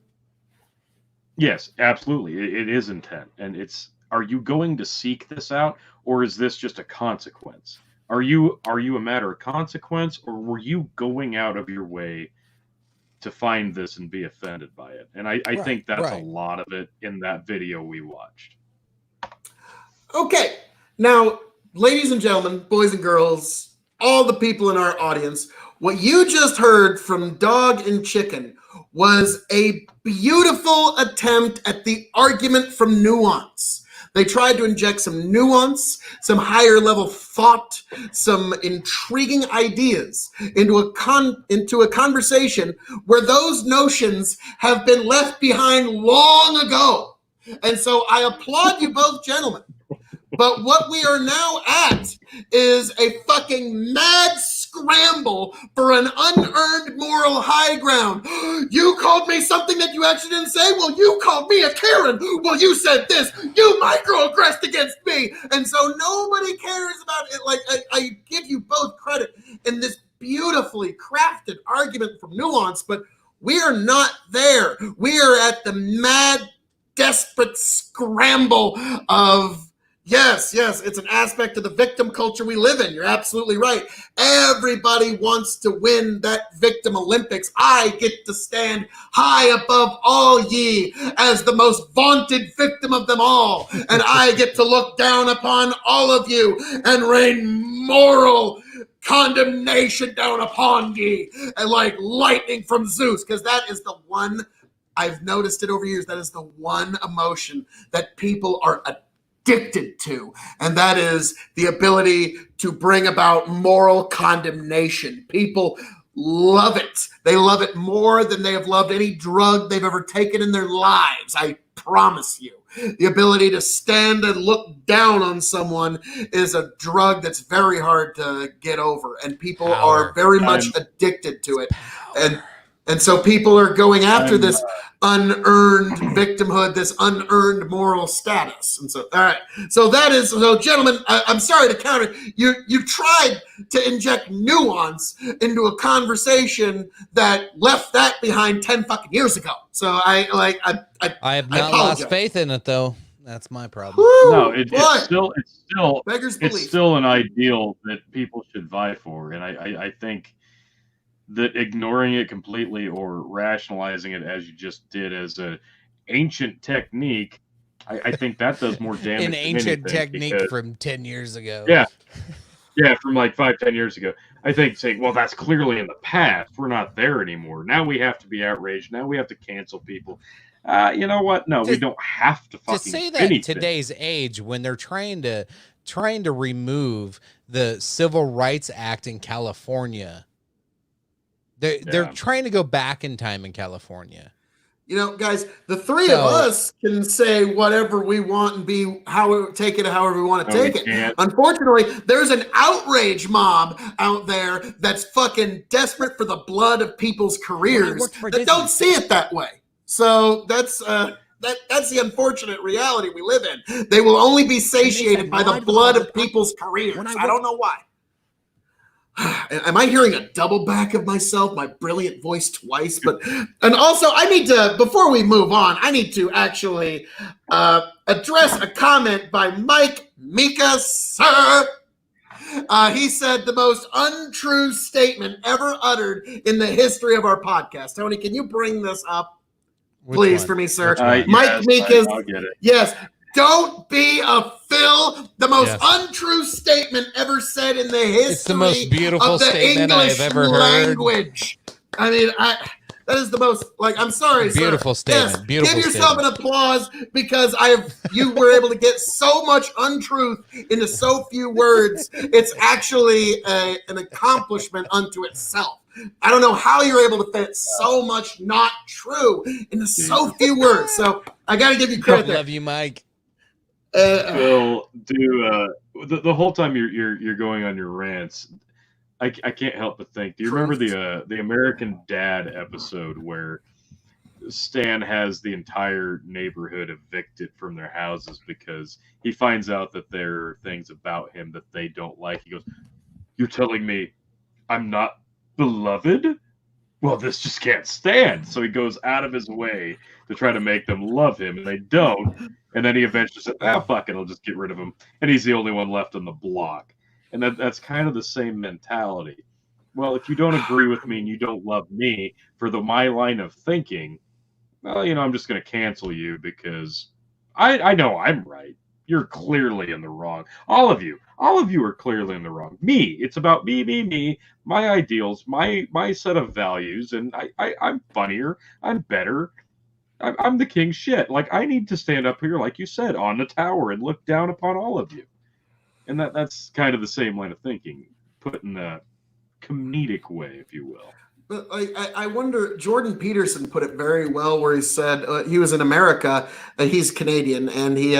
Yes, absolutely. It is intent. And it's, are you going to seek this out, or is this just a consequence? Are you a matter of consequence, or were you going out of your way to find this and be offended by it? And I think that's a lot of it in that video we watched. Okay. Now, ladies and gentlemen, boys and girls, all the people in our audience, what you just heard from Dog and Chicken was a beautiful attempt at the argument from nuance. They tried to inject some nuance, some higher level thought, some intriguing ideas into a conversation where those notions have been left behind long ago. And so I applaud you both, gentlemen. But what we are now at is a fucking mad scramble for an unearned moral high ground. You called me something that you actually didn't say? Well, you called me a Karen. Well, you said this. You microaggressed against me. And so nobody cares about it. Like, I give you both credit in this beautifully crafted argument from nuance, but we are not there. We are at the mad, desperate scramble of, yes, it's an aspect of the victim culture we live in. You're absolutely right. Everybody wants to win that victim Olympics. I get to stand high above all ye as the most vaunted victim of them all. And I get to look down upon all of you and rain moral condemnation down upon ye, and like lightning from Zeus, because that is the one, I've noticed it over years, that is the one emotion that people are addicted to, and that is the ability to bring about moral condemnation. People love it. They love it more than they have loved any drug they've ever taken in their lives. I promise you. The ability to stand and look down on someone is a drug that's very hard to get over, and people are very much addicted to it. And so people are going after this unearned victimhood, this unearned moral status. And so, all right. So that is, so gentlemen, I'm sorry to counter. You've tried to inject nuance into a conversation that left that behind 10 fucking years ago. So I have not lost faith in it, though. That's my problem. Woo, no, it's belief. still an ideal that people should vie for. And I think that ignoring it completely or rationalizing it as you just did as an ancient technique, I think that does more damage. An ancient technique from 10 years ago. Yeah, from like 5-10 years ago. I think saying, well, that's clearly in the past. We're not there anymore. Now we have to be outraged. Now we have to cancel people. You know what? No, we don't have to fucking say that in today's age, when they're trying to remove the Civil Rights Act in California. They're trying to go back in time in California. You know, guys, the three of us can say whatever we want and take it however we want to take it. Can't. Unfortunately, there's an outrage mob out there that's fucking desperate for the blood of people's careers that don't see it that way. So that's the unfortunate reality we live in. They will only be satiated by the blood of people's careers. I don't know why. Am I hearing a double back of myself, my brilliant voice twice? And also, I need to, before we move on, I need to actually address a comment by Mike Mika, sir. He said the most untrue statement ever uttered in the history of our podcast. Tony, can you bring this up, please, for me, sir? Mike Mika's. I'll get it. Yes. Don't be a Phil. The most untrue statement ever said in the history it's the most beautiful of the statement English I've ever language. I mean, that is the most, I'm sorry, beautiful sir. statement. Yes, beautiful give yourself statement. an applause because you were able to get so much untruth into so few words. It's actually an accomplishment unto itself. I don't know how you're able to fit so much not true into so few words. So I got to give you credit there. Love you, Mike. Phil, the whole time you're going on your rants, I can't help but think. Do you remember the American Dad episode where Stan has the entire neighborhood evicted from their houses because he finds out that there are things about him that they don't like? He goes, "You're telling me I'm not beloved? Well, this just can't stand." So he goes out of his way to try to make them love him, and they don't. And then he eventually said, fuck it, I'll just get rid of him. And he's the only one left on the block. And that's kind of the same mentality. Well, if you don't agree with me and you don't love me for my line of thinking, well, I'm just going to cancel you because I know I'm right. You're clearly in the wrong. All of you are clearly in the wrong. Me, it's about me, my ideals, my set of values, and I'm funnier, I'm better. I'm the king shit. Like, I need to stand up here, like you said, on the tower and look down upon all of you. And that's kind of the same line of thinking, put in a comedic way, if you will. But I wonder, Jordan Peterson put it very well where he said he was in America, he's Canadian, and he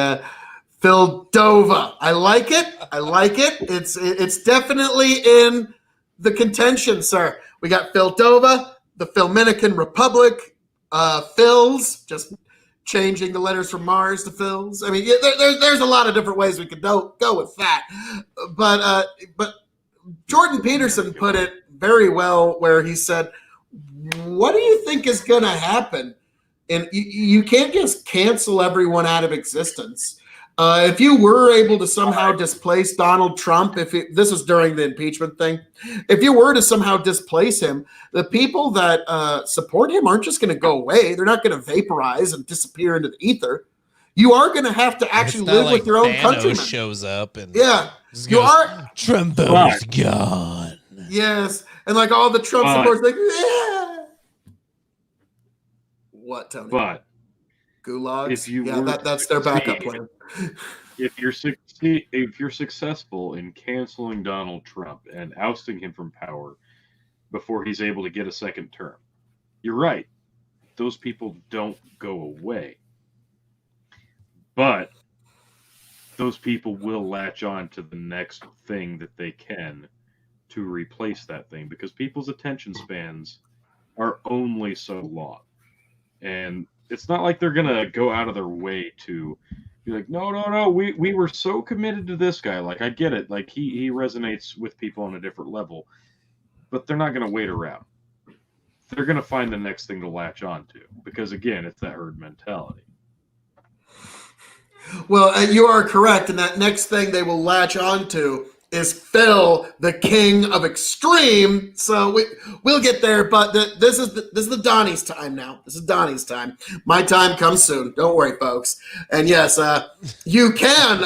Phil Dova. I like it. It's definitely in the contention, sir. We got Phil Dova, the Dominican Republic, Phils, just changing the letters from Mars to Phils. I mean, there's a lot of different ways we could go with that. But Jordan Peterson put it very well where he said, what do you think is going to happen? And you can't just cancel everyone out of existence. If you were able to somehow displace Donald Trump, this is during the impeachment thing, if you were to somehow displace him, the people that support him aren't just going to go away. They're not going to vaporize and disappear into the ether. You are going to have to actually live with your own countrymen. Shows up and you are. Trumbo's gone. Yes, and like all the Trump supporters, like what, Tony? But gulags. That's their backup plan. If you're successful in canceling Donald Trump and ousting him from power before he's able to get a second term, you're right. Those people don't go away. But those people will latch on to the next thing that they can to replace that thing because people's attention spans are only so long. And it's not like they're going to go out of their way to be like, no, we were so committed to this guy. Like, I get it. Like, he resonates with people on a different level. But they're not going to wait around. They're going to find the next thing to latch on to. Because, again, it's that herd mentality. Well, you are correct. And that next thing they will latch on to is Phil, the king of extreme. So we'll get there, but this is the Donnie's time now. This is Donnie's time. My time comes soon. Don't worry, folks. And yes, you can,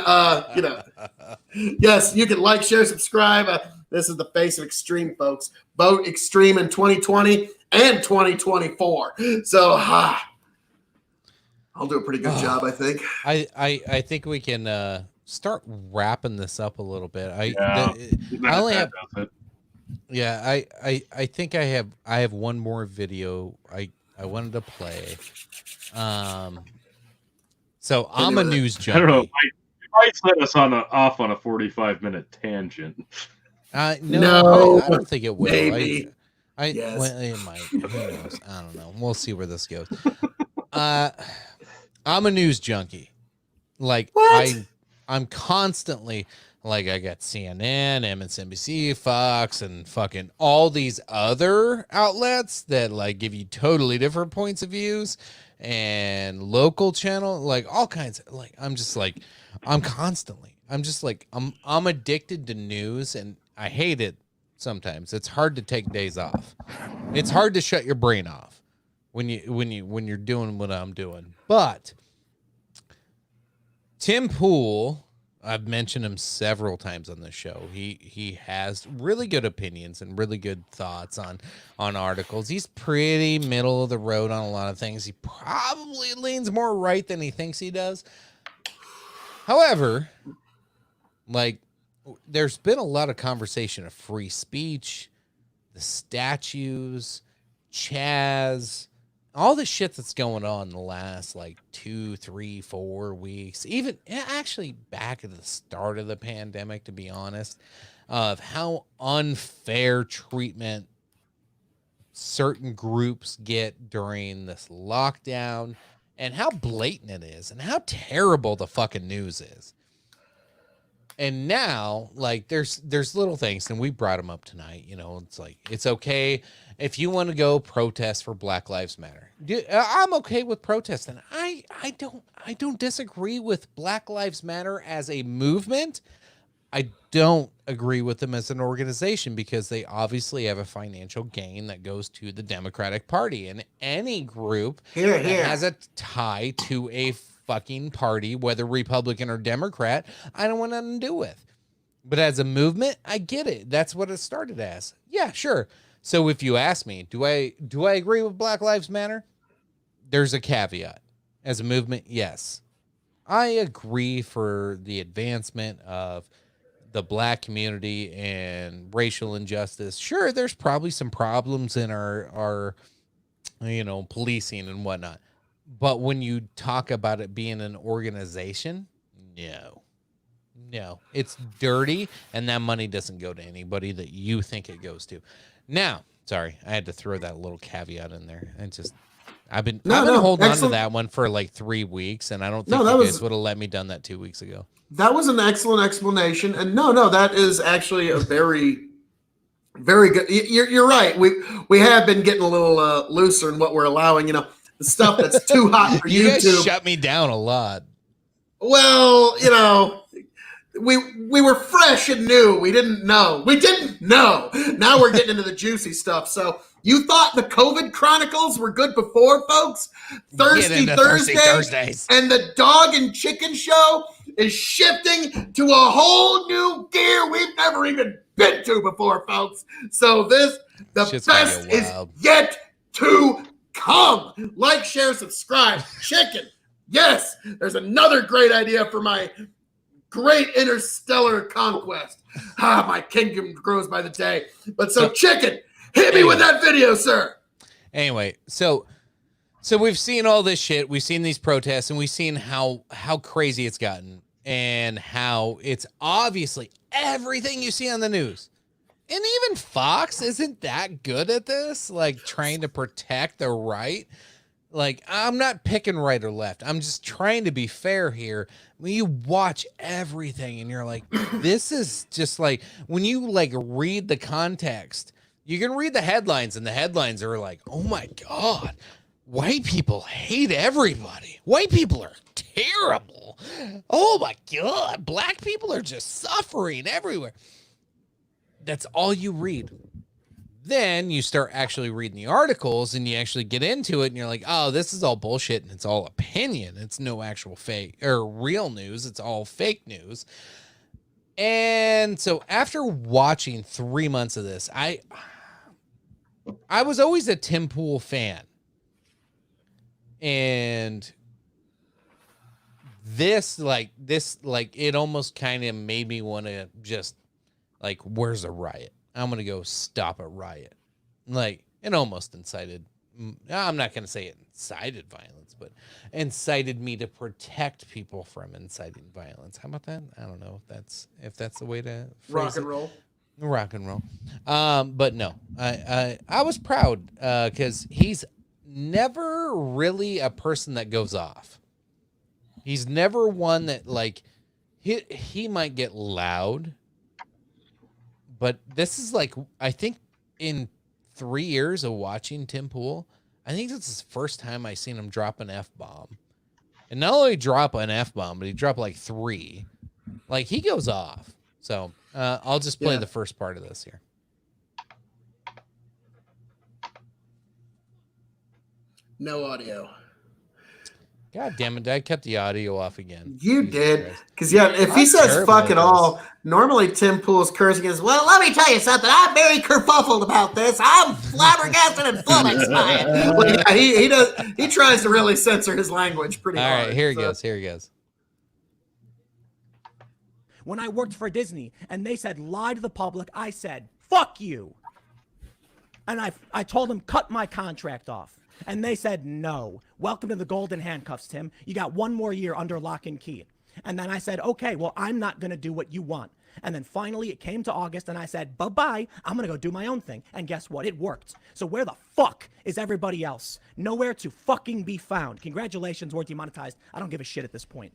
yes, you can like, share, subscribe. This is the face of extreme, folks. Vote extreme in 2020 and 2024. So, I'll do a pretty good job, I think. I think we can start wrapping this up a little bit. I think I have one more video. I I wanted to play. So I'm a news I don't know. junkie. It might set us off on a 45-minute tangent. No, I don't think it will. maybe. Well, Yes. it might. Who knows? I don't know. We'll see where this goes. I'm a news junkie. Like What? I'm constantly like I got CNN, MSNBC, Fox, and fucking all these other outlets that like give you totally different points of views and local channel, like all kinds of like I'm just like I'm addicted to news and I hate it sometimes. It's hard to take days off. It's hard to shut your brain off when you're doing what I'm doing. But Tim Pool, I've mentioned him several times on the show. He has really good opinions and really good thoughts on articles. He's pretty middle of the road on a lot of things. He probably leans more right than he thinks he does. However, like there's been a lot of conversation of free speech, the statues, CHAZ, all the shit that's going on in the last like 2, 3, 4 weeks, even actually back at the start of the pandemic, to be honest, of how unfair treatment certain groups get during this lockdown and how blatant it is and how terrible the fucking news is. And now, like, there's little things, and we brought them up tonight. You know, it's like it's okay if you want to go protest for Black Lives Matter. I'm okay with protesting. I don't disagree with Black Lives Matter as a movement. I don't agree with them as an organization because they obviously have a financial gain that goes to the Democratic Party, and any group that has a tie to a fucking party, whether Republican or Democrat, I don't want nothing to do with. But as a movement, I get it. That's what it started as. Yeah, sure. So if you ask me, do I agree with Black Lives Matter? There's a caveat. As a movement, yes. I agree for the advancement of the black community and racial injustice. Sure, there's probably some problems in our policing and whatnot. But when you talk about it being an organization, no, it's dirty, and that money doesn't go to anybody that you think it goes to. Now, sorry, I had to throw that little caveat in there. I've been holding on to that one for like 3 weeks, and I don't think you guys would have let me done that 2 weeks ago. That was an excellent explanation, and no, that is actually a very, very good. You're right. We have been getting a little looser in what we're allowing. You know, the stuff that's too hot for you YouTube. Guys shut me down a lot. Well, you know, we were fresh and new. We didn't know. Now we're getting into the juicy stuff. So you thought the COVID Chronicles were good before, folks? Thirsty Thursdays and the Dog and Chicken Show is shifting to a whole new gear we've never even been to before, folks. So the best is yet to come. Like, share, subscribe. Chicken. Yes, there's another great idea for my great interstellar conquest. My kingdom grows by the day. But so Chicken, hit me with that video, sir. Anyway, so we've seen all this shit. We've seen these protests, and we've seen how crazy it's gotten and how it's obviously everything you see on the news. And even Fox isn't that good at this, like trying to protect the right. Like, I'm not picking right or left. I'm just trying to be fair here. When you watch everything and you're like, this is just like, when you like read the context, you can read the headlines and the headlines are like, oh my God, white people hate everybody. White people are terrible. Oh my God, black people are just suffering everywhere. That's all you read. Then you start actually reading the articles and you actually get into it and you're like, oh, this is all bullshit and it's all opinion. It's no actual fake or real news. It's all fake news. And so after watching 3 months of this, I was always a Tim Pool fan. And this, it almost kind of made me want to just where's a riot? I'm going to go stop a riot. Like, it almost incited I'm not going to say incited violence, but incited me to protect people from inciting violence. How about that? I don't know if that's the way to phrase Rock and roll. Rock and roll. But no, I was proud because he's never really a person that goes off. He's never one that like he might get loud, but this is like I think in 3 years of watching Tim Pool, I think this is the first time I seen him drop an F-bomb. And not only drop an F-bomb, but he dropped like 3. Like he goes off. So I'll just play the first part of this here. No audio. God damn it. I cut the audio off again. You Jesus did. Christ. Because, yeah, if he I'm says terrible fuck at it this. all, normally Tim Pool's cursing is, well, let me tell you something. I'm very kerfuffled about this. I'm flabbergasted and flummoxed by it. Like, yeah, he tries to really censor his language pretty All hard. right, here he goes. Here he goes. When I worked for Disney and they said lie to the public, I said, fuck you. And I told them cut my contract off. And they said, no. Welcome to the golden handcuffs, Tim. You got 1 more year under lock and key. And then I said, okay, well, I'm not going to do what you want. And then finally it came to August and I said, bye-bye, I'm going to go do my own thing. And guess what? It worked. So where the fuck is everybody else? Nowhere to fucking be found. Congratulations, we're demonetized. I don't give a shit at this point.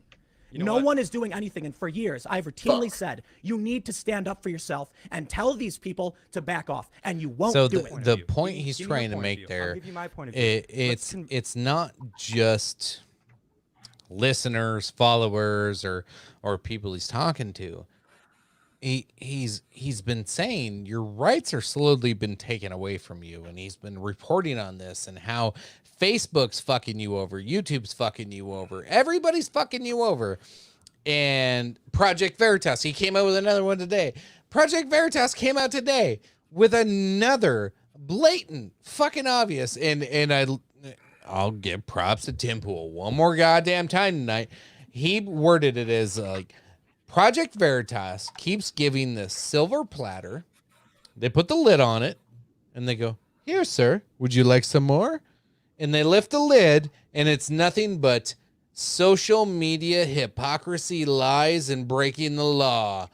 No one is doing anything. And for years, I've routinely said, you need to stand up for yourself and tell these people to back off. And you won't do it. The point he's trying to make there, it's not just listeners, followers, or people he's talking to. He's been saying your rights are slowly been taken away from you, and he's been reporting on this and how Facebook's fucking you over, YouTube's fucking you over, everybody's fucking you over. And Project Veritas, he came out with another one today. Project Veritas came out today with another blatant, fucking obvious, and I'll give props to Tim Pool one more goddamn time tonight. He worded it as like, Project Veritas keeps giving this silver platter. They put the lid on it, and they go, here, sir, would you like some more? And they lift the lid, and it's nothing but social media hypocrisy, lies, and breaking the law.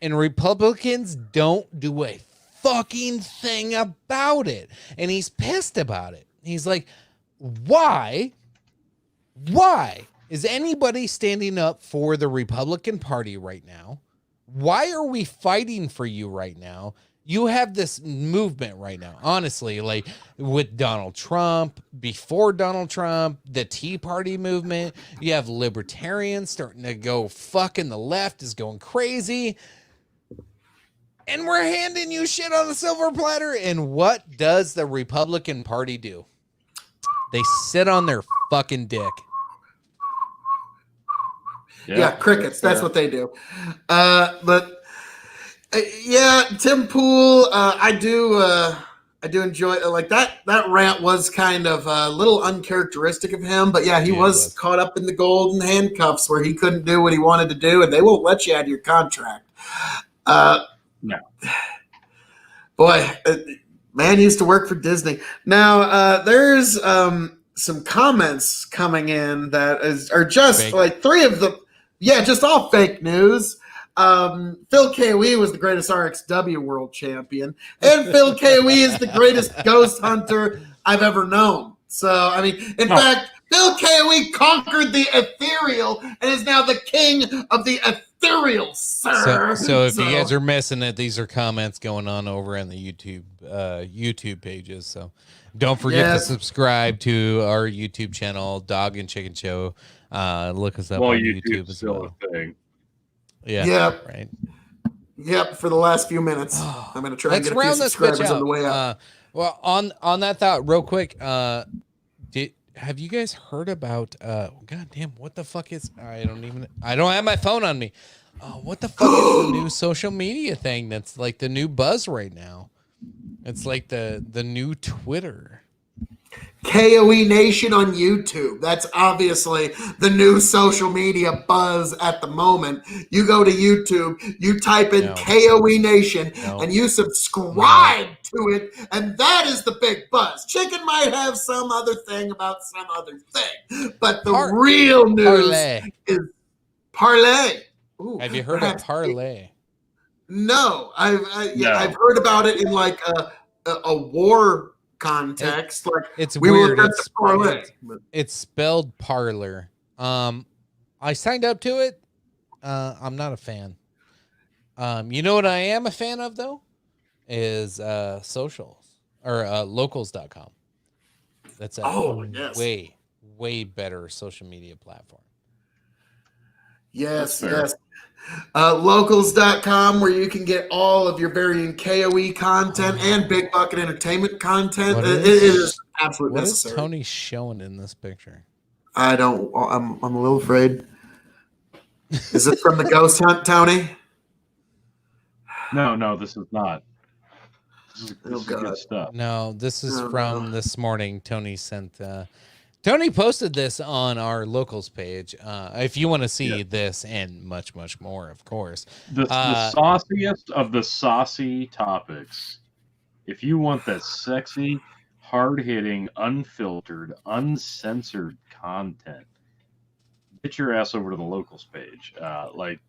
And Republicans don't do a fucking thing about it. And he's pissed about it. He's like, why is anybody standing up for the Republican Party right now? Why are we fighting for you right now? You have this movement right now, honestly, like with Donald Trump, before Donald Trump, the Tea Party movement. You have libertarians starting to go fucking, the left is going crazy. And we're handing you shit on a silver platter. And what does the Republican Party do? They sit on their fucking dick. Yeah, crickets. That's what they do. Yeah, Tim Pool. I do enjoy like that. That rant was kind of a little uncharacteristic of him, but yeah, he was caught up in the golden handcuffs where he couldn't do what he wanted to do, and they won't let you out of your contract. No. Boy, man used to work for Disney. Now there's some comments coming in that are just fake. Like 3 of them. Yeah, just all fake news. Phil KOE was the greatest RXW world champion, and Phil KOE is the greatest ghost hunter I've ever known. So, I mean, in fact, Phil KOE conquered the ethereal and is now the king of the ethereal, sir. So if you guys are missing it, these are comments going on over on the YouTube pages. So don't forget to subscribe to our YouTube channel, Dog and Chicken Show. Look us up on YouTube as well. A thing. Yeah. Yep. Right. Yep. For the last few minutes, I'm going to try and get a few subscribers on the way up. Well, on that thought, real quick, have you guys heard about? God damn, what the fuck is? I don't have my phone on me. What the fuck is the new social media thing that's like the new buzz right now? It's like the new Twitter. KOE Nation on YouTube. That's obviously the new social media buzz at the moment. You go to YouTube, you type in No. KOE Nation, No. and you subscribe to it, and that is the big buzz. Chicken might have some other thing about some other thing, but the real news Parlay. is Parlay. Ooh, Have you heard of Parlay? No, I've No. I've heard about it in like a war context. Like It's we weird. were it's parlay. It's spelled parlor. I signed up to it. I'm not a fan. You know what I am a fan of though? Is socials or locals.com. That's a yes. way better social media platform. Yes, yes. Locals.com, where you can get all of your varying KOE content and Big Bucket Entertainment content. It is absolutely necessary. What is Tony showing in this picture? I don't. I'm a little afraid. Is it from the ghost hunt, Tony? No, this is not. This is God. good stuff. No, this is from this morning. Tony sent. Tony posted this on our locals page. If you want to see this and much more, of course. The sauciest of the saucy topics. If you want that sexy, hard-hitting, unfiltered, uncensored content, get your ass over to the locals page.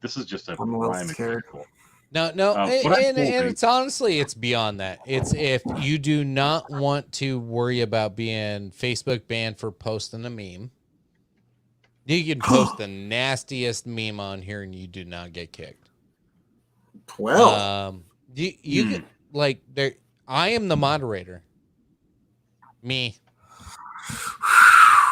This is just a prime example. No, and it's honestly, it's beyond that. It's if you do not want to worry about being Facebook banned for posting a meme, you can post the nastiest meme on here and you do not get kicked. Well, you can like there. I am the moderator. Me.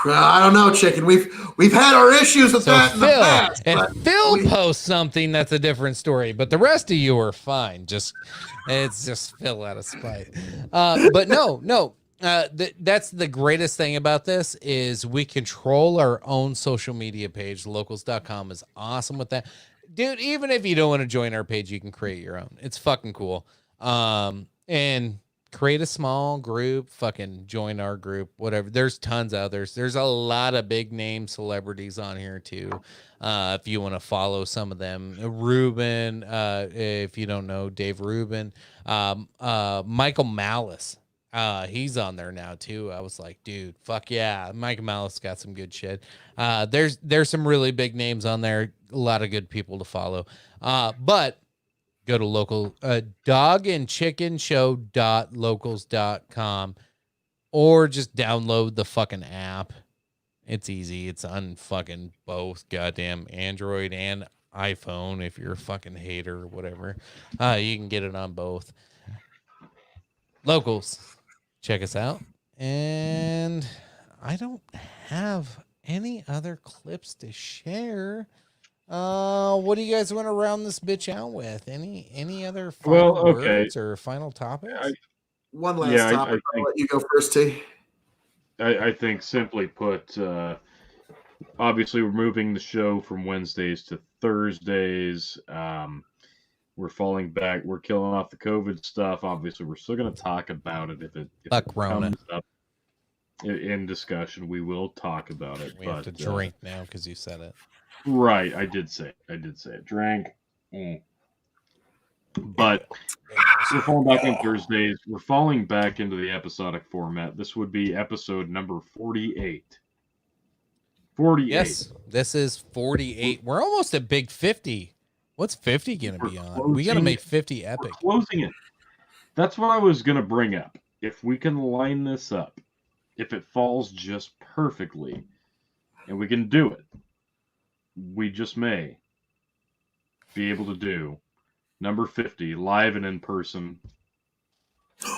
I don't know, Chicken. We've had our issues with that in the past. If Phil posts something, that's a different story. But the rest of you are fine. It's just Phil out of spite. But no. That's the greatest thing about this is we control our own social media page. Locals.com is awesome with that. Dude, even if you don't want to join our page, you can create your own. It's fucking cool. And create a small group, fucking join our group, whatever. There's tons of others. There's a lot of big name celebrities on here too. If you want to follow some of them, Ruben, if you don't know Dave Rubin, Michael Malice, he's on there now too. I was like, dude, fuck yeah. Michael Malice got some good shit. There's some really big names on there. A lot of good people to follow. But go to local dogandchickenshow.locals.com or just download the fucking app. It's easy. It's on fucking both goddamn Android and iPhone if you're a fucking hater or whatever. You can get it on both. Locals, check us out. And I don't have any other clips to share. What do you guys want to round this bitch out with? Any other final words or final topics? One last topic. I'll let you go first, T. I think simply put, obviously we're moving the show from Wednesdays to Thursdays. We're falling back. We're killing off the COVID stuff. Obviously, we're still going to talk about it if it comes up in discussion. We will talk about it. We have to drink now because you said it. Right, I did say it. Drank. But we're falling back on Thursdays. We're falling back into the episodic format. This would be episode number 48. 48. Yes, this is 48. We're almost at big 50. What's 50 going to be on? We got to make 50 epic. We're closing it. That's what I was going to bring up. If we can line this up, if it falls just perfectly, and we can do it, we just may be able to do number 50 live and in person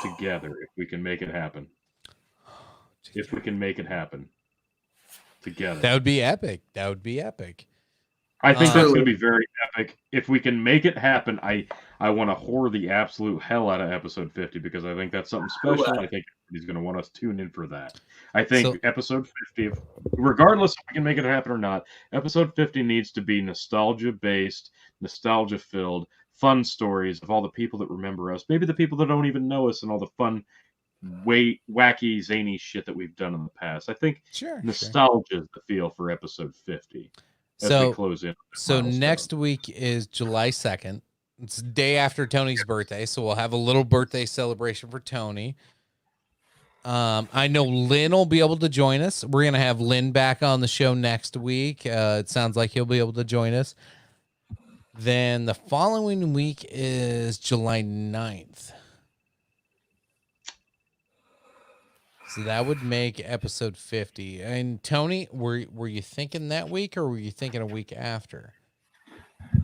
together if we can make it happen. If we can make it happen together. That would be epic. I think that's going to be very epic. If we can make it happen, I want to whore the absolute hell out of episode 50 because I think that's something special. I think he's going to want us to tune in for that. I think episode 50, regardless if we can make it happen or not, episode 50 needs to be nostalgia-based, nostalgia-filled, fun stories of all the people that remember us, maybe the people that don't even know us and all the fun wacky, zany shit that we've done in the past. I think Sure. nostalgia is the feel for episode 50 as we close in. So next week is July 2nd. It's the day after Tony's birthday, so we'll have a little birthday celebration for Tony. I know Lynn will be able to join us. We're going to have Lynn back on the show next week. It sounds like he'll be able to join us. Then the following week is July 9th. So that would make episode 50. And Tony, were you thinking that week or were you thinking a week after?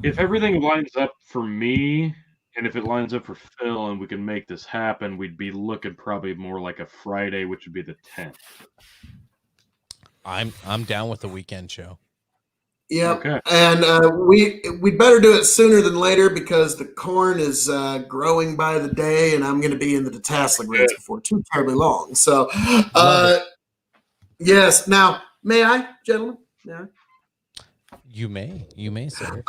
If everything lines up for me, and if it lines up for Phil and we can make this happen, we'd be looking probably more like a Friday, which would be the 10th. I'm down with the weekend show. Yeah, Okay. and we'd better do it sooner than later because the corn is growing by the day, and I'm going to be in the detasseling rates before too terribly long. So, yes. Now, may I, gentlemen? May I? You may, sir.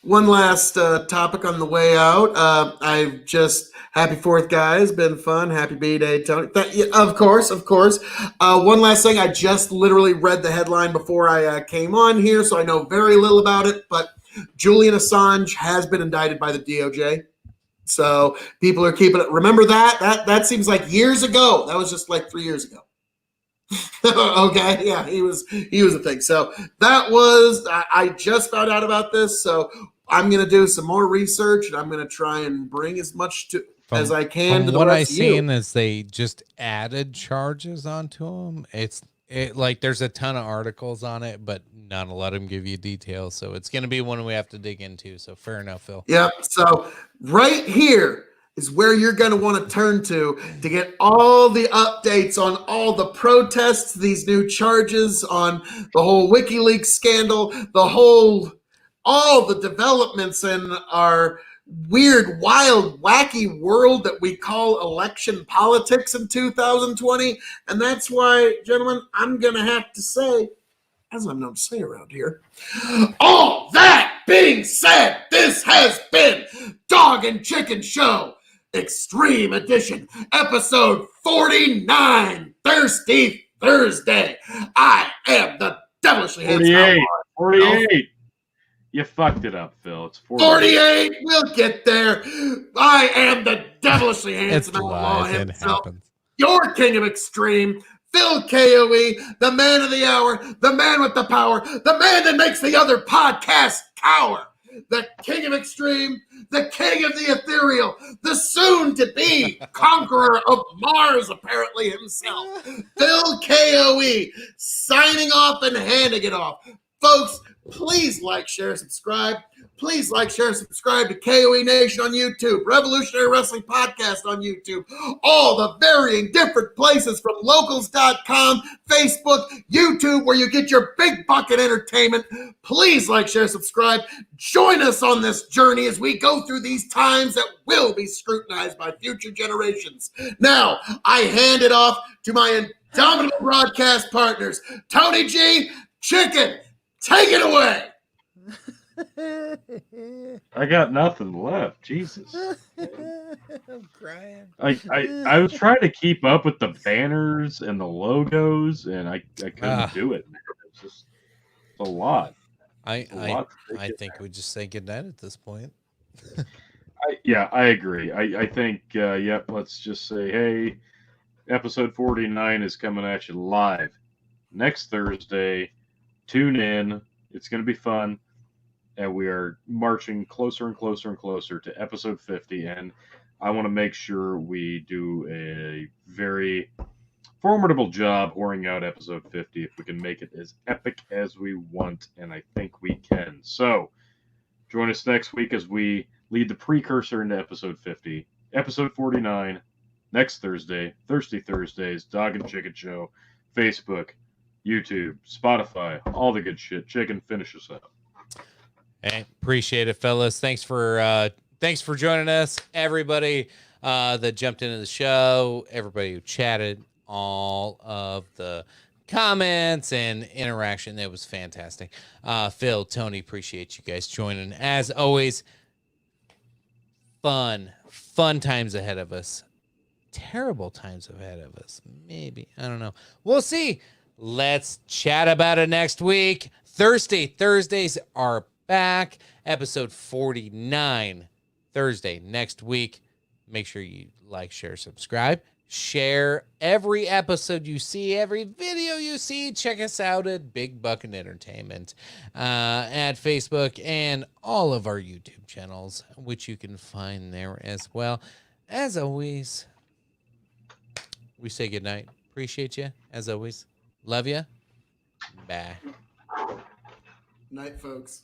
One last topic on the way out. I've just happy 4th, guys. Been fun. Happy B-Day, Tony. Of course. One last thing. I just literally read the headline before I came on here, so I know very little about it. But Julian Assange has been indicted by the DOJ. So people are keeping it. Remember that? That seems like years ago. That was just like 3 years ago. Okay, yeah, he was a thing. So that was I just found out about this, so I'm gonna do some more research and I'm gonna try and bring as much as I can to the what rest I of seen you. is they just added charges onto him. It's like there's a ton of articles on it, but not a lot of them give you details. So it's gonna be one we have to dig into. So fair enough, Phil. Yep. So right here is where you're going to want to turn to get all the updates on all the protests, these new charges, on the whole WikiLeaks scandal, all the developments in our weird, wild, wacky world that we call election politics in 2020. And that's why, gentlemen, I'm going to have to say, as I'm known to say around here, all that being said, this has been Dog and Chicken Show Extreme Edition, episode 49, Thirsty Thursday. I am the devilishly handsome. 48. You fucked it up, Phil. It's 48. We'll get there. I am the devilishly handsome It's outlaw live. It himself. happens. Your king of extreme, Phil KOE, the man of the hour, the man with the power, the man that makes the other podcast cower. The king of extreme, the king of the ethereal, the soon-to-be conqueror of Mars, apparently himself, Phil KOE, signing off and handing it off. Folks, please like, share, subscribe. Please like, share, subscribe to KOE Nation on YouTube, Revolutionary Wrestling Podcast on YouTube, all the varying different places from locals.com, Facebook, YouTube, where you get your big bucket entertainment. Please like, share, subscribe. Join us on this journey as we go through these times that will be scrutinized by future generations. Now, I hand it off to my indomitable broadcast partners, Tony G, Chicken, take it away. I got nothing left. Jesus. I'm crying. I was trying to keep up with the banners and the logos, and I couldn't do it. It's just a lot. I think we just say goodnight at this point. I agree. I think, yep, let's just say, hey, episode 49 is coming at you live next Thursday. Tune in. It's going to be fun. And we are marching closer and closer and closer to episode 50. And I want to make sure we do a very formidable job whoring out episode 50 if we can make it as epic as we want. And I think we can. So join us next week as we lead the precursor into episode 50. Episode 49, next Thursday, Thirsty Thursdays, Dog and Chicken Show, Facebook, YouTube, Spotify, all the good shit. Chicken, finish us up. Hey, appreciate it, fellas. Thanks for joining us, everybody that jumped into the show, everybody who chatted, all of the comments and interaction. That was fantastic. Phil, Tony, appreciate you guys joining. As always, fun times ahead of us. terrible times ahead of us. Maybe. I don't know. We'll see. Let's chat about it next week. Thursdays are back. Episode 49. Thursday next week. Make sure you like, share, subscribe. Share every episode you see, every video you see. Check us out at Big Bucket Entertainment, at Facebook, and all of our YouTube channels, which you can find there as well. As always, we say goodnight. Appreciate you, as always. Love you. Bye. Night, folks.